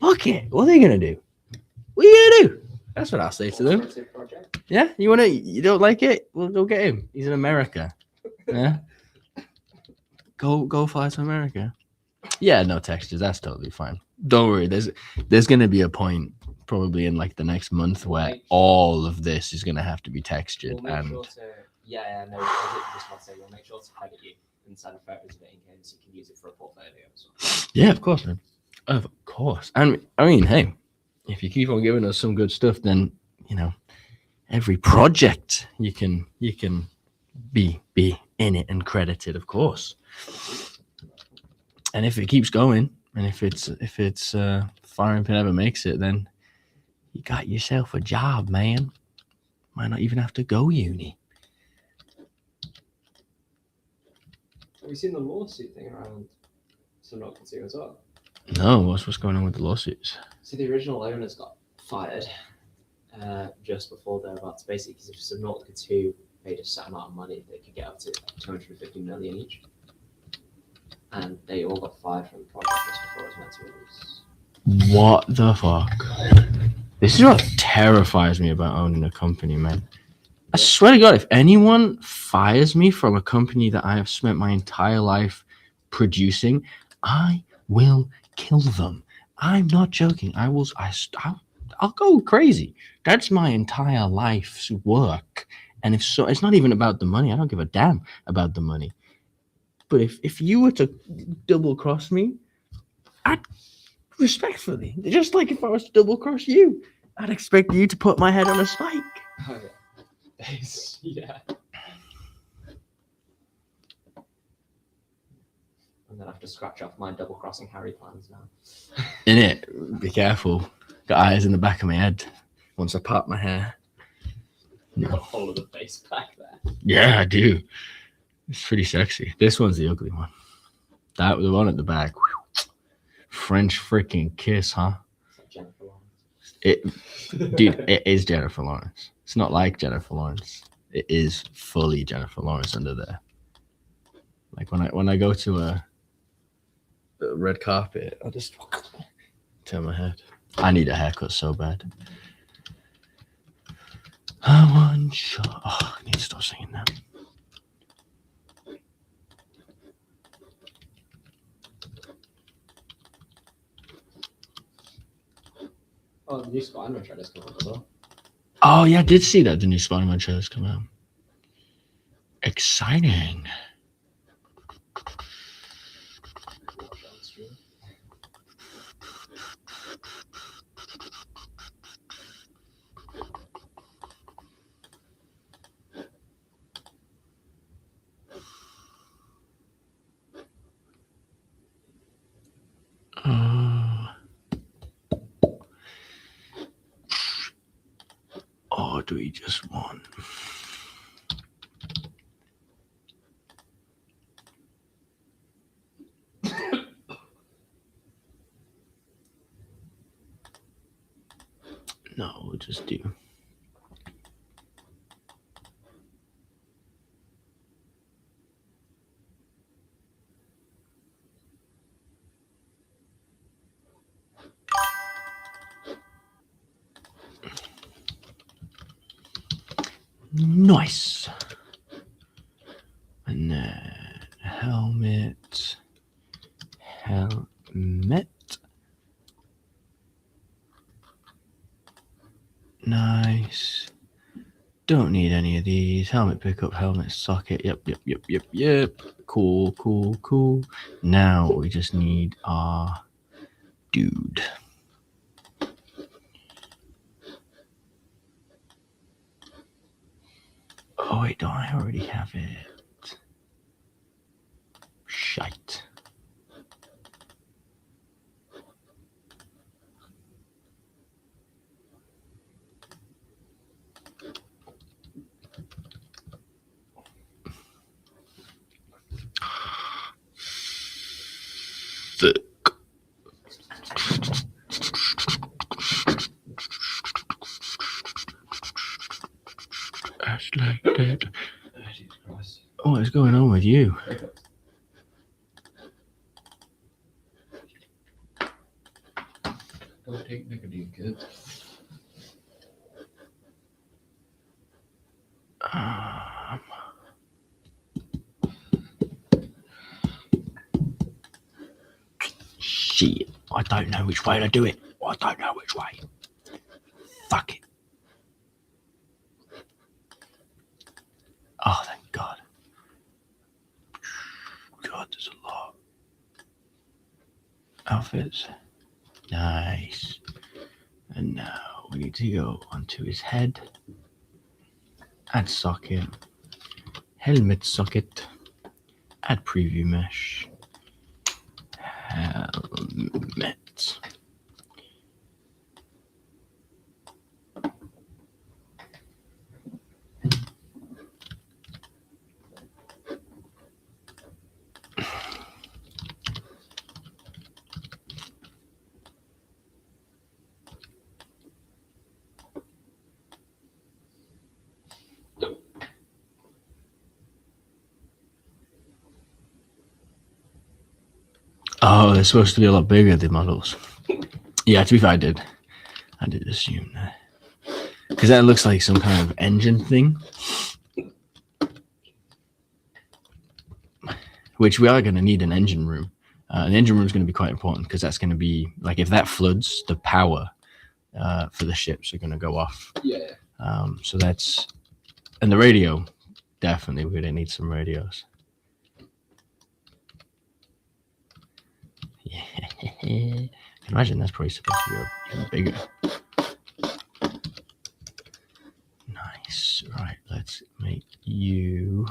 Fuck it. What are they gonna do? What are you gonna do? That's what I'll say to them. Alternative project. Yeah, you don't like it? Well, go get him. He's in America. Yeah. Go fly to America. Yeah, no textures. That's totally fine. Don't worry. There's gonna be a point probably in like the next month where Make sure- all of this is gonna have to be textured We'll make and sure to, yeah, no, I was just about to say, we'll make sure to credit you and send photos of it in case you can use it for a portfolio as well. yeah, of course, man. Of course. And I mean, hey, if you keep on giving us some good stuff, then every project you can be in it and credited, of course. And if it keeps going, and if it's Firing Pin ever makes it, then you got yourself a job, man. Might not even have to go uni. Have you seen the lawsuit thing around Subnautica 2 as well? No, what's going on with the lawsuits? So the original owners got fired just before they're about to, basically, because if Subnautica 2 paid a set amount of money, they could get up to like 250 million each. And they all got fired from the project just before it was meant to release. What the fuck? This is what terrifies me about owning a company, man. I swear to God, if anyone fires me from a company that I have spent my entire life producing, I will kill them. I'm not joking. I'll go crazy. That's my entire life's work. And if so, it's not even about the money. I don't give a damn about the money. But if you were to double cross me, I'd respectfully, just like if I was to double cross you, I'd expect you to put my head on a spike. Oh, yeah. Yeah. And then I have to scratch off my double crossing Harry plans now. In it, be careful. Got eyes in the back of my head. Once I part my hair. You got all of the face back there. Yeah, I do. It's pretty sexy. This one's the ugly one. That the one at the back. French freaking kiss, huh? It's like Jennifer Lawrence. It is Jennifer Lawrence. It's not like Jennifer Lawrence. It is fully Jennifer Lawrence under there. Like when I go to a red carpet, I'll just turn my head. I need a haircut so bad. I want shot. Oh, I need to stop singing that. Oh, the new Spider-Man trailer's coming up as well. Oh yeah, I did see that the new Spider-Man trailer's come out. Exciting. Or do we just want? No, we'll just do. Nice. And then helmet. Nice. Don't need any of these. Helmet pickup, helmet socket. Yep. Cool. Now we just need our dude. Oh wait, don't I already have it? Shite. Thick. That's like that. Jesus Christ. What is going on with you? Good. Shit, I don't know which way to do it. I don't know which way. Fuck it. Oh, thank God. God, there's a lot. Outfits. Nice. And now we need to go onto his head. Add socket. Helmet socket. Add preview mesh. Helmet. Oh, they're supposed to be a lot bigger, the models. Yeah, to be fair, I did assume that. Because that looks like some kind of engine thing. Which we are going to need an engine room. An engine room is going to be quite important because that's going to be, like, if that floods, the power for the ships are going to go off. Yeah. So that's... And the radio, definitely, we're going to need some radios. Yeah. I can imagine that's probably supposed to be even bigger. Nice. Right, let's make you...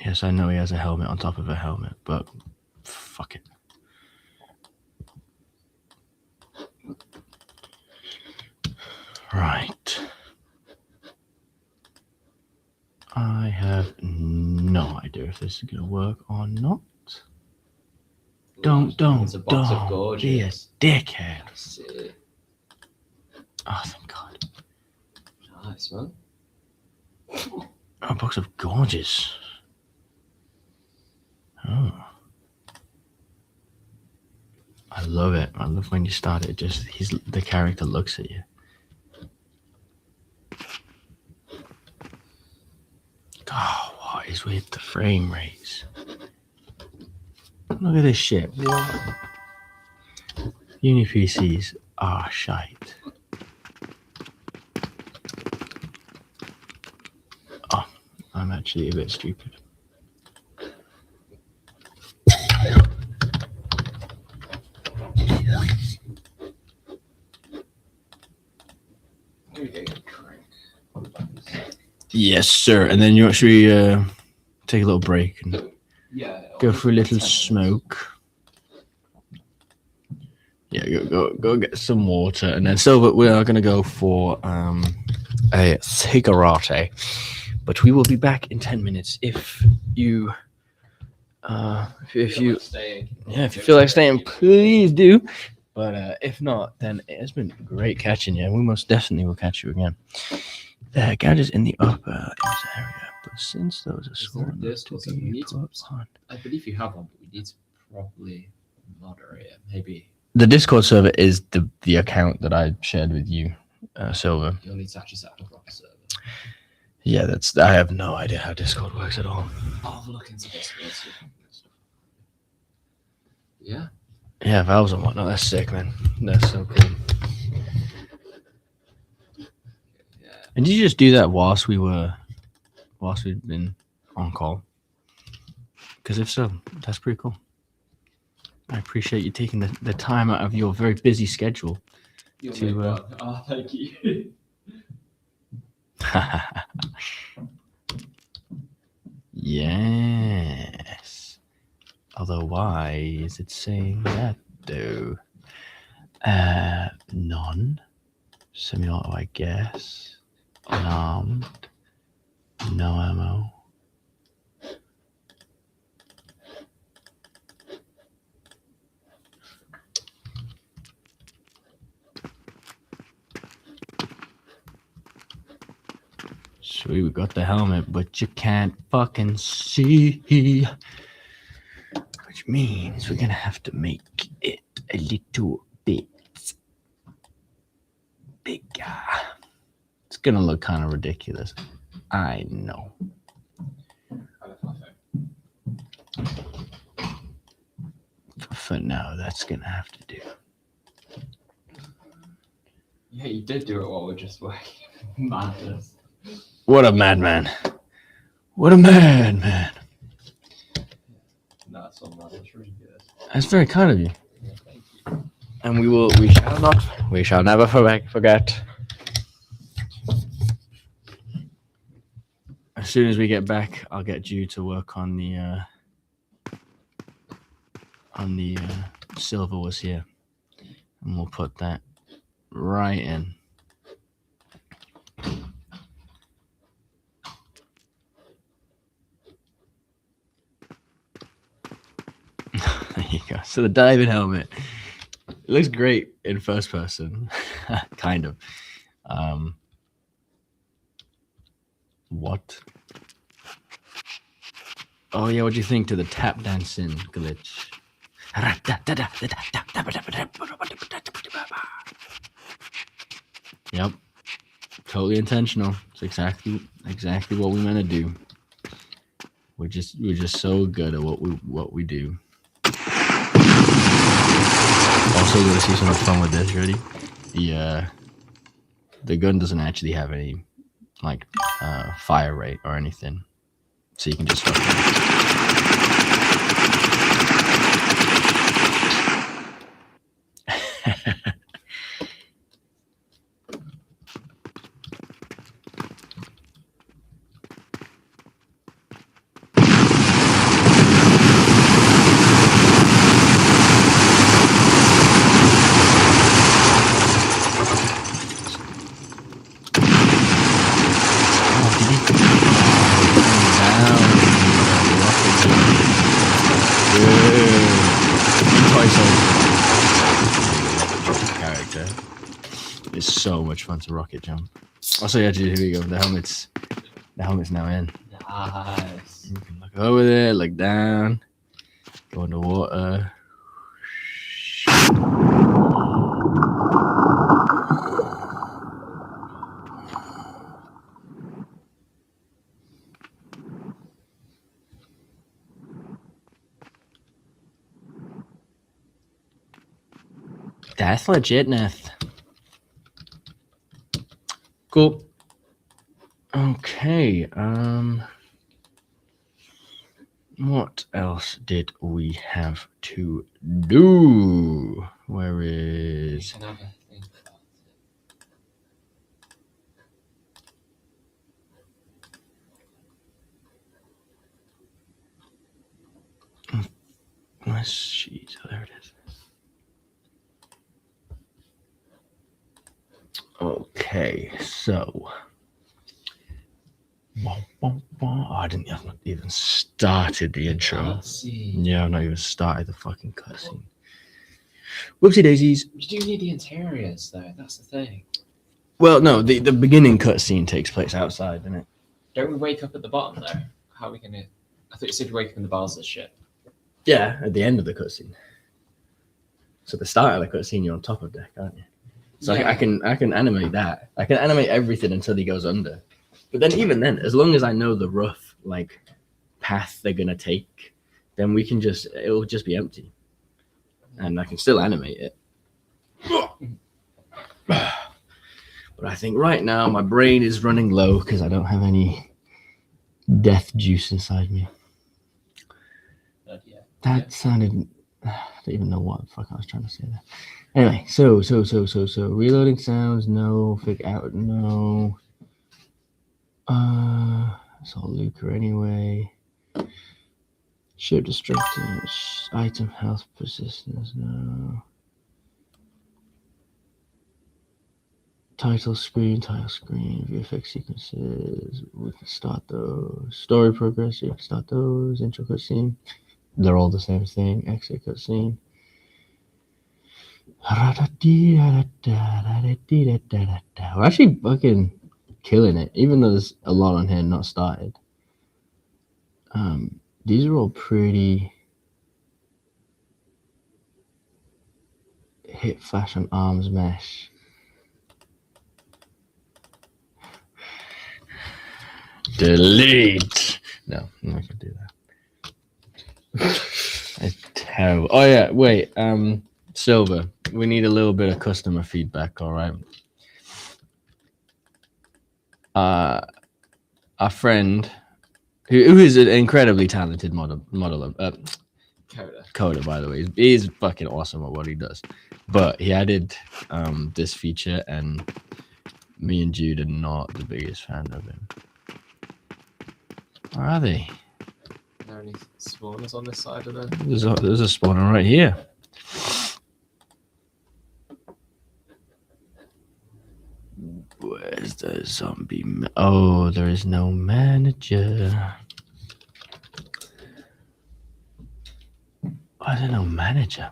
Yes, I know he has a helmet on top of a helmet, but fuck it. Right. I have no idea if this is going to work or not. Don't It's a box of be a gorgeous. dickhead. I see. Oh, thank God. Nice, man. A box of gorgeous. Oh. I love it. I love when you start it. Just the character looks at you. Oh, what is with the frame rates? Look at this shit. What? Uni PCs are shite. Oh, I'm actually a bit stupid. Yes, sir. And then should we take a little break and go for a little smoke? Yeah, go get some water, and then so we are gonna go for a cigarette. But we will be back in 10 minutes if you if you feel like staying, please do. But if not, then it's been great catching you, and we most definitely will catch you again. The gadgets in the upper area, but since those are small enough to be put on, I believe you have one, but we need to probably moderate it. Maybe the Discord server is the account that I shared with you, Silver. you'll need to actually set up a proper server. Yeah, I have no idea how Discord works at all. I'll have a look into Discord. Yeah. Yeah, valves and whatnot. That's sick, man. That's so cool. Yeah. And did you just do that whilst we'd been on call? Because if so, that's pretty cool. I appreciate you taking the time out of your very busy schedule. Oh, thank you. Yes. Although, why is it saying that though? None. Semi-auto, I guess. Unarmed. No ammo. Sweet, we got the helmet, but you can't fucking see. which means we're gonna have to make it a little bit bigger. It's gonna look kind of ridiculous. I know. For now, that's gonna have to do. Yeah, you did do it while we're just working. Madness. What a madman! What a madman! No, that's all right. That's really good. That's very kind of you. Yeah, thank you. And we shall never forget. As soon as we get back, I'll get you to work on the silver was here, and we'll put that right in. There you go. So the diving helmet, it looks great in first person, kind of. What? Oh yeah, what do you think to the tap dancing glitch? Yep, totally intentional. It's exactly what we meant to do. We're just so good at what we do. Also, you're gonna see so much fun with this. Ready? The gun doesn't actually have any like fire rate or anything, so you can just character. It's so much fun to rocket jump. Also, yeah, here we go. The helmet's now in. Nice. You can look over there, look down, go in the water. That's legitness. Cool. Okay. What else did we have to do? Where is? Can I have a think about it? Where's sheet? Oh, there it is. Okay, so. Oh, I didn't even started the intro. See. Yeah, I've not even started the fucking cutscene. Whoopsie daisies. You do need the interiors, though. That's the thing. Well, no, the beginning cutscene takes place outside, doesn't it? Don't we wake up at the bottom, though? How are we going to... I thought you said you wake up in the bars of ship. Yeah, at the end of the cutscene. So the start of the cutscene, you're on top of deck, aren't you? So Yeah. I can animate that. I can animate everything until he goes under. But then even then, as long as I know the rough like path they're gonna take, then it'll just be empty. And I can still animate it. But I think right now my brain is running low because I don't have any death juice inside me. Yeah. That sounded. I don't even know what the fuck I was trying to say there. Anyway, so reloading sounds, no. Fig out, no. It's all Luca anyway. Shirt destructive, item health persistence, no. Title screen, VFX sequences, we can start those. Story progress, you can start those. Intro cutscene, they're all the same thing. Exit cutscene. We're actually fucking killing it, even though there's a lot on here not started. These are all pretty hit flash on arms mesh. Delete. No, I'm not gonna do that. It's terrible. Oh yeah, wait. Silver. We need a little bit of customer feedback. All right. Our friend, who is an incredibly talented modeler, coder, by the way, he's fucking awesome at what he does. But he added this feature, and me and Jude are not the biggest fan of him. Where are they? Are there any spawners on this side of the? There's a spawner right here. Where's the zombie? Oh, there is no manager. I don't know, manager.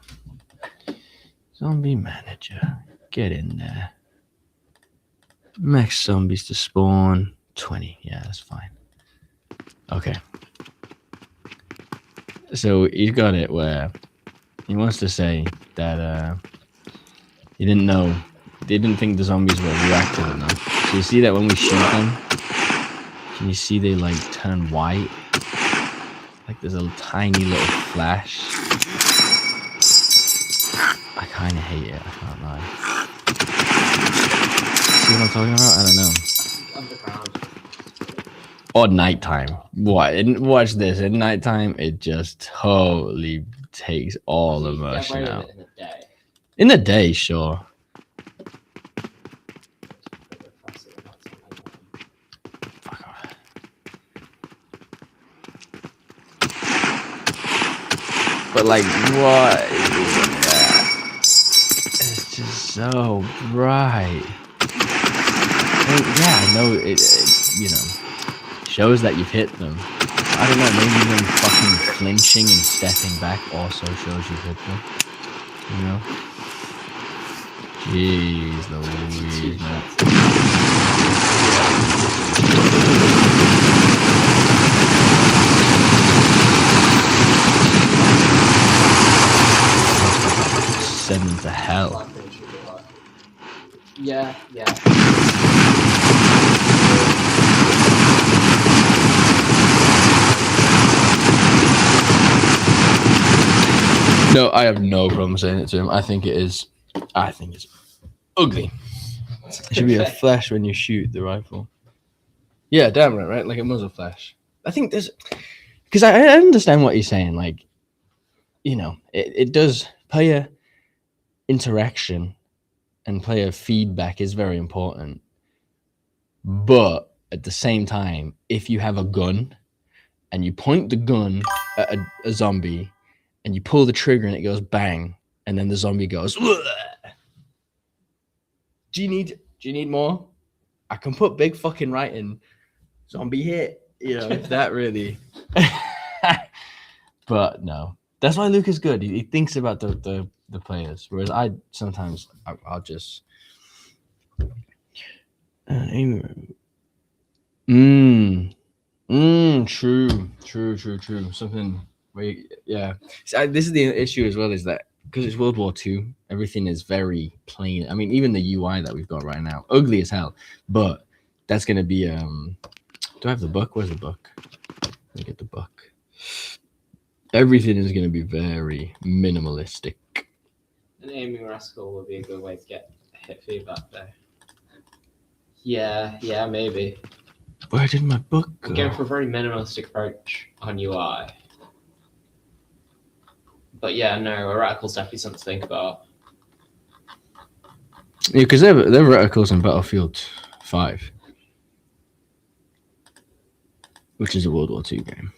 Zombie manager. Get in there. Max zombies to spawn. 20. Yeah, that's fine. Okay. So he's got it where he wants to say that he didn't know. They didn't think the zombies were reactive enough. So you see that when we shoot them, can you see they like turn white? Like there's a tiny little flash. I kind of hate it, I can't lie. See what I'm talking about? I don't know. Underground. Or nighttime. Watch this. At nighttime, it just totally takes all the motion out. In the day. In the day, sure. Fuck off. But like, what is that? It's just so bright. I mean, yeah, I know it, you know, shows that you've hit them. I don't know, maybe them fucking flinching and stepping back also shows you've hit them. You know? Jeez Louise, man. Send them to hell. Yeah. No, I have no problem saying it to him. I think it's ugly. It should be a flash when you shoot the rifle. Yeah, damn right? Like a muzzle flash. I think there's... Because I understand what he's saying. Like, you know, it does... Player interaction and player feedback is very important. But at the same time, if you have a gun and you point the gun at a zombie and you pull the trigger and it goes bang, and then the zombie goes... Ugh! Do you need more? I can put big fucking writing. Zombie hit. You know, if that really. But no. That's why Luke is good. He thinks about the players. Whereas I sometimes I'll just True. Something yeah. See, this is the issue as well, is that because it's World War II, everything is very plain. I mean, even the UI that we've got right now, ugly as hell. But that's gonna be do I have the book? Where's the book? Let me get the book. Everything is gonna be very minimalistic. An aiming rascal would be a good way to get hit feedback though. Yeah, maybe. Where did my book go? I'm going for a very minimalistic approach on UI. But yeah, no, a reticle's definitely something to think about. Yeah, because they're reticles in Battlefield 5, which is a World War II game.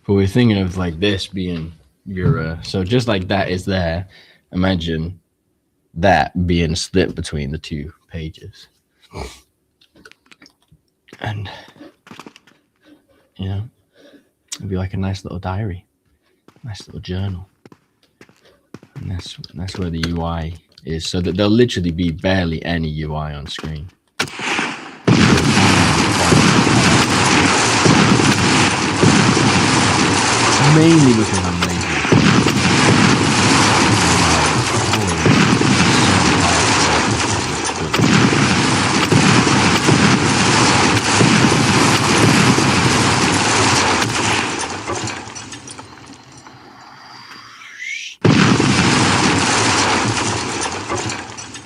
But we're thinking of like this being your so just like that is there. Imagine that being split between the two pages, and you know, it'd be like a nice little diary. Nice little journal. And that's where the UI is. So that there'll literally be barely any UI on screen. Mainly because I'm lazy.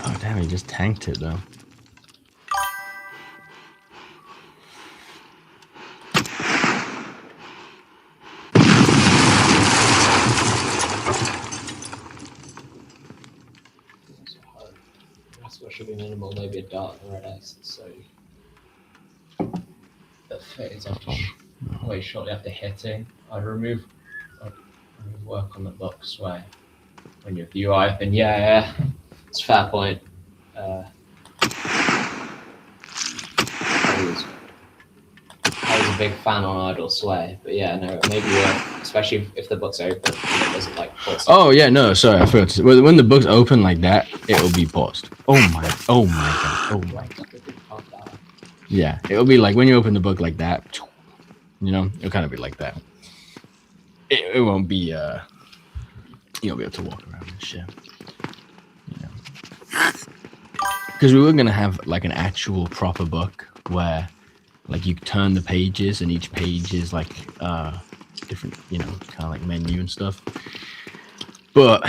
Oh damn, he just tanked it though. That's what should be minimal, maybe a dark red X, so the fades off way shortly after hitting. I'd remove work on the books where when you have the UI, then yeah, it's a fair point. I was a big fan on Idle Sway, but yeah, no, maybe especially if the book's open and it doesn't like pause. Oh yeah, no, sorry, I forgot. When the book's open like that, it'll be paused. Oh my god, oh my. Yeah, it'll be like when you open the book like that, you know, it'll kind of be like that. It won't be you won't be able to walk around and shit. You know, because we were gonna have like an actual proper book where like you turn the pages and each page is like different, you know, kind of like menu and stuff. But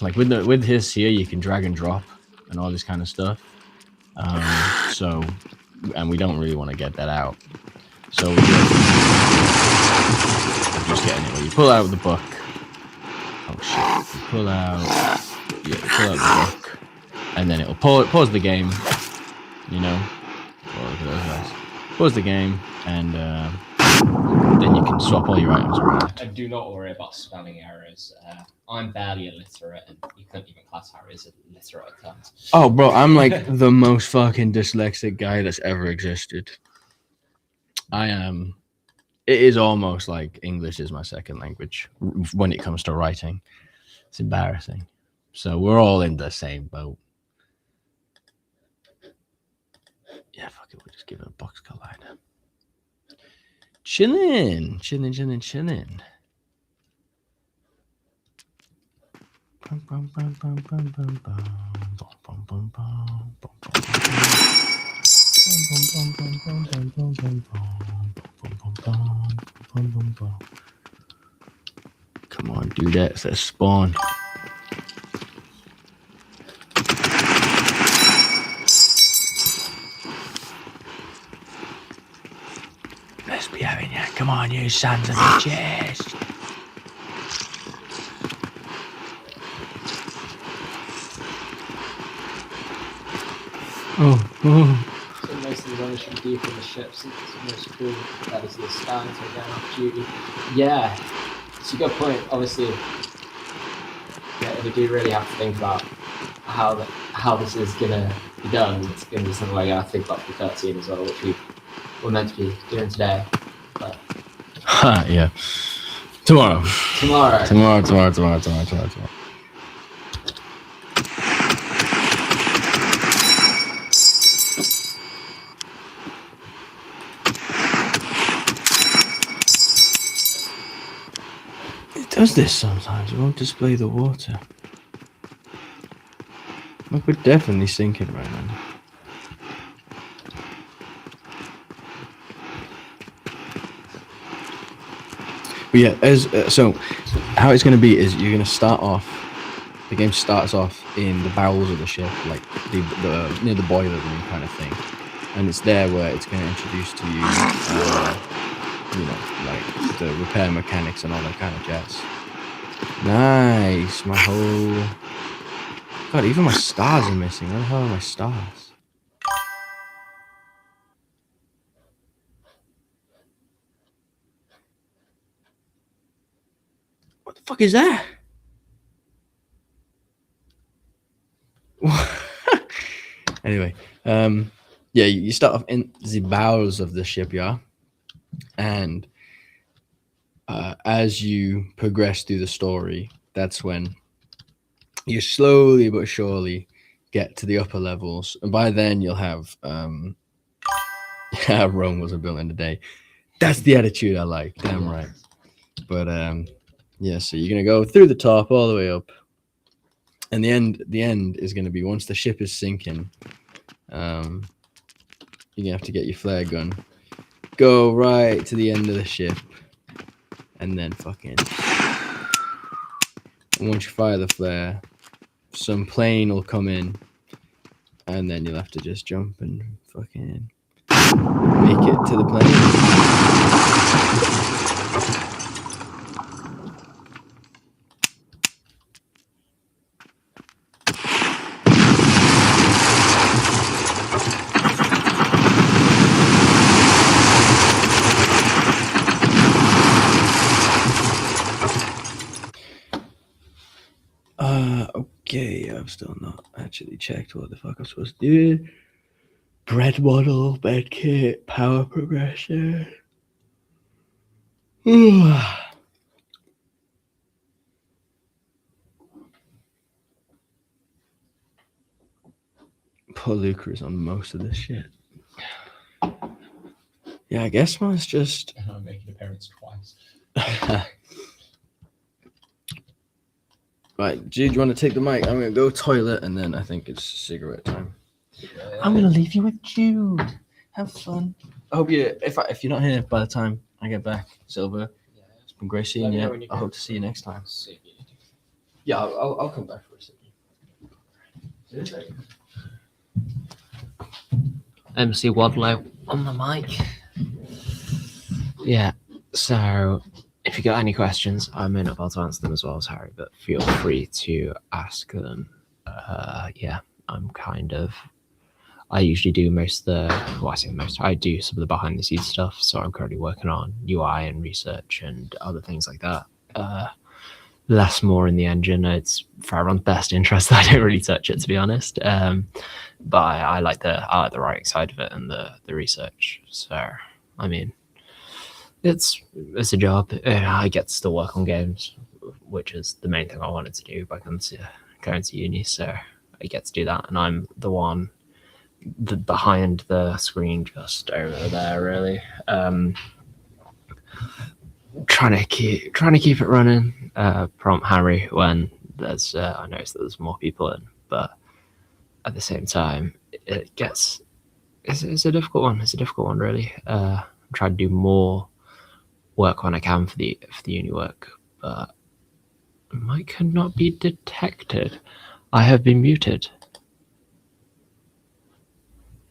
like with his here, you can drag and drop and all this kind of stuff. So, and we don't really want to get that out. So we're just getting it where you pull out the book. Oh shit! You pull out the book, and then it'll pause the game. You know, oh, look at those guys. Pause the game, and then you can swap all your items around. I do not worry about spelling errors. I'm barely illiterate, and you couldn't even classify it as illiterate at times. Oh, bro, I'm like the most fucking dyslexic guy that's ever existed. I am. It is almost like English is my second language when it comes to writing. It's embarrassing. So we're all in the same boat. Yeah, fuck it. We'll just give it a box collider. Chilling. Come on, do that. It's a spawn. Let's be having ya. Come on, you sons of bitches. Oh. So most of the rubbish we do from the ships, it's most cool. That is the stands are going off duty. Yeah, it's a good point. Obviously, yeah, we do really have to think about how this is gonna be done. It's gonna be something like I think about the 13 as well, which we're meant to be doing today. But yeah. Tomorrow. It does this sometimes. It won't display the water. Like we're definitely sinking right now. But yeah, so how it's going to be is you're going to start off. The game starts off in the bowels of the ship, like the near the boiler room kind of thing, and it's there where it's going to introduce to you, you know, like the repair mechanics and all that kind of jazz. Nice, my whole. God, even my stars are missing. Where the hell are my stars? What the fuck is that? Anyway, yeah, you start off in the bowels of the ship, yeah, and as you progress through the story, that's when you slowly but surely get to the upper levels, and by then you'll have Rome wasn't built in a day. That's the attitude I like. Damn right. But yeah, so you're gonna go through the top all the way up, and the end is gonna be once the ship is sinking. You're gonna have to get your flare gun, go right to the end of the ship, and then fucking. And once you fire the flare, some plane will come in, and then you'll have to just jump and fucking make it to the plane. Okay, I've still not actually checked what the fuck I'm supposed to do. Bread model, bed kit, power progression. Poor Luca is on most of this shit. Yeah, I guess mine's just. And I'm making appearance twice. Right, Jude, do you want to take the mic? I'm gonna go toilet, and then I think it's cigarette time. I'm gonna leave you with Jude. Have fun. I hope you. If you're not here by the time I get back, Silver, Yeah. it's been great seeing you. I hope to see you next time. See you. Yeah, I'll come back for a second. MC Wadlow on the mic. Yeah, so if you got any questions, I may not be able to answer them as well as Harry, but feel free to ask them. Yeah, I usually do most of the, well, I say most, I do some of the behind the scenes stuff. So I'm currently working on UI and research and other things like that. Less more in the engine. It's for everyone's best interest that I don't really touch it, to be honest. But I like the writing side of it and the research. So, I mean, it's a job. I get to still work on games, which is the main thing I wanted to do by going to uni. So I get to do that, and I'm the one behind the screen, just over there, really. Trying to keep it running. Prompt Harry when there's I notice that there's more people in, but at the same time, it's a difficult one. It's a difficult one, really. I'm trying to do more work when I can for the uni work, but mic cannot be detected. I have been muted.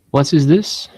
What is this?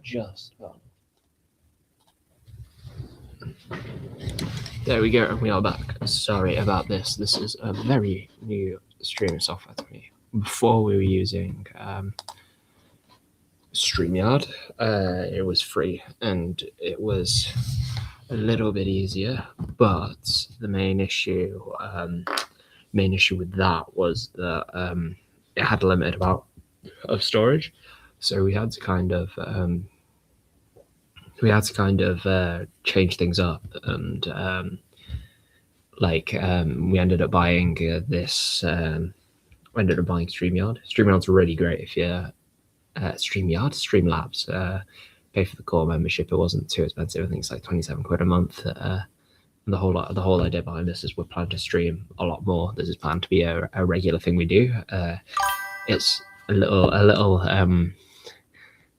Just gone. There we go, and we are back. Sorry about this. This is a very new streaming software to me. Before we were using StreamYard. It was free and it was a little bit easier, but the main issue with that was that it had a limited amount of storage, so we had to kind of change things up, and we ended up buying StreamYard. StreamYard's really great if you're Streamlabs. pay for the core membership. It wasn't too expensive. I think it's like 27 quid a month. The whole idea behind this is we're planning to stream a lot more. This is planned to be a regular thing we do. It's a little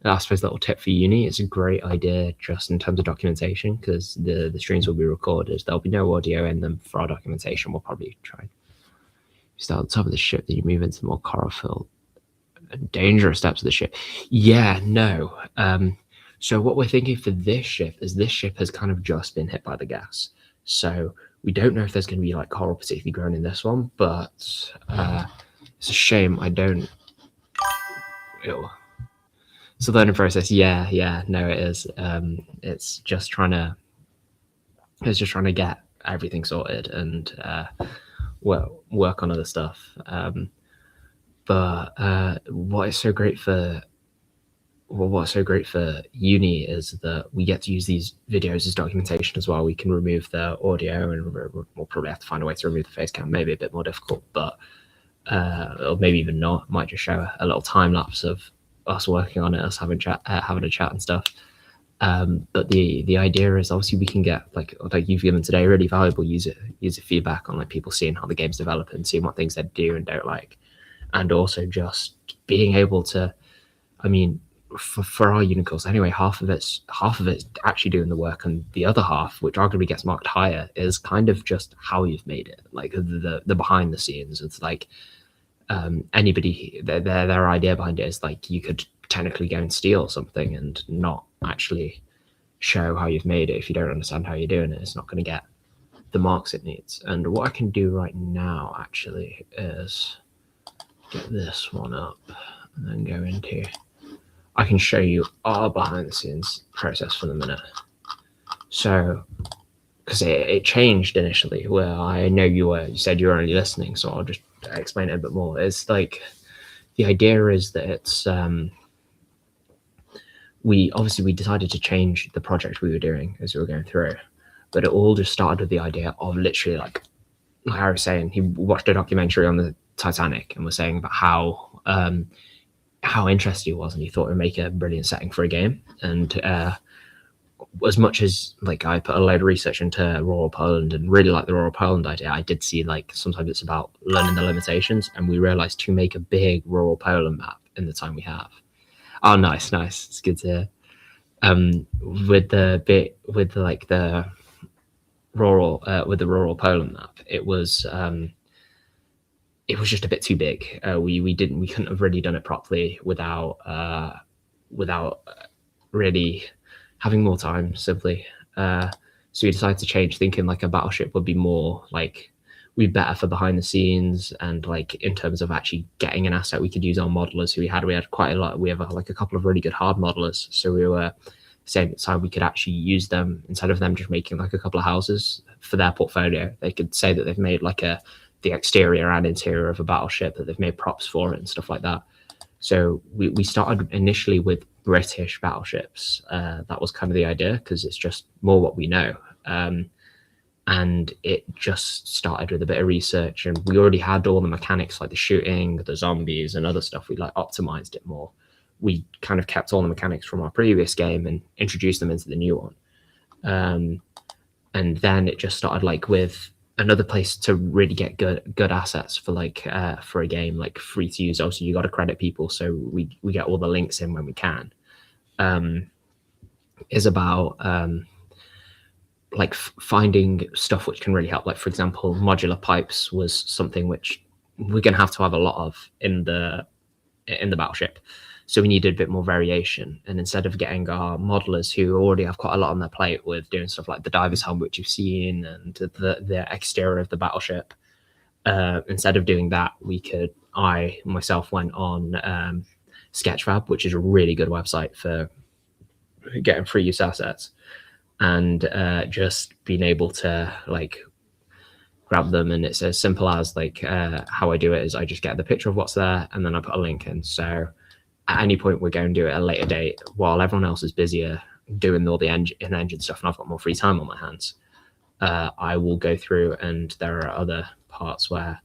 I suppose a little tip for uni. It's a great idea just in terms of documentation, because the streams will be recorded. There'll be no audio in them for our documentation. We'll probably try and start at the top of the ship, then you move into the more coral-filled and dangerous steps of the ship. Yeah, no. So what we're thinking for this ship is this ship has kind of just been hit by the gas. So we don't know if there's going to be like coral particularly grown in this one, but it's a shame I don't. Ew. It's a learning process. Yeah, no, it is. It's just trying to get everything sorted and work on other stuff. But what's so great for uni is that we get to use these videos as documentation as well. We can remove the audio, and we'll probably have to find a way to remove the face cam. Maybe a bit more difficult, but or maybe even not. Might just show a little time lapse of us working on it, us having a chat and stuff. But the idea is obviously we can get like you've given today really valuable user feedback on like people seeing how the game's developing, seeing what things they do and don't like, and also just being able to, I mean, for our uni course anyway, half of it's actually doing the work, and the other half, which arguably gets marked higher, is kind of just how you've made it, like the behind the scenes. It's like anybody, their idea behind it is like you could technically go and steal something and not actually show how you've made it. If you don't understand how you're doing it, it's not going to get the marks it needs. And what I can do right now actually is get this one up and then go into, I can show you our behind the scenes process for the minute. So because it changed initially, where I know you said you were only listening, so I'll just explain it a bit more. It's like the idea is that it's we decided to change the project we were doing as we were going through, but it all just started with the idea of literally like I was saying, he watched a documentary on the Titanic and was saying about how interested he was, and he thought it would make a brilliant setting for a game. And as much as like I put a load of research into rural Poland and really like the rural Poland idea, I did see like sometimes it's about learning the limitations, and we realized to make a big rural Poland map in the time we have. Oh, nice. It's good to hear. With the rural Poland map, it was just a bit too big. We couldn't have really done it properly without really having more time, simply. So we decided to change, thinking like a battleship would be more like, we'd better for behind the scenes, and like in terms of actually getting an asset we could use our modelers who we had quite a lot. We have like a couple of really good hard modelers, so we were same time we could actually use them instead of them just making like a couple of houses for their portfolio. They could say that they've made like the exterior and interior of a battleship, that they've made props for it and stuff like that. So we started initially with British battleships. That was kind of the idea, because it's just more what we know. And it just started with a bit of research, and we already had all the mechanics like the shooting, the zombies and other stuff. We like optimized it more. We kind of kept all the mechanics from our previous game and introduced them into the new one. And then it just started like with another place to really get good assets for like for a game like free to use. Also, you got to credit people, so we get all the links in when we can. Is about like finding stuff which can really help. Like for example, modular pipes was something which we're gonna have to have a lot of in the battleship. So we needed a bit more variation. And instead of getting our modelers who already have quite a lot on their plate with doing stuff like the diver's helm, which you've seen, and the exterior of the battleship, instead of doing that, I myself went on Sketchfab, which is a really good website for getting free use assets, and just being able to like grab them. And it's as simple as like how I do it is I just get the picture of what's there, and then I put a link in. So at any point we're going to do it at a later date while everyone else is busier doing all the engine stuff, and I've got more free time on my hands. I will go through, and there are other parts where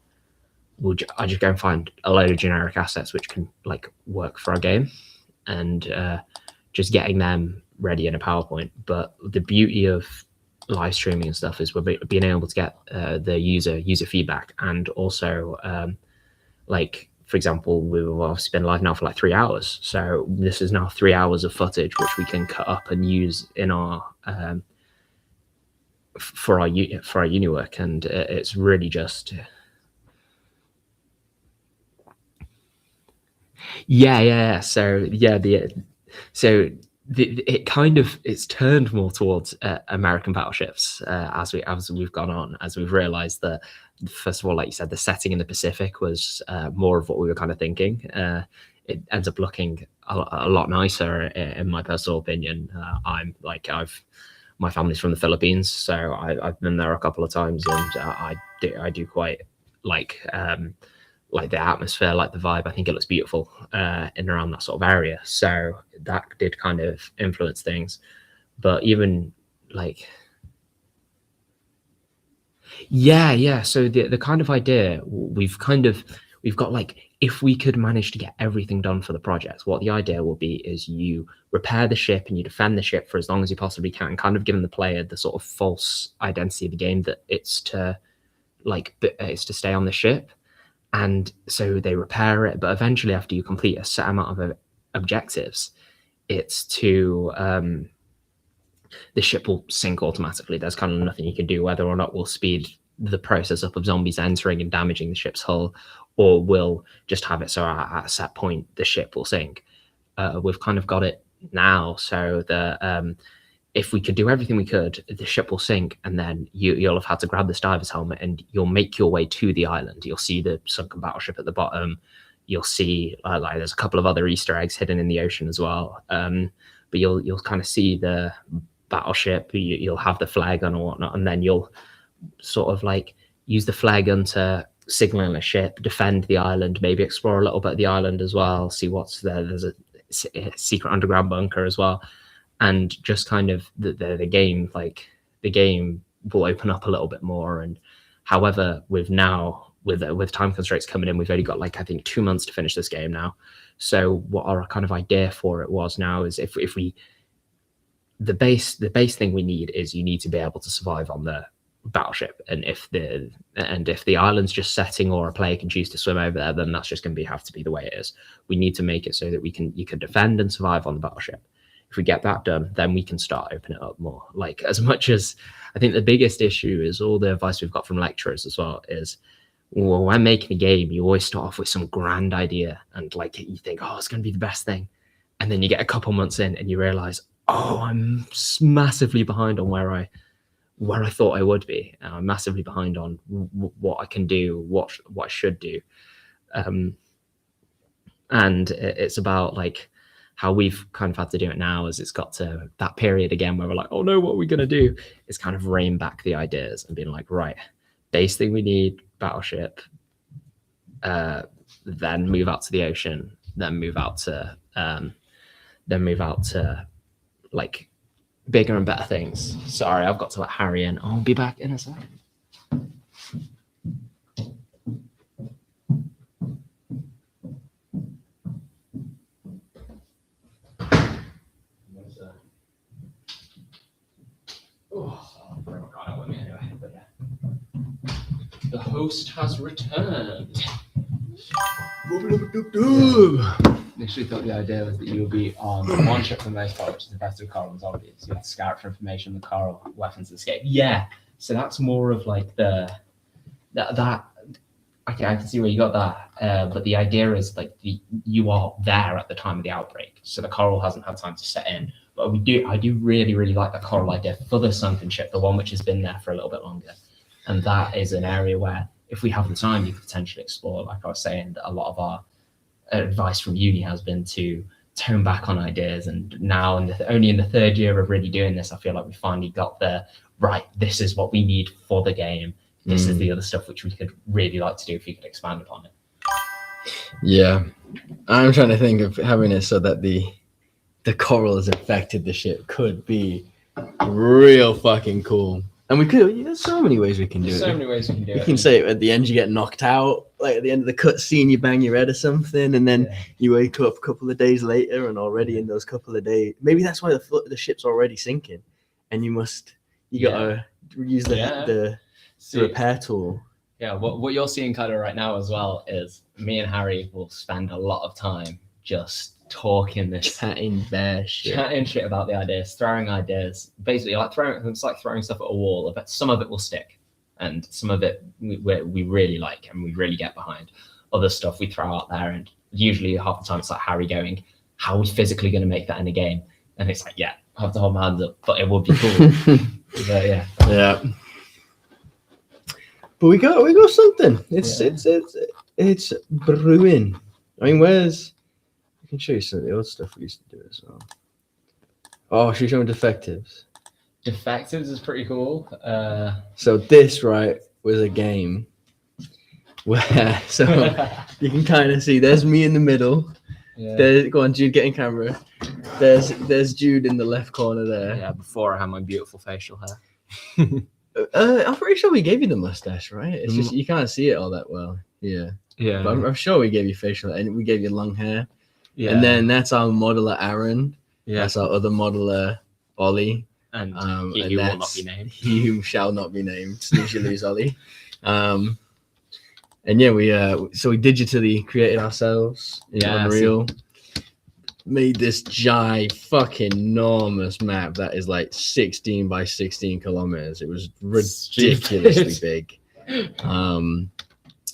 I just go and find a load of generic assets which can like work for our game, and just getting them ready in a PowerPoint. But the beauty of live streaming and stuff is we're being able to get the user feedback, and also like, for example, we've obviously been live now for like 3 hours, so this is now 3 hours of footage which we can cut up and use in our for our uni work, and it's really just it kind of, it's turned more towards American battleships as we've gone on, as we've realized that, first of all, like you said, the setting in the Pacific was more of what we were kind of thinking. It ends up looking a lot nicer in my personal opinion. My family's from the Philippines, so I've been there a couple of times, and I do quite like the atmosphere, like the vibe. I think it looks beautiful in and around that sort of area. So that did kind of influence things. But even like, so the kind of idea we've got, like, if we could manage to get everything done for the project, what the idea will be is you repair the ship and you defend the ship for as long as you possibly can, kind of giving the player the sort of false identity of the game that it's to stay on the ship. And so they repair it, but eventually, after you complete a set amount of objectives, it's to the ship will sink automatically. There's kind of nothing you can do, whether or not we'll speed the process up of zombies entering and damaging the ship's hull, or we'll just have it so at a set point the ship will sink. We've kind of got it now so that if we could do everything we could, the ship will sink, and then you'll have had to grab this diver's helmet and you'll make your way to the island. You'll see the sunken battleship at the bottom. You'll see like there's a couple of other Easter eggs hidden in the ocean as well. But you'll kind of see the battleship. You'll have the flare gun or whatnot, and then you'll sort of like use the flare gun to signal in a ship, defend the island, maybe explore a little bit of the island as well, see what's there. There's a secret underground bunker as well. And just kind of the game will open up a little bit more. And however, with time constraints coming in, we've only got like, I think, 2 months to finish this game now. So what our kind of idea for it was now is if we the base thing we need is you need to be able to survive on the battleship, and if the island's just setting or a player can choose to swim over there, then that's just going to have to be the way it is. We need to make it so that you can defend and survive on the battleship. If we get that done, then we can start opening it up more. Like, as much as I think the biggest issue is all the advice we've got from lecturers as well is, well, when making a game, you always start off with some grand idea and like you think, oh, it's going to be the best thing. And then you get a couple months in and you realize, oh, I'm massively behind on where I thought I would be. I'm massively behind on what I can do, what I should do. And it's about like how we've kind of had to do it now, as it's got to that period again where we're like, oh no, what are we going to do? It's kind of rein back the ideas and being like, right, base thing we need, battleship, then move out to the ocean, then move out to like bigger and better things. Sorry, I've got to let Harry in. I'll be back in a second. The host has returned. Initially thought the idea was that you would be on one ship for the most part, which is the best of coral and zombies. You have to scout for information on the coral, weapons, escape. Yeah, so that's more of like that. Okay, I can see where you got that. But the idea is like you are there at the time of the outbreak, so the coral hasn't had time to set in. But I do really, really like the coral idea for the sunken ship, the one which has been there for a little bit longer. And that is an area where, if we have the time, you could potentially explore. Like I was saying, a lot of our advice from uni has been to tone back on ideas. And now, only in the third year of really doing this, I feel like we finally got there. Right, this is what we need for the game. This is the other stuff which we could really like to do if you could expand upon it. Yeah, I'm trying to think of having it so that the coral has infected the ship could be real fucking cool. And we could, there's so many ways we can do it. So many ways we can do it. You can say at the end you get knocked out, like at the end of the cutscene, you bang your head or something, and then Yeah. you wake up a couple of days later, and already in those couple of days, maybe that's why the ship's already sinking, and you gotta use the See, repair tool. yeah, what you're seeing kind of right now as well is me and Harry will spend a lot of time just talking Chatting bear shit. chatting shit about the ideas, throwing ideas, basically like it's like throwing stuff at a wall. But some of it will stick, and some of it we really like and we really get behind. Other stuff we throw out there, and usually half the time it's like Harry going, "How are we physically going to make that in a game?" And it's like, "Yeah, I have to hold my hands up, but it would be cool." But yeah, Yeah. But we got something. It's brewing. I mean, I can show you some of the old stuff we used to do as well. Oh, should we show them Defectives? Defectives is pretty cool. So this, right, was a game where, so you can kind of see, there's me in the middle. Yeah. Go on, Jude, get in camera. There's Jude in the left corner there. Yeah, before I had my beautiful facial hair. I'm pretty sure we gave you the mustache, right? It's just you can't see it all that well. Yeah. Yeah. But I'm sure we gave you facial and we gave you long hair. Yeah. And then that's our modeler Aaron. yeah. That's our other modeler Ollie. And And he will not that's be named. He who shall not be named. Snooze you lose, Ollie. And yeah, we digitally created ourselves in Yeah, Unreal. Made this fucking enormous map that is like 16 by 16 kilometers. It was ridiculously big.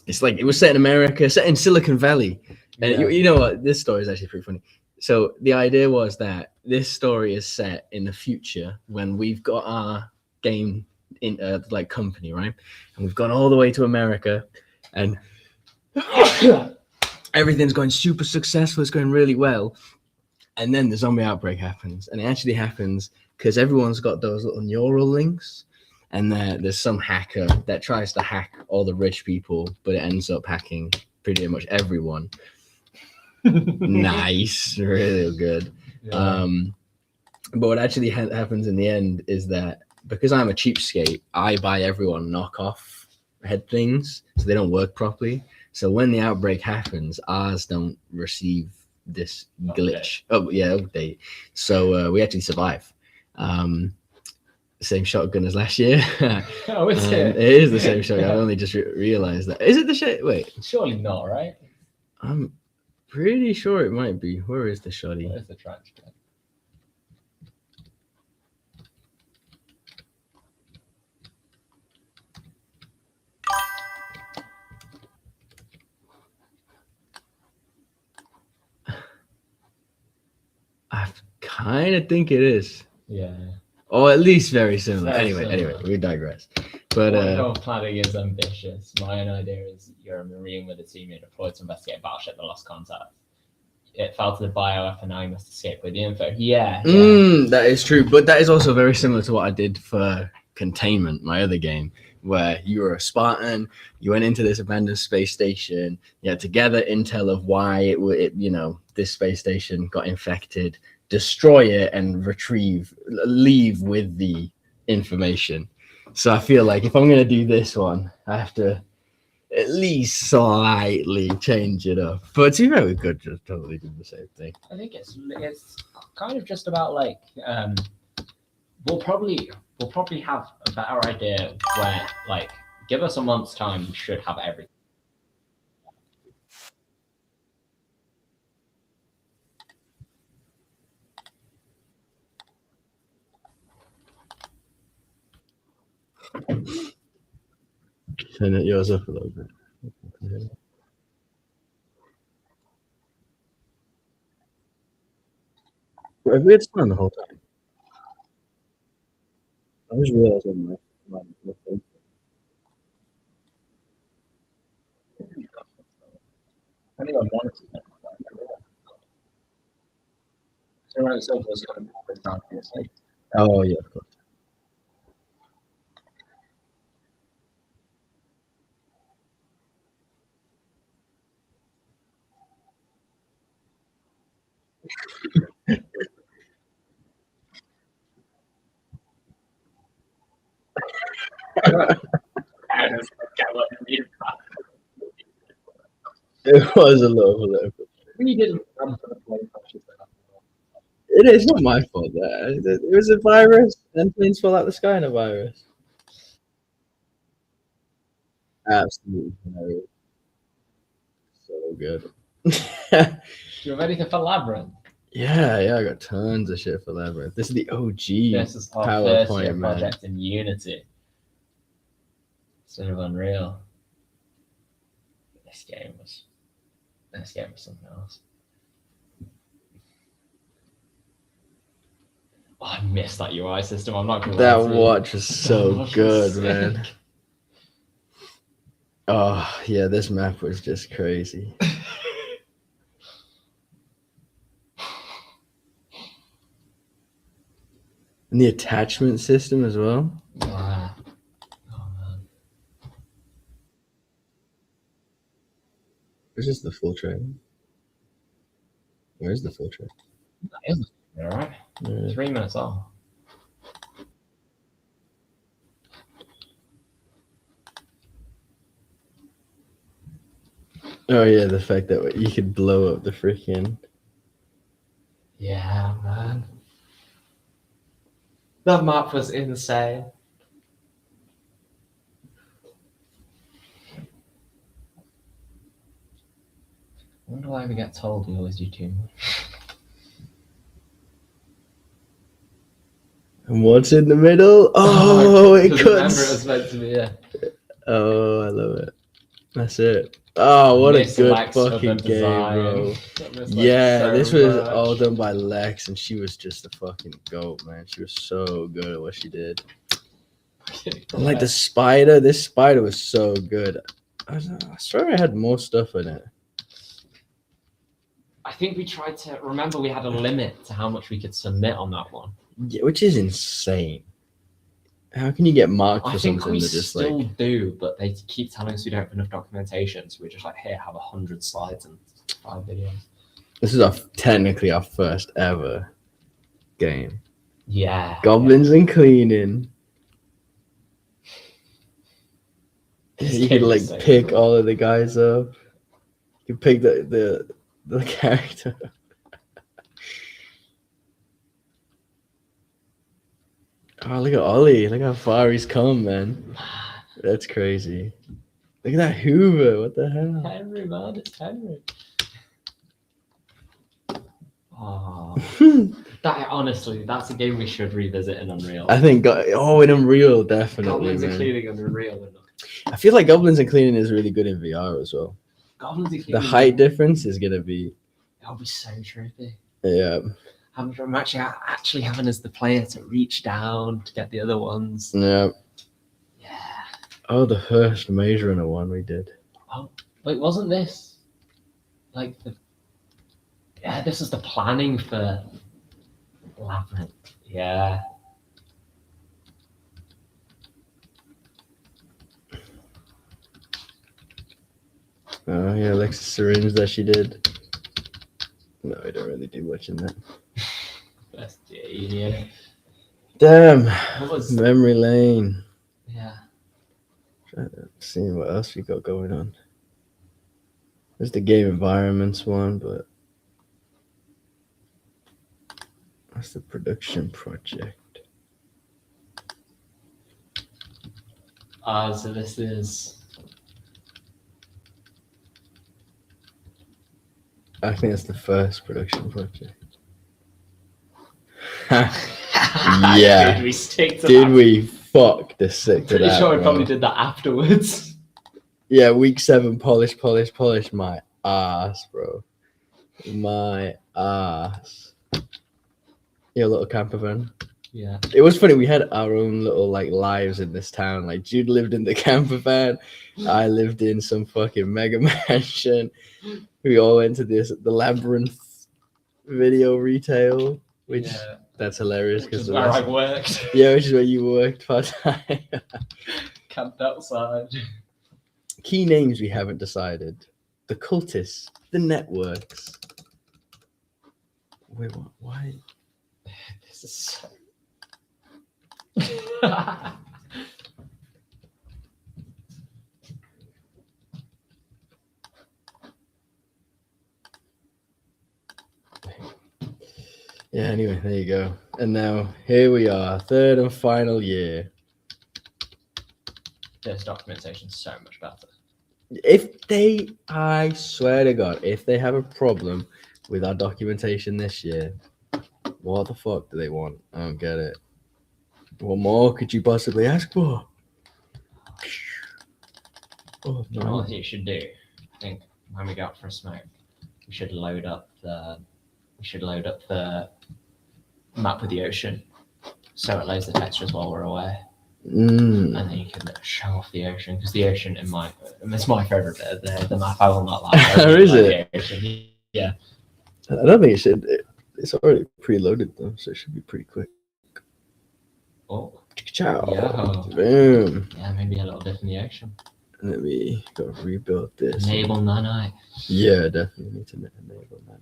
It's like it was set in America, set in Silicon Valley. And Yeah. you know what? This story is actually pretty funny. So the idea was that this story is set in the future when we've got our game in like company, right? And we've gone all the way to America, and everything's going super successful. It's going really well. And then the zombie outbreak happens, and it actually happens because everyone's got those little neural links, and there's some hacker that tries to hack all the rich people, but it ends up hacking pretty much everyone. Nice, really good. Yeah. But what actually happens in the end is that because I'm a cheapskate, I buy everyone knockoff head things, so they don't work properly. So when the outbreak happens, ours don't receive this glitch. Update. So we actually survive. Same shotgun as last year. Oh, is it? It is the same shotgun. I only just realized that. Is it the shit? Wait, Surely not, right? I'm pretty sure it might be. Where is the shotty? Where's the transcript? I kind of think it is. Yeah. Or at least very similar. Very Anyway, similar. we digress. But Your planning is ambitious. My own idea is you're a Marine with a team you're deployed to investigate a battleship that lost contact. It fell to the bioweapon, and now you must escape with the info. Yeah. that is true. But that is also very similar to what I did for Containment, my other game, where you were a Spartan, you went into this abandoned space station, you had to gather intel of why this space station got infected, destroy it, and leave with the information. So I feel like if I'm going to do this one, I have to at least slightly change it up. But to be fair, we could just totally do the same thing. I think it's kind of just about like we'll probably have a better idea where like give us a month's time, we should have everything. Turn it yours up a little bit. Have we had fun the whole time? I just realized my phone. I think I wanted to. So when it's over, it's going to be Oh yeah, of course. It was a little political. We didn't run for the plane crashes. It is not my fault. That it was a virus, and planes fall out the sky in a virus. Absolutely hilarious. So good. You're ready for Labyrinth? Yeah, I got tons of shit for Labyrinth. This is the OG This is our first year PowerPoint, man. project in Unity. Sort of unreal. This game was something else. Oh, I missed that UI system. I'm not gonna That lie to you. watch was so watch was good, sick. man. Oh yeah, this map was just crazy. And the attachment system as well. Wow. Oh man. Where's just the full trailer? Where's the full trailer? That is alright. Yeah. 3 minutes off. Oh yeah, the fact that you could blow up the freaking. Yeah, man. That map was insane. I wonder why we get told we always do too much. And what's in the middle? Oh, it Because cuts. remember it was meant to be, yeah. Oh, I love it. That's it. Oh, what a Miss good Lex for the fucking game, design. bro. Miss Lex Yeah, so this was much. all done by Lex, and she was just a fucking goat, man. She was so good at what she did. And like the spider, this spider was so good. I swear I had more stuff in it. I think we tried to remember we had a limit to how much we could submit on that one. Yeah, which is insane. How can you get marked I for think something we that just still like? do, but they keep telling us we don't have enough documentation, so we're just like, here, have 100 slides and 5 videos. This is technically our first ever game. Yeah. Goblins and cleaning. This You game could like is so pick cool. all of the guys up. You could pick the character. Oh, look at Ollie. Look how far he's come, man. That's crazy. Look at that Hoover. What the hell? Henry, man, it's Henry. Oh, that honestly, that's a game we should revisit in Unreal. I think, in Unreal, definitely, Goblins and man. Cleaning in Unreal. I feel like Goblins and Cleaning is really good in VR as well. Goblins and The Cleaning. height difference is going to be, That'll be so trippy. yeah. I'm actually having as the player to reach down to get the other ones. Yeah. Yeah. Oh, the first Maze Runner one we did. Oh, wait, wasn't this like the? Yeah, this is the planning for Labyrinth. Yeah. Oh, yeah, Alexis Syringe that she did. No, I don't really do much in that. First yeah. Damn. What was? Memory lane. Yeah. Seeing what else we got going on. There's the game environments one, but that's the production project. So this is. I think that's the first production project. Yeah. Did we stick to Did that? we fuck the sick to Pretty that? sure we bro. probably did that afterwards. Yeah, week 7, polish my ass, bro. My ass. Your little camper van. Yeah. It was funny. We had our own little like lives in this town. Like Jude lived in the camper van. I lived in some fucking mega mansion. We all went to the Labyrinth video retail, which that's hilarious Which because is where I worked. yeah, which is where you worked part time. Camped outside. Key names we haven't decided: the cultists, the networks. Wait, what? Why? This is so. Yeah, anyway, there you go. And now here we are, third and final year. This documentation's so much better. I swear to God, if they have a problem with our documentation this year, what the fuck do they want? I don't get it. What more could you possibly ask for? Oh, You know what you should do? I think when we go out for a smoke, we should load up the map with the ocean, so it loads the textures while we're away, and then you can show off the ocean, because the ocean it's my favorite bit of the map. I will not lie. I really Is like it? the ocean. Yeah. I don't think it should. It's already preloaded though, so it should be pretty quick. Oh. Ciao. Yeah. Boom. Yeah, maybe a little dip in the ocean. Let me go rebuild this. Enable Nanai. Yeah, definitely need to enable that.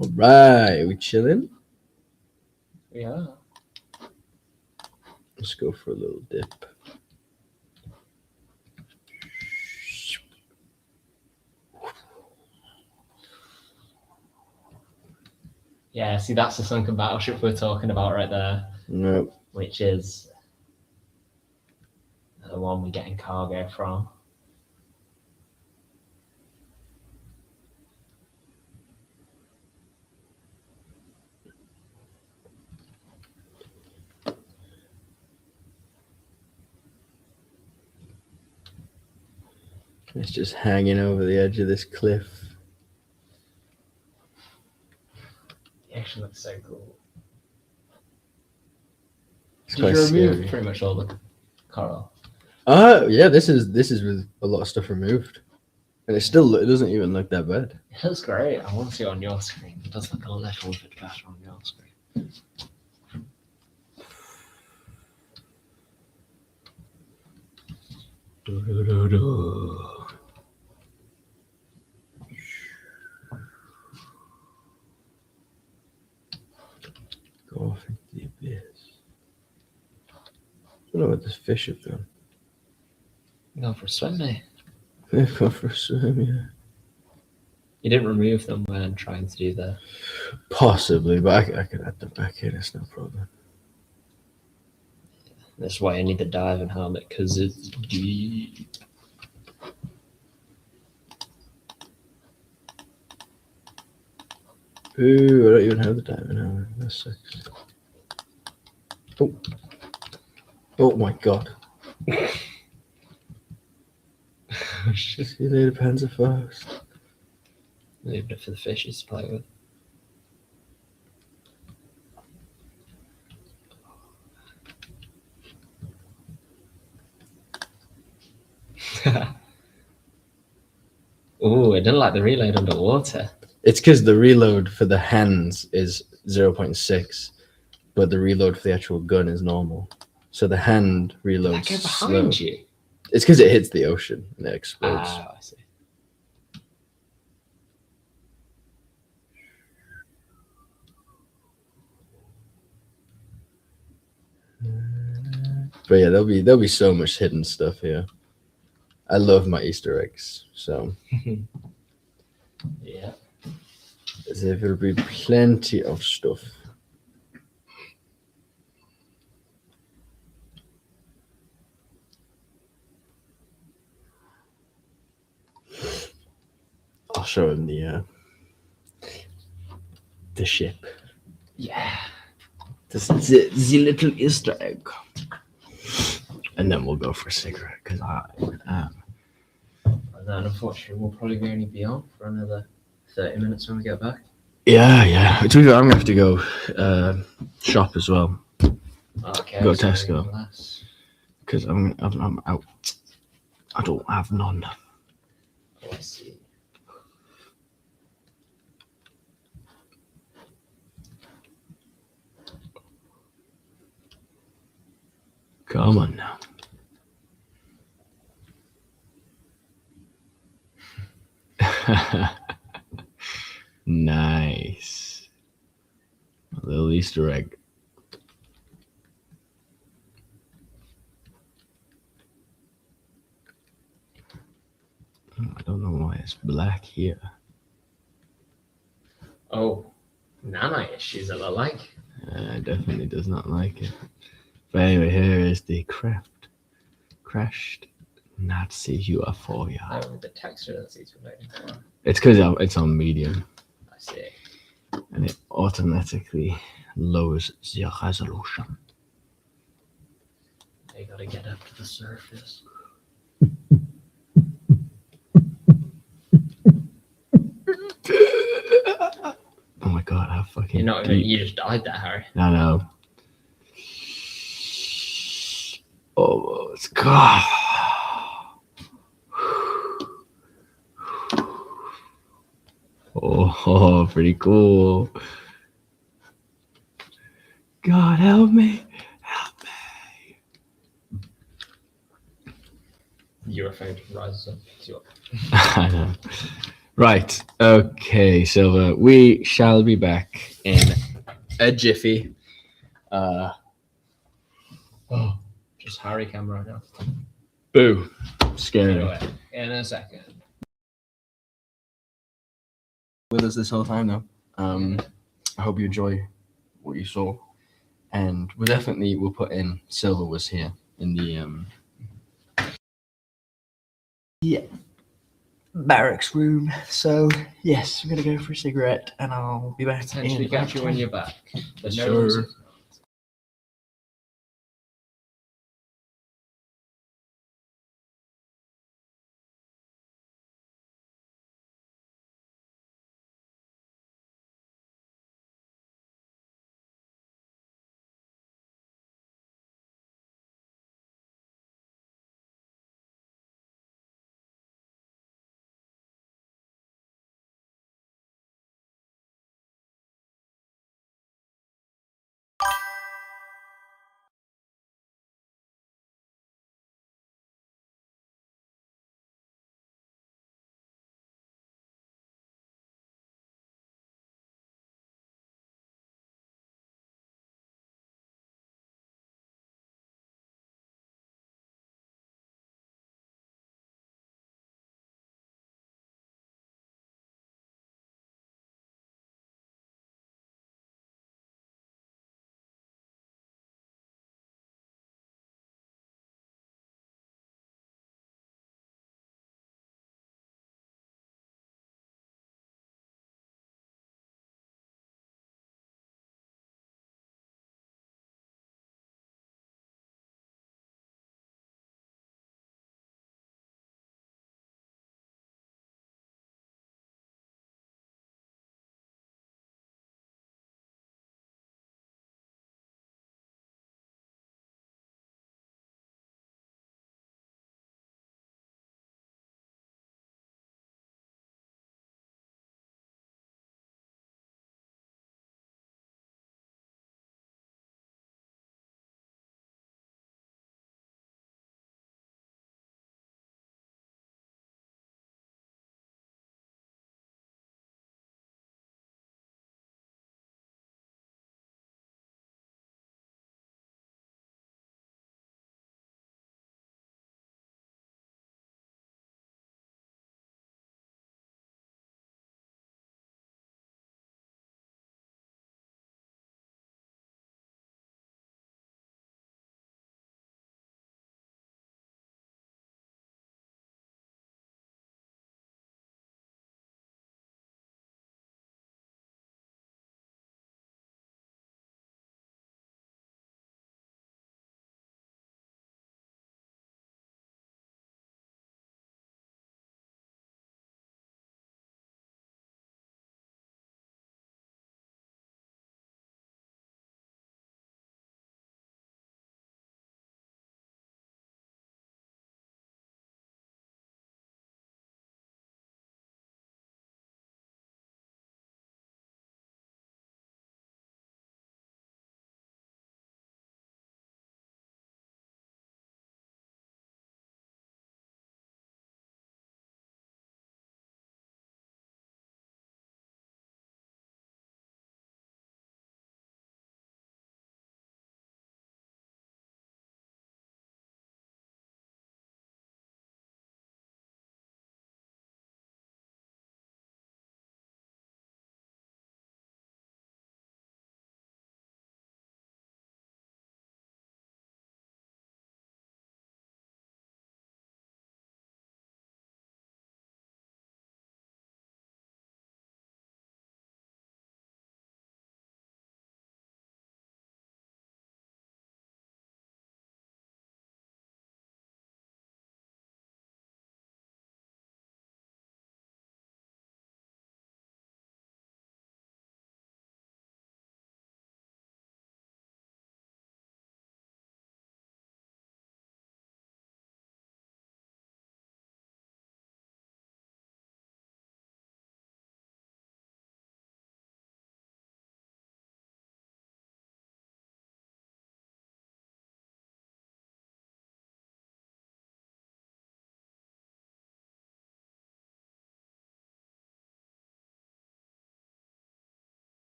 All right, we chilling? Yeah. Let's go for a little dip. Yeah, see, that's the sunken battleship we're talking about right there, Nope. which is the one we're getting cargo from. It's just hanging over the edge of this cliff. It actually looks so cool. It's Did quite you remove scary. pretty much all the coral? Yeah, this is with a lot of stuff removed. And it doesn't even look that bad. It looks great. I want to see it on your screen. It does look a little bit better on your screen. Go off into the abyss. I don't know what this fish have done. Going for a swim, mate. They've gone for a swim, yeah. You didn't remove them when trying to do the. Possibly, but I could add them back in, it's no problem. That's why I need the diving helmet, because it's deep. Ooh, I don't even have the diamond helmet. That sucks. Oh. Oh my god. See you later, Panzer Faust. Leaving it for the fishes to play with. Ooh, I didn't like the reload underwater. It's because the reload for the hands is 0.6, but the reload for the actual gun is normal. So the hand reloads That go slow. behind you. It's because it hits the ocean and it explodes. Ah, I see. But yeah, there'll be so much hidden stuff here. I love my Easter eggs, so Yeah. there will be plenty of stuff. I'll show him the ship. Yeah. The little Easter egg. And then we'll go for a cigarette, because I am. And then unfortunately we'll probably only be on for another 30 minutes when we get back. Yeah. I'm gonna have to go shop as well, Okay. Go so Tesco. unless- because I'm out. I don't have none. Oh, I see. Come on now. Nice. A little Easter egg. I don't know why it's black here. Oh, Nana issues it look like. Definitely does not like it. But anyway, here is the crashed Nazi UFO. Yeah. Oh, the texture that seems related to one. It's because it's on medium I see. and it automatically lowers the resolution. They gotta get up to the surface. Oh my god, how fucking You're not even, you just died there, Harry. I know. Oh, it's God. Oh, pretty cool. God, help me. Help me. UFO rises up. It's your- I know. Right. Okay, Silver. We shall be back in a jiffy. Just Harry camera now. Boo. Scary. Anyway, in a second. With us this whole time, though. I hope you enjoy what you saw. And we'll put in Silver was here in the barracks room. So yes, I'm gonna go for a cigarette and I'll be back. Potentially catch you when you're back. But no Sure. reason.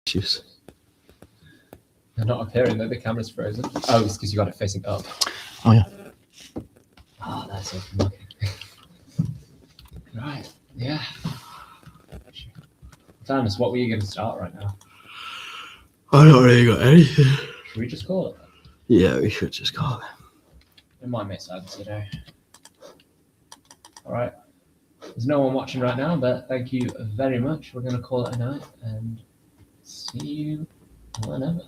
Juice. They're not appearing though, the camera's frozen. Oh, it's because you got it facing up. Oh yeah. Oh, that's so lucky. Right, yeah. Thomas, what were you going to start right now? I don't really got anything. Should we just call it then? Yeah, we should just call it. We might make sense today. Alright. There's no one watching right now, but thank you very much. We're going to call it a night and see you whenever.